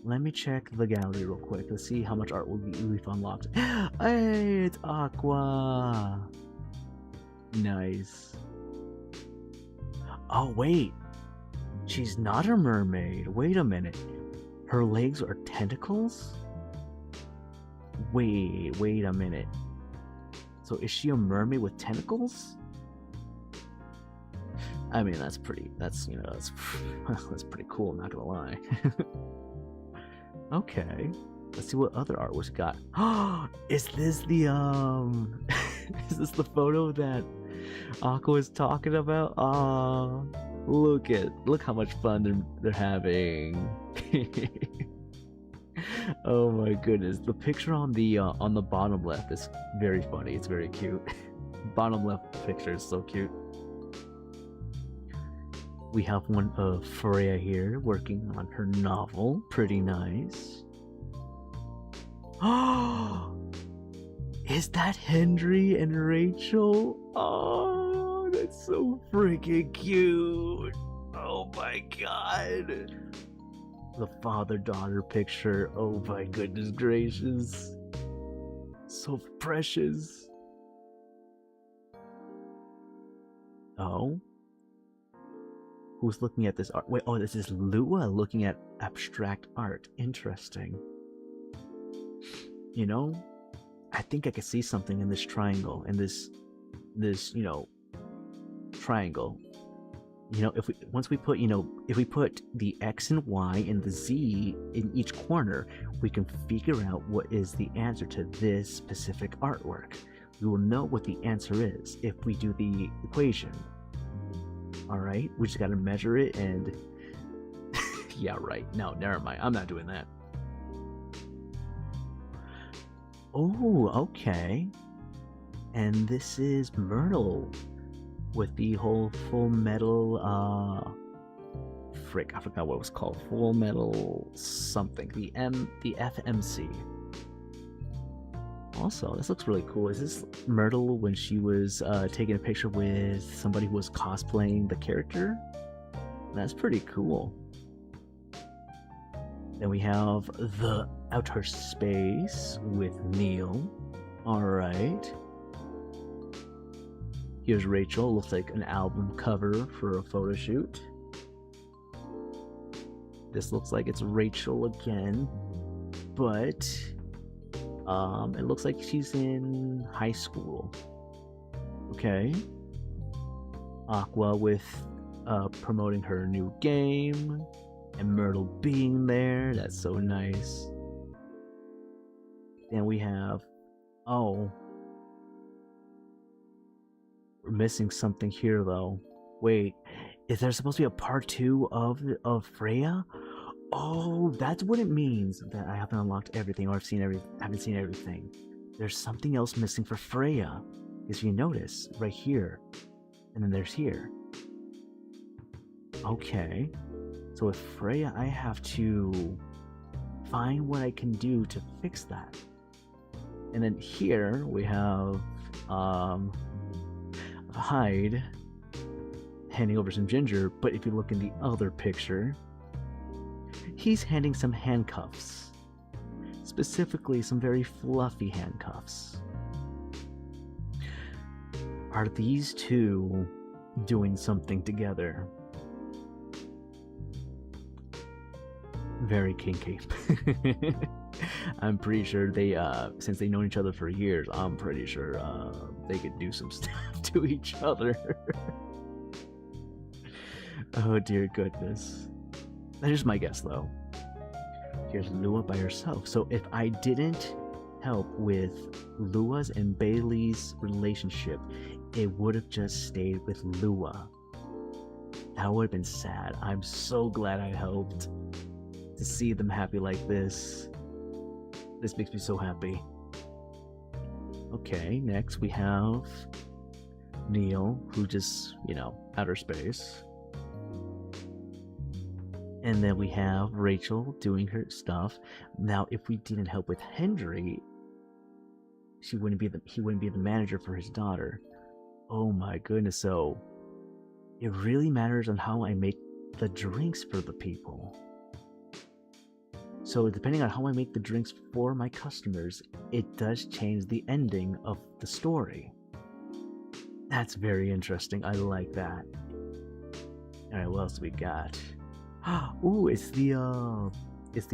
Let me check the gallery real quick. Let's see how much art we've unlocked. Hey, it's Aqua! Nice. Oh, wait. She's not a mermaid. Wait a minute. Her legs are tentacles? Wait a minute. So is she a mermaid with tentacles? I mean, that's pretty cool, I'm not gonna lie. Okay. Let's see what other art was got. Is this the is this the photo that Aqua is talking about? Look how much fun they're having. Oh my goodness, the picture on the bottom left is very funny. It's very cute. Bottom left picture is so cute. We have one of Freya here working on her novel. Pretty nice. Oh, is that Henry and Rachel? Oh, that's so freaking cute. Oh my god. The father-daughter picture. Oh my goodness gracious. So precious. Oh? Who's looking at this art? Wait, oh, this is Lua looking at abstract art. Interesting. You know, I think I could see something in this triangle, in this, you know, triangle. You know, if we put the X and Y and the Z in each corner, we can figure out what is the answer to this specific artwork. We will know what the answer is if we do the equation. Alright, we just gotta measure it and... yeah, right. No, never mind. I'm not doing that. Oh, okay. And this is Myrtle with the whole Full Metal, frick, I forgot what it was called. Full Metal something. The FMC. Also, this looks really cool. Is this Myrtle when she was taking a picture with somebody who was cosplaying the character? That's pretty cool. Then we have the Outer Space with Neil. Alright. Here's Rachel. Looks like an album cover for a photo shoot. This looks like it's Rachel again, but it looks like she's in high school. Okay. Aqua with promoting her new game, and Myrtle being there. That's so nice. Then we have, oh, we're missing something here though. Wait, is there supposed to be a part 2 of Freya? Oh, that's what it means that I haven't unlocked everything, or haven't seen everything. There's something else missing for Freya. If you notice, right here, and then there's here. Okay, so with Freya, I have to find what I can do to fix that. And then here we have Hyde handing over some ginger, but if you look in the other picture, he's handing some handcuffs. Specifically, some very fluffy handcuffs. Are these two doing something together? Very kinky. I'm pretty sure they, since they've known each other for years, I'm pretty sure they could do some stuff to each other. Oh dear goodness. That's just my guess though. Here's Lua by herself. So if I didn't help with Lua's and Bailey's relationship, it would have just stayed with Lua. That would have been sad. I'm so glad I helped. To see them happy like this. This makes me so happy. Okay, next we have Neil, who just, you know, outer space. And then we have Rachel doing her stuff. Now, if we didn't help with Henry, he wouldn't be the manager for his daughter. Oh my goodness, so it really matters on how I make the drinks for the people. So depending on how I make the drinks for my customers, it does change the ending of the story. That's very interesting. I like that. Alright, what else do we got? Ooh, it's the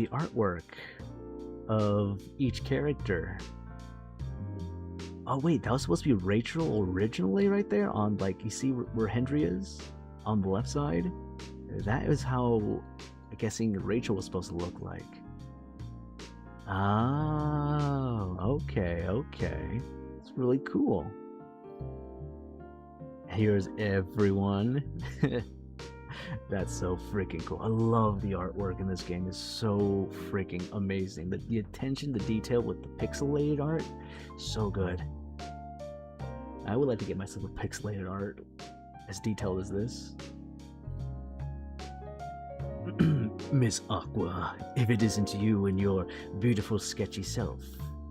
artwork of each character. Oh wait, that was supposed to be Rachel originally right there on, like, you see where Henry is? On the left side? That is how I'm guessing Rachel was supposed to look like. Oh, okay. It's really cool. Here's everyone. That's so freaking cool. I love the artwork in this game. It's so freaking amazing. The attention to detail with the pixelated art, so good. I would like to get myself a pixelated art as detailed as this. Miss Aqua, if it isn't you and your beautiful sketchy self.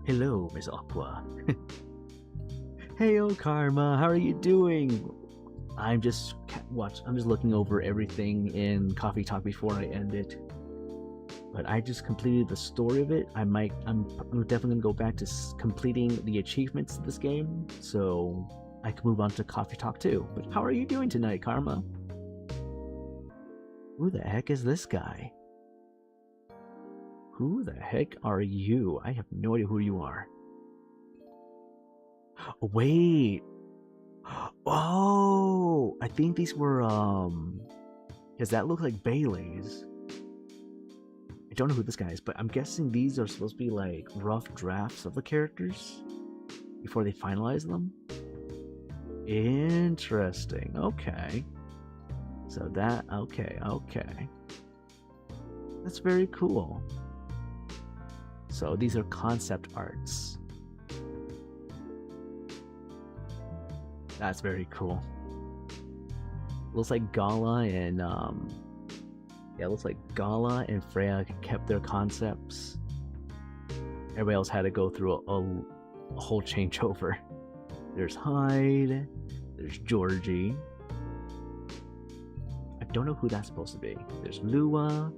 Hello, Miss Aqua. Heyo, Karma, how are you doing? I'm just looking over everything in Coffee Talk before I end it. But I just completed the story of it. I'm definitely gonna go back to completing the achievements of this game, so I can move on to Coffee Talk too. But how are you doing tonight, Karma? Who the heck is this guy? Who the heck are you? I have no idea who you are. Wait. Oh, I think these were, because that looked like Bailey's. I don't know who this guy is, but I'm guessing these are supposed to be like rough drafts of the characters before they finalize them. Interesting. Okay. So that, okay. That's very cool. So these are concept arts. That's very cool. Looks like Gala and it looks like Gala and Freya kept their concepts. Everybody else had to go through a whole changeover. There's Hyde, there's Georgie. I don't know who that's supposed to be. There's Lua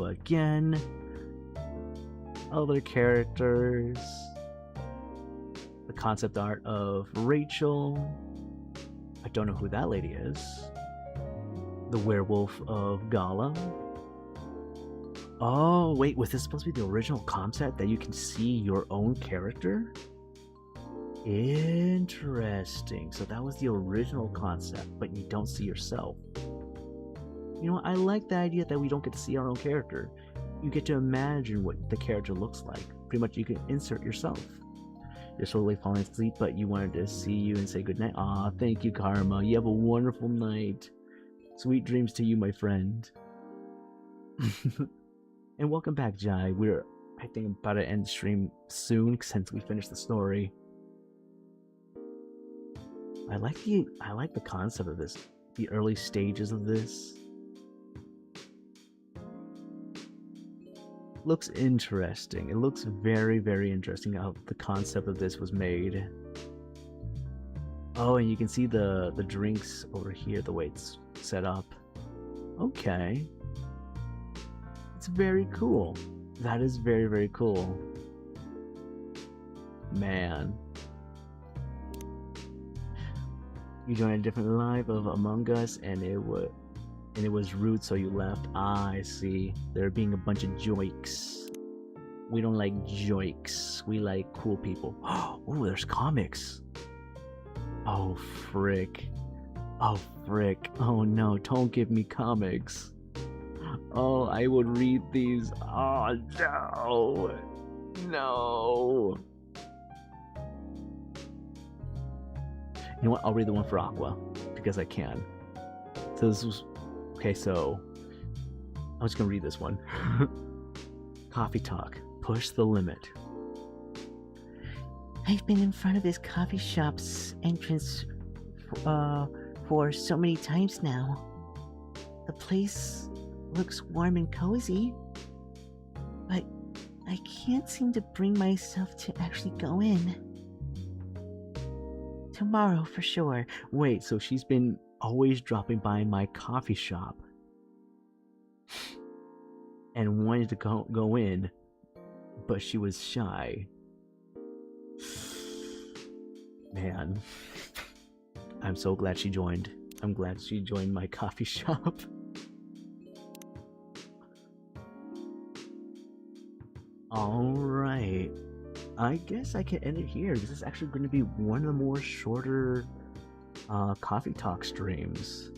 again. Other characters. The concept art of Rachel. I don't know who that lady is. The werewolf of Gala. Oh, wait, was this supposed to be the original concept that you can see your own character? Interesting. So that was the original concept, but you don't see yourself. You know, I like the idea that we don't get to see our own character. You get to imagine what the character looks like. Pretty much you can insert yourself. You're slowly falling asleep, but you wanted to see you and say goodnight. Aw, thank you, Karma. You have a wonderful night. Sweet dreams to you, my friend. And welcome back, Jai. We're, I think, about to end the stream soon since we finished the story. I like the concept of this. The early stages of this. Looks interesting. It looks very, very interesting how the concept of this was made. Oh, and you can see the drinks over here, the way it's set up. Okay. It's very cool. That is very, very cool. Man. You joined a different live of Among Us and it was rude, so you left. Ah, I see. There being a bunch of joiks. We don't like joiks. We like cool people. Oh, there's comics. Oh, frick. Oh, frick. Oh, no. Don't give me comics. Oh, I would read these. Oh, no. No. You know what? I'll read the one for Aqua. Because I can. So this was... Okay, so... I'm just gonna read this one. Coffee Talk. Push the limit. I've been in front of this coffee shop's entrance for so many times now. The place looks warm and cozy, but I can't seem to bring myself to actually go in. Tomorrow for sure. Wait, so she's been always dropping by my coffee shop and wanted to go in, but she was shy. Man, I'm so glad she joined. I'm glad she joined my coffee shop. Alright, I guess I can end it here. This is actually going to be one of the more shorter Coffee Talk streams.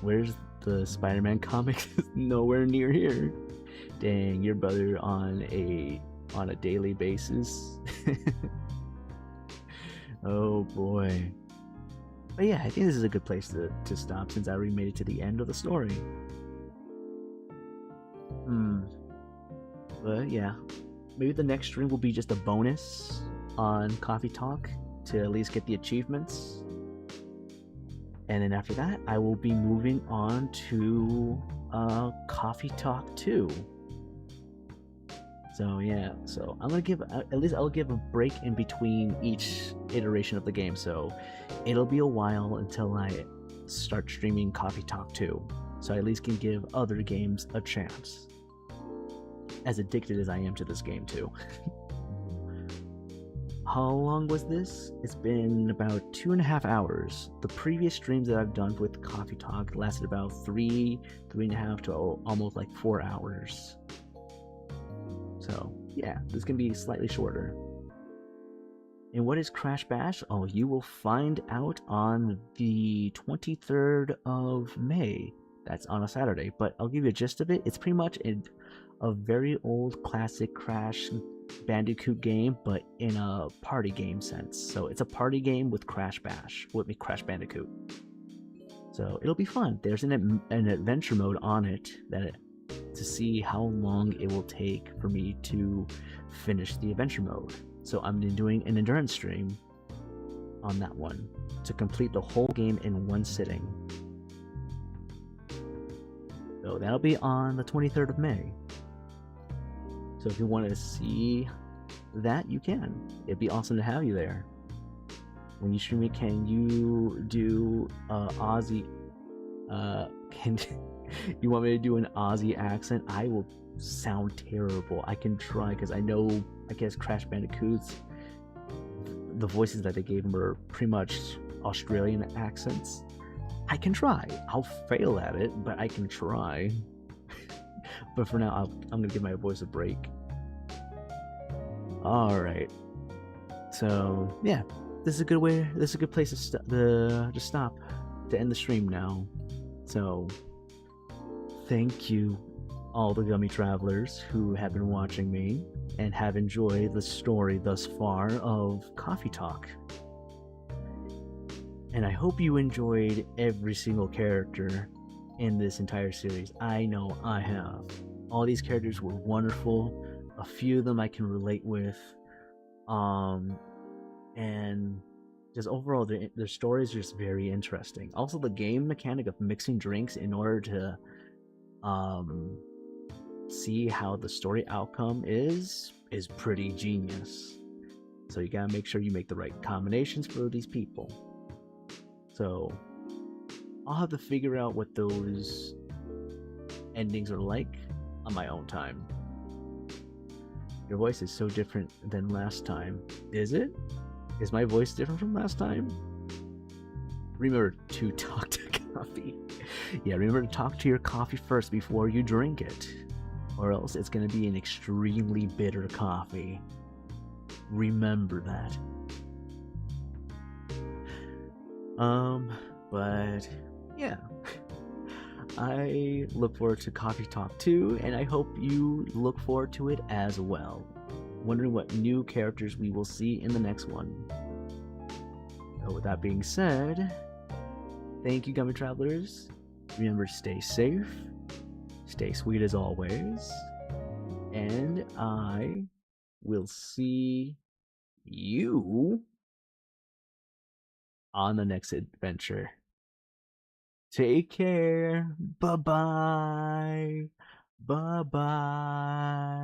Where's the Spider-Man comics? Nowhere near here. Dang, your brother on a daily basis. Oh boy. But yeah, I think this is a good place to stop since I already made it to the end of the story. But yeah, maybe the next stream will be just a bonus on Coffee Talk to at least get the achievements. And then after that, I will be moving on to Coffee Talk 2. So yeah, so I'm gonna give at least I'll give a break in between each iteration of the game. So it'll be a while until I start streaming Coffee Talk 2. So I at least can give other games a chance. As addicted as I am to this game too. How long was this? It's been about 2.5 hours. The previous streams that I've done with Coffee Talk lasted about 3.5 to almost like 4 hours. So yeah, this is gonna be slightly shorter. And what is Crash Bash? Oh, you will find out on the 23rd of May. That's on a Saturday, but I'll give you a gist of it. It's pretty much a very old classic Crash Bandicoot game, but in a party game sense. So it's a party game with Crash Bandicoot. So it'll be fun. There's an adventure mode on it to see how long it will take for me to finish the adventure mode. So I'm doing an endurance stream on that one to complete the whole game in one sitting. So that'll be on the 23rd of May. So if you want to see that, you can. It'd be awesome to have you there. When you stream it, can you do Aussie? Can you want me to do an Aussie accent? I will sound terrible. I can try because I know, I guess Crash Bandicoots, the voices that they gave him are pretty much Australian accents. I can try. I'll fail at it, but I can try. But for now, I'm gonna give my voice a break. All right. So yeah, this is a good way. This is a good place to stop to end the stream now. So thank you, all the gummy travelers who have been watching me and have enjoyed the story thus far of Coffee Talk. And I hope you enjoyed every single character in this entire series. I know I have. All these characters were wonderful. A few of them I can relate with. And just overall, their stories are just very interesting. Also, the game mechanic of mixing drinks in order to see how the story outcome is pretty genius. So you gotta make sure you make the right combinations for these people. So I'll have to figure out what those endings are like on my own time. Your voice is so different than last time. Is it? Is my voice different from last time? Remember to talk to coffee. Yeah, remember to talk to your coffee first before you drink it. Or else it's going to be an extremely bitter coffee. Remember that. But yeah. I look forward to Coffee Talk 2, and I hope you look forward to it as well. Wondering what new characters we will see in the next one. So with that being said, thank you, Gummy Travelers. Remember to stay safe, stay sweet as always, and I will see you on the next adventure. Take care. Bye-bye. Bye-bye.